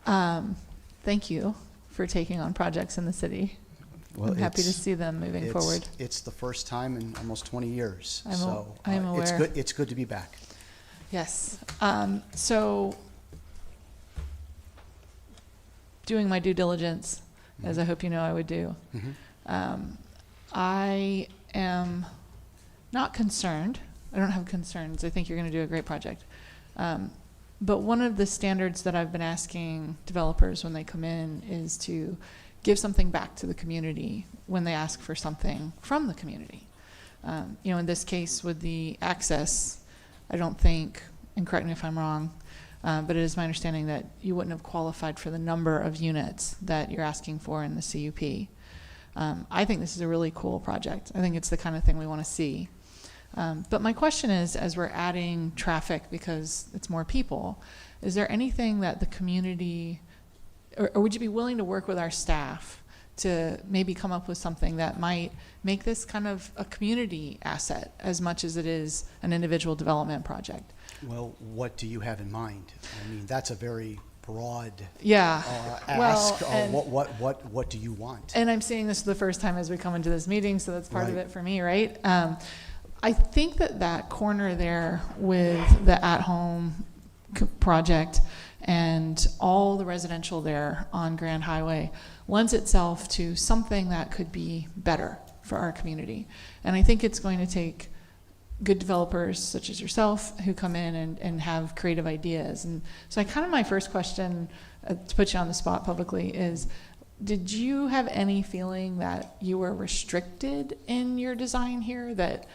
Hi. Thank you for taking on projects in the city. Well, I'm happy to it's- see them moving forward. It's the first time in almost 20 years, I'm so aware. it's good to be back. Yes. So, doing my due diligence, as I hope you know I would do, I am not concerned. I don't have concerns. I think you're going to do a great project. But one of the standards that I've been asking developers when they come in is to give something back to the community when they ask for something from the community. In this case with the access, I don't think, and correct me if I'm wrong, but it is my understanding that you wouldn't have qualified for the number of units that you're asking for in the CUP. I think this is a really cool project. I think it's the kind of thing we want to see. But my question is, as we're adding traffic because it's more people, is there anything that the community, or would you be willing to work with our staff to maybe come up with something that might make this kind of a community asset as much as it is an individual development project? Well, what do you have in mind? I mean, that's a very broad Yeah. ask. And- What do you want? And I'm seeing this for the first time as we come into this meeting, so that's part of Right. it for me, right? I think that corner there with the at-home project and all the residential there on Grand Highway lends itself to something that could be better for our community. And I think it's going to take good developers such as yourself who come in and have creative ideas. And so my first question, to put you on the spot publicly, is did you have any feeling that you were restricted in your design here, that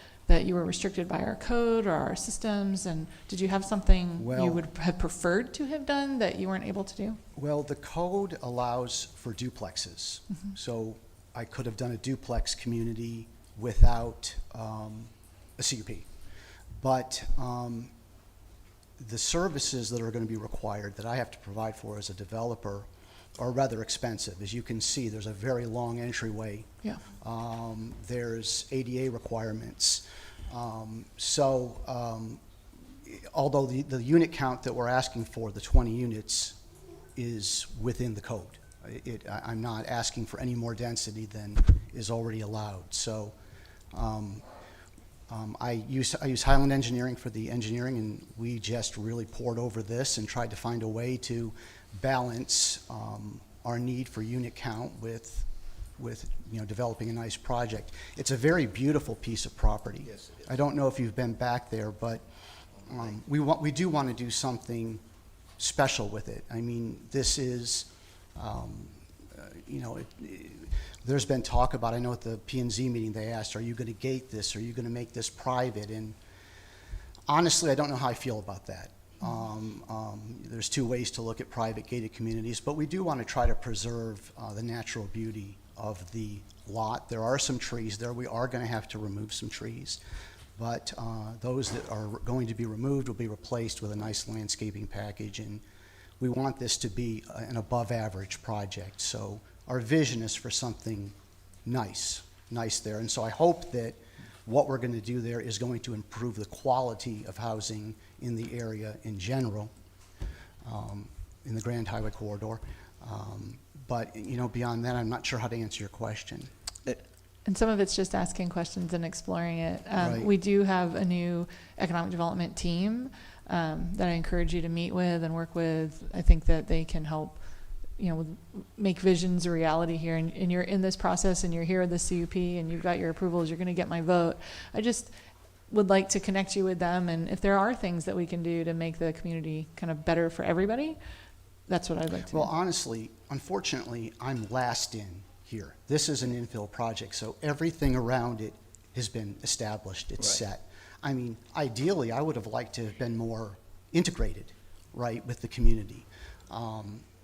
you were restricted by our code or our systems? And did you have something you would have preferred to have done that you weren't able to do? Well, the code allows for duplexes. So I could have done a duplex community without a CUP. But the services that are going to be required that I have to provide for as a developer are rather expensive. As you can see, there's a very long entryway. Yeah. There's ADA requirements. Although the unit count that we're asking for, the 20 units, is within the code. I'm not asking for any more density than is already allowed. So I use Highland Engineering for the engineering, and we just really poured over this and tried to find a way to balance our need for unit count with developing a nice project. It's a very beautiful piece of property. Yes, it is. I don't know if you've been back there, but we do want to do something special with it. I mean, this is, there's been talk about, I know at the P&Z meeting they asked, are you going to gate this? Are you going to make this private? And honestly, I don't know how I feel about that. There's two ways to look at private gated communities, but we do want to try to preserve the natural beauty of the lot. There are some trees there. We are going to have to remove some trees, but those that are going to be removed will be replaced with a nice landscaping package, and we want this to be an above average project. So our vision is for something nice there. And so I hope that what we're going to do there is going to improve the quality of housing in the area in general, in the Grand Highway corridor. But beyond that, I'm not sure how to answer your question. And some of it's just asking questions and exploring it. Right. We do have a new economic development team that I encourage you to meet with and work with. I think that they can help make visions a reality here, and you're in this process, and you're here at the CUP, and you've got your approvals, you're going to get my vote. I just would like to connect you with them, and if there are things that we can do to make the community kind of better for everybody, that's what I'd like to Well, do. honestly, unfortunately, I'm last in here. This is an infill project, so everything around it has been established, it's set. I mean, ideally, I would have liked to have been more integrated, right, with the community.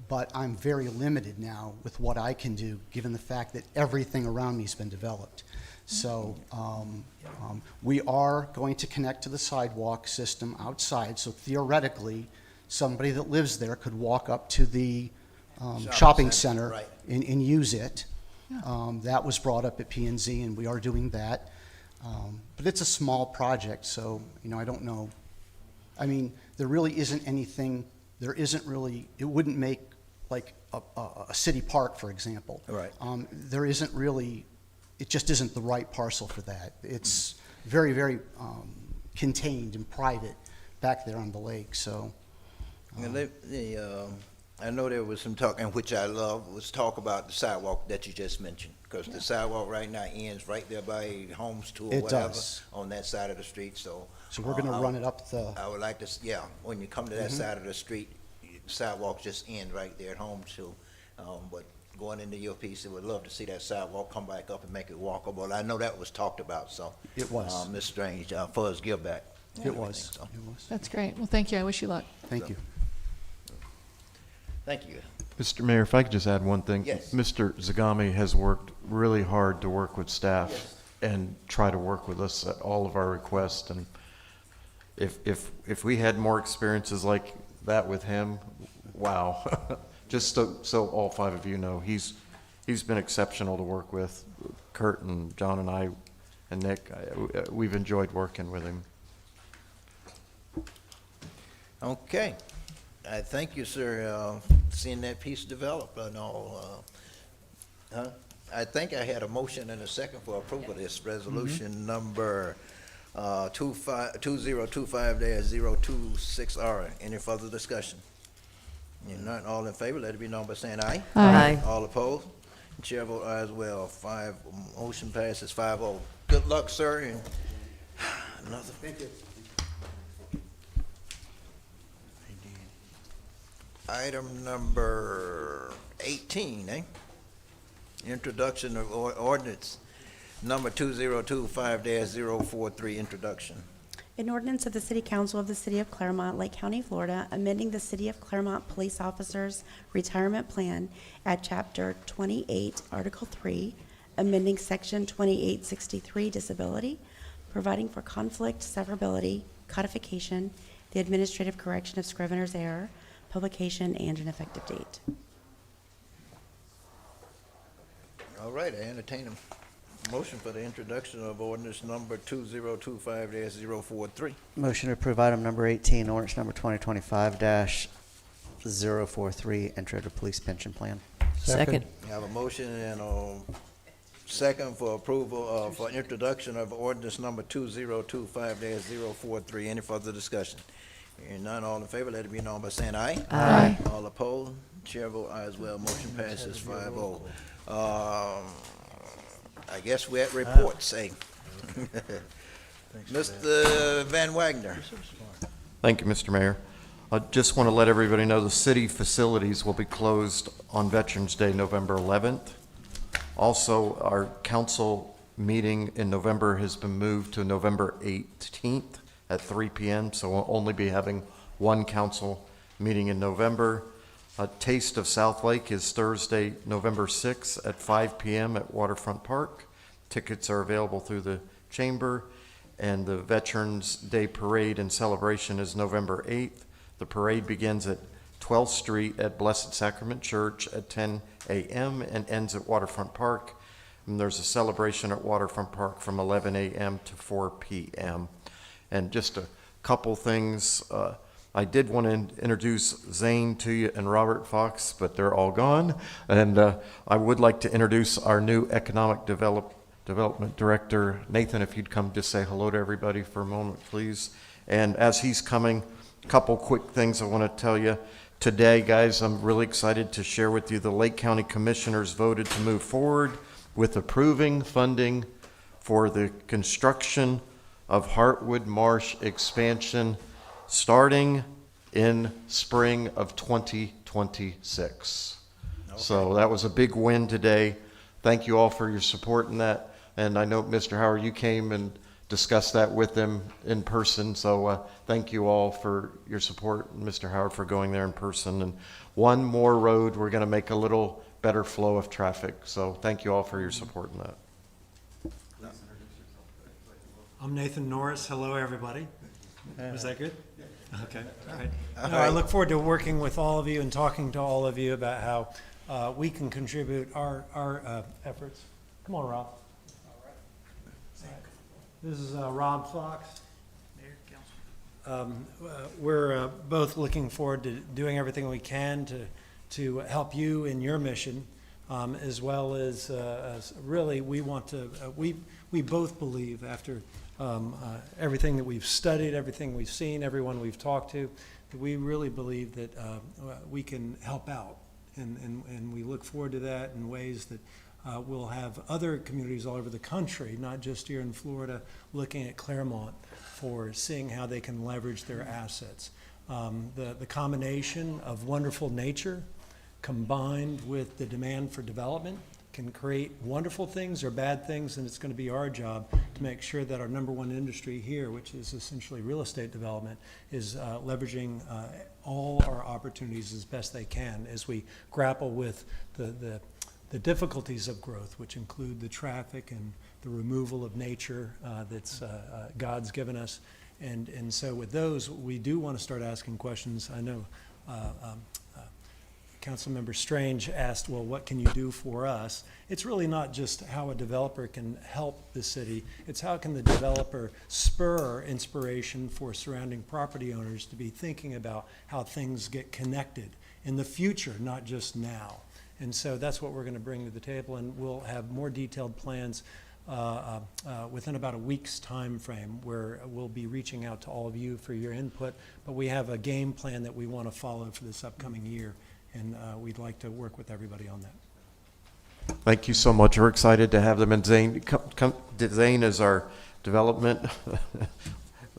But I'm very limited now with what I can do, given the fact that everything around me has been developed. So we are going to connect to the sidewalk system outside, so theoretically, somebody that lives there could walk up to the shopping center right. and use it. That was brought up at P&Z, and we are doing that. But it's a small project, so, I don't know. I mean, there really isn't anything, it wouldn't make like a city park, for example. Right. There isn't really, it just isn't the right parcel for that. It's very, very contained and private back there on the lake, so. And I know there was some talk, and which I love, was talk about the sidewalk that you just mentioned. Because the sidewalk right now ends right there by Homes Tool, It whatever, does. on that side of the street, so. So we're gonna run it up the, I would like to, when you come to that side of the street, sidewalks just end right there at Homes Tool. But going into your piece, I would love to see that sidewalk come back up and make it walkable. I know that was talked about, so. It was. Ms. Strange, for us give back. it was. So, That's great. Well, thank you. I wish you luck. Thank you. Thank you. Mr. Mayor, if I could just add one thing. Yes. Mr. Zagami has worked really hard to work with staff and try to work with us at all of our requests. And if we had more experiences like that with him, wow. Just so all five of you know, he's been exceptional to work with. Kurt and John and I and Nick, we've enjoyed working with him. Okay. I thank you, sir, seeing that piece develop and all. I think I had a motion and a second for approval of this resolution number 2025-026R. Any further discussion? If not, all in favor, let it be known by saying aye. Aye. All opposed? Chair vote aye as well. Motion passes 5-0. Good luck, sir, and another. Thank you. Item number 18, Introduction of ordinance number 2025-043, introduction. An ordinance of the City Council of the City of Clermont, Lake County, Florida, amending the City of Clermont Police Officers Retirement Plan at Chapter 28, Article 3, amending Section 2863, Disability, providing for conflict, severability, codification, the administrative correction of scrivener's error, publication, and an effective date. All right, I entertain a motion for the introduction of ordinance number 2025-043. Motion to approve item number 18, ordinance number 2025-043, intro to police pension plan. Second. We have a motion and a second for approval, for introduction of ordinance number 2025-043. Any further discussion? Hearing none, all in favor, let it be known by saying aye. Aye. All opposed? Chair vote aye as well. Motion passes 5-0. I guess we're at reports, Mr. Van Wagner. Thank you, Mr. Mayor. I just want to let everybody know the city facilities will be closed on Veterans Day, November 11th. Also, our council meeting in November has been moved to November 18th at 3 p.m., so we'll only be having one council meeting in November. Taste of South Lake is Thursday, November 6th at 5 p.m. at Waterfront Park. Tickets are available through the chamber, and the Veterans Day Parade and celebration is November 8th. The parade begins at 12th Street at Blessed Sacrament Church at 10 a.m. and ends at Waterfront Park. And there's a celebration at Waterfront Park from 11 a.m. to 4 p.m. And just a couple things. I did want to introduce Zane to you and Robert Fox, but they're all gone. And I would like to introduce our new Economic Development Director, Nathan, if you'd come just say hello to everybody for a moment, please. And as he's coming, a couple quick things I want to tell you. today, guys, I'm really excited to share with you the Lake County Commissioners voted to move forward with approving funding for the construction of Heartwood Marsh expansion starting in spring of 2026. So that was a big win today. Thank you all for your support in that. And I know, Mr. Howard, you came and discussed that with them in person. So thank you all for your support, and Mr. Howard for going there in person. And one more road, we're going to make a little better flow of traffic. So thank you all for your support in that. I'm Nathan Norris. Hello, everybody. Was that good? Okay. All right. No, I look forward to working with all of you and talking to all of you about how we can contribute our efforts. Come on, Rob. This is Rob Fox. We're both looking forward to doing everything we can to help you in your mission, as well as really we want to. We both believe after everything that we've studied, everything we've seen, everyone we've talked to, that we really believe that we can help out, and we look forward to that in ways that we'll have other communities all over the country, not just here in Florida, looking at Clermont for seeing how they can leverage their assets. The combination of wonderful nature combined with the demand for development can create wonderful things or bad things, and it's going to be our job to make sure that our number one industry here, which is essentially real estate development, is leveraging all our opportunities as best they can as we grapple with the difficulties of growth, which include the traffic and the removal of nature that's God's given us. And so with those, we do want to start asking questions. I know Councilmember Strange asked, well, what can you do for us? It's really not just how a developer can help the city. It's how can the developer spur inspiration for surrounding property owners to be thinking about how things get connected in the future, not just now. And so that's what we're going to bring to the table, and we'll have more detailed plans within about a week's time frame, where we'll be reaching out to all of you for your input. But we have a game plan that we want to follow for this upcoming year, and we'd like to work with everybody on that. Thank you so much. We're excited to have them. And Zane, Zane is our development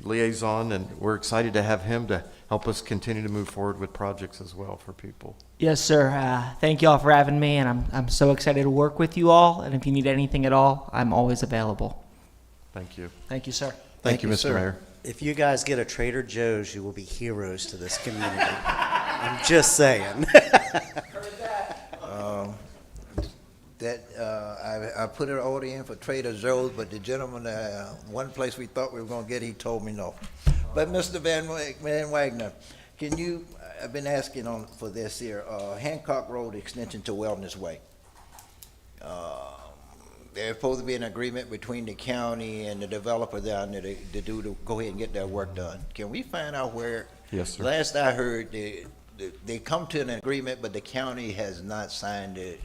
liaison, and we're excited to have him to help us continue to move forward with projects as well for people. Yes, sir. Thank you all for having me, and I'm so excited to work with you all. And if you need anything at all, I'm always available. Thank you. Thank you, sir. Thank you, Mr. Mayor. If you guys get a Trader Joe's, you will be heroes to this community. I'm just saying. I put an order in for Trader Joe's, but the gentleman, one place we thought we were going to get, he told me no. But Mr. Van Wagner, can you, I've been asking for this here, Hancock Road extension to Wellness Way. There's supposed to be an agreement between the county and the developer down there to go ahead and get that work done. Can we find out where? Yes, sir. Last I heard, they come to an agreement, but the county has not signed the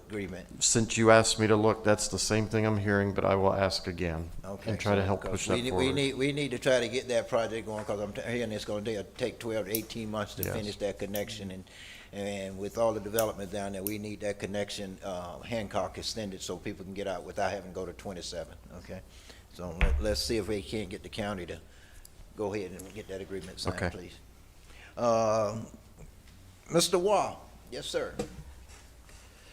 agreement. Since you asked me to look, that's the same thing I'm hearing, but I will ask again and try to help push that forward. We need to try to get that project going, because I'm hearing it's going to take 12 to 18 months to finish that connection, and with all the development down there, we need that connection Hancock extended so people can get out without having to go to 27. Okay, so let's see if we can't get the county to go ahead and get that agreement signed, please. Mr. Waugh, yes, sir.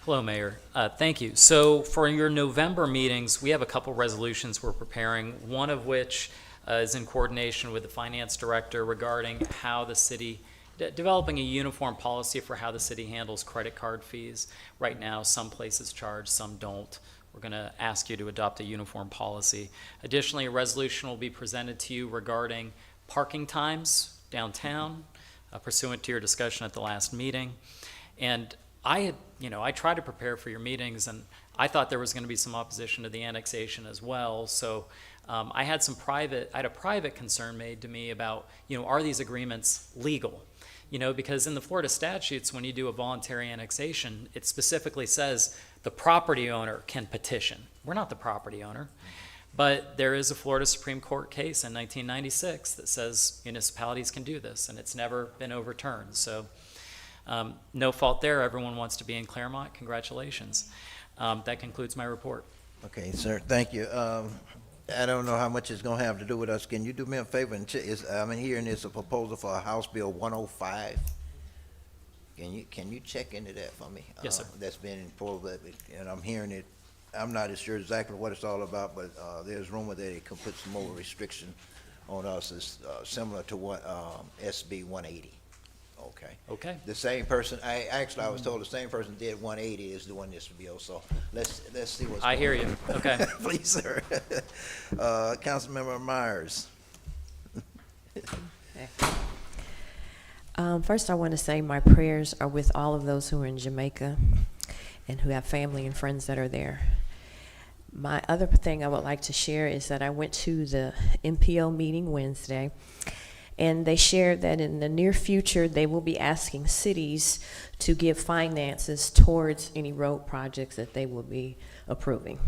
Hello, Mayor. Thank you. So for your November meetings, we have a couple resolutions we're preparing, one of which is in coordination with the finance director regarding how the city, developing a uniform policy for how the city handles credit card fees. Right now, some places charge, some don't. We're going to ask you to adopt a uniform policy. Additionally, a resolution will be presented to you regarding parking times downtown, pursuant to your discussion at the last meeting. And I tried to prepare for your meetings, and I thought there was going to be some opposition to the annexation as well. So I had a private concern made to me about, are these agreements legal? Because in the Florida statutes, when you do a voluntary annexation, it specifically says the property owner can petition. We're not the property owner. But there is a Florida Supreme Court case in 1996 that says municipalities can do this, and it's never been overturned. So no fault there. Everyone wants to be in Clermont. Congratulations. That concludes my report. Okay, sir, thank you. I don't know how much it's gonna have to do with us. Can you do me a favor and I'm hearing there's a proposal for a House Bill 105. Can you check into that for me? Yes, sir. That's been pulled, and I'm hearing it. I'm not as sure exactly what it's all about, but there's rumor that it could put some more restriction on us. It's similar to what SB 180. Okay. Okay. The same person. I was told the same person did 180 is doing this bill. So let's see what's. I hear going you. on. Okay. Please, sir. Councilmember Myers. First, I want to say my prayers are with all of those who are in Jamaica and who have family and friends that are there. My other thing I would like to share is that I went to the MPO meeting Wednesday, and they shared that in the near future, they will be asking cities to give finances towards any road projects that they will be approving.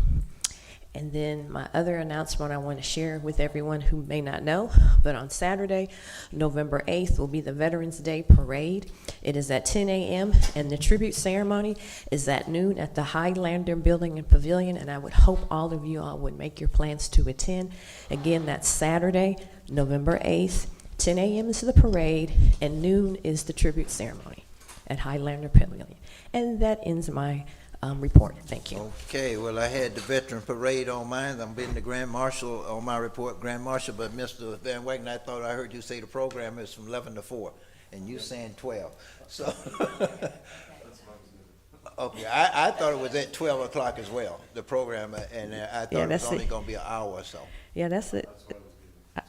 And then my other announcement I want to share with everyone who may not know, but on Saturday, November 8th, will be the Veterans Day Parade. It is at 10 a.m., and the tribute ceremony is at noon at the Highlander Building and Pavilion, and I would hope all of you all would make your plans to attend. Again, that's Saturday, November 8th, 10 a.m. is the parade, and noon is the tribute ceremony at Highlander Pavilion. And that ends my report. Thank you. Okay, well, I had the veteran parade on mine. I'm being the Grand Marshal on my report, Grand Marshal, but Mr. Van Wagner, I thought I heard you say the program is from 11 to 4, and you saying 12. So, okay, I thought it was at 12 o'clock as well, the program, and I thought it was only going to be an hour or so. Yeah, that's it.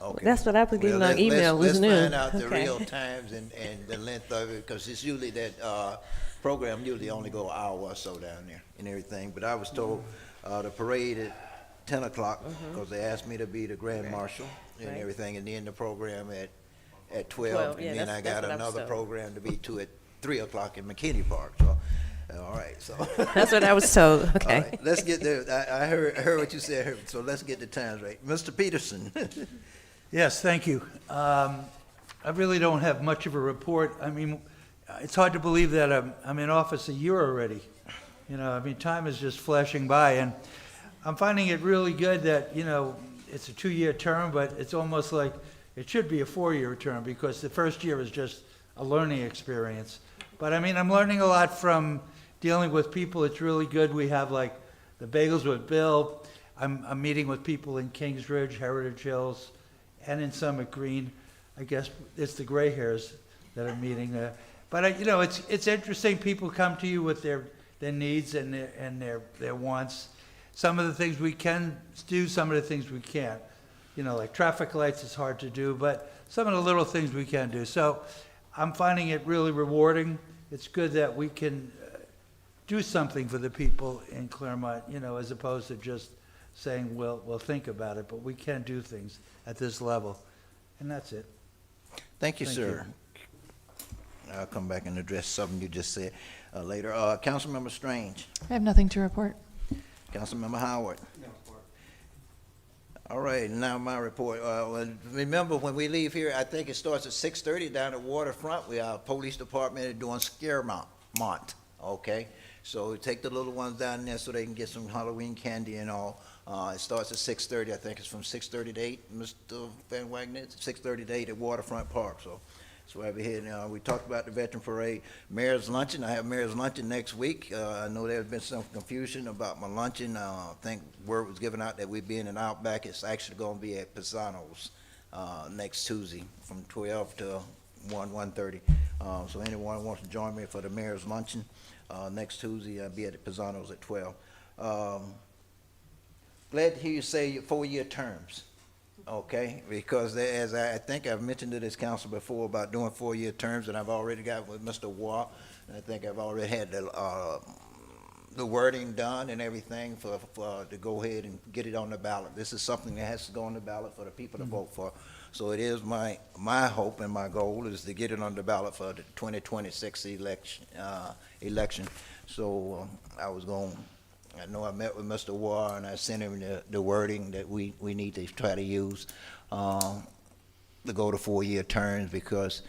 Okay. That's what I was getting on email. Let's noon. find out the Okay. real times and the length of it, because it's usually that program usually only go an hour or so down there and everything. But I was told the parade at 10 o'clock, because they asked me to be the Grand Marshal and Right. everything, and then the program at 12, 12, yeah, and then that's- I that's got what I was another told. program to be to at 3 o'clock in McKinney Park. So, all right, so. That's what I was told. Okay. All right, let's get there. I heard what you said, so let's get the times right. Mr. Peterson. Yes, thank you. I really don't have much of a report. I mean, it's hard to believe that I'm in office a year already. You know, I mean, time is just flashing by, and I'm finding it really good that, you know, it's a 2-year term, but it's almost like it should be a 4-year term, because the first year is just a learning experience. But I mean, I'm learning a lot from dealing with people. It's really good. We have like the Bagels with Bill. I'm meeting with people in Kingsbridge, Heritage Hills, and in Summit Green. I guess it's the gray hairs that are meeting there. But you know, it's interesting. People come to you with their needs and their wants. Some of the things we can do, some of the things we can't. You know, like traffic lights is hard to do, but some of the little things we can do. So I'm finding it really rewarding. It's good that we can do something for the people in Clermont, you know, as opposed to just saying, we'll think about it, but we can do things at this level. And that's it. Thank you, sir. I'll come back and address something you just said later. Councilmember Strange. I have nothing to report. Councilmember Howard. All right, now my report. Remember, when we leave here, I think it starts at 6:30 down at Waterfront. We are police department doing Clermont, okay? So we take the little ones down there so they can get some Halloween candy and all. It starts at 6:30. I think it's from 6:30 to 8, Mr. Van Wagner. It's 6:30 to 8 at Waterfront Park. So we're here now. We talked about the Veteran Parade. Mayor's Luncheon. I have Mayor's Luncheon next week. I know there's been some confusion about my luncheon. I think word was given out that we'd be in an Outback. It's actually going to be at Pisano's next Tuesday from 12 to 1:30. So anyone who wants to join me for the Mayor's Luncheon next Tuesday, I'll be at the Pisano's at 12. Glad to hear you say 4-year terms. Okay, because as I think I've mentioned to this council before about doing 4-year terms, and I've already got with Mr. Waugh, and I think I've already had the wording done and everything for to go ahead and get it on the ballot. This is something that has to go on the ballot for the people to vote for. So it is my hope and my goal is to get it on the ballot for the 2026 election. So I was going to I know I met with Mr. Warr, and I sent him the wording that we need to try to use to go to 4-year terms, because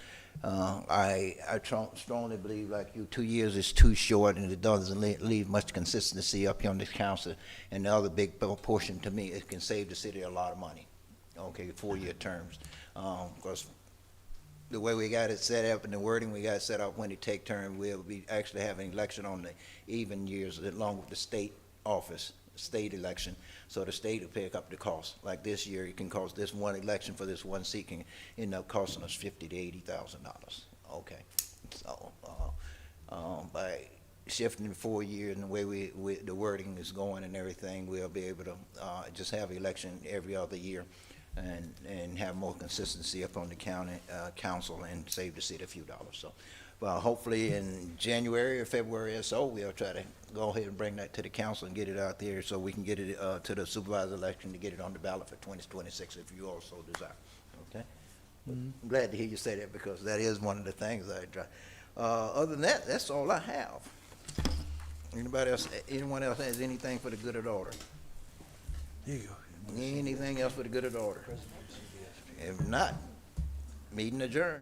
I strongly believe, like you, 2 years is too short, and it doesn't leave much consistency up here on this council. And the other big portion to me, it can save the city a lot of money. Okay, 4-year terms, because the way we got it set up and the wording we got set up, when it take turn, we'll be actually having election on the even years along with the state office, state election. So the state will pick up the cost. Like this year, it can cost this one election for this one seat can end up costing us $50,000 to $80,000. Okay, so by shifting to 4 years and the way the wording is going and everything, we'll be able to just have election every other year. And have more consistency up on the county council and save the city a few dollars. So, well, hopefully in January or February or so, we'll try to go ahead and bring that to the council and get it out there so we can get it to the supervisor election to get it on the ballot for 2026 if you also desire. Okay? I'm glad to hear you say that, because that is one of the things I try. Other than that, that's all I have. Anyone else has anything for the good of the order? There you go. Anything else for the good of the order? If not, meeting adjourned.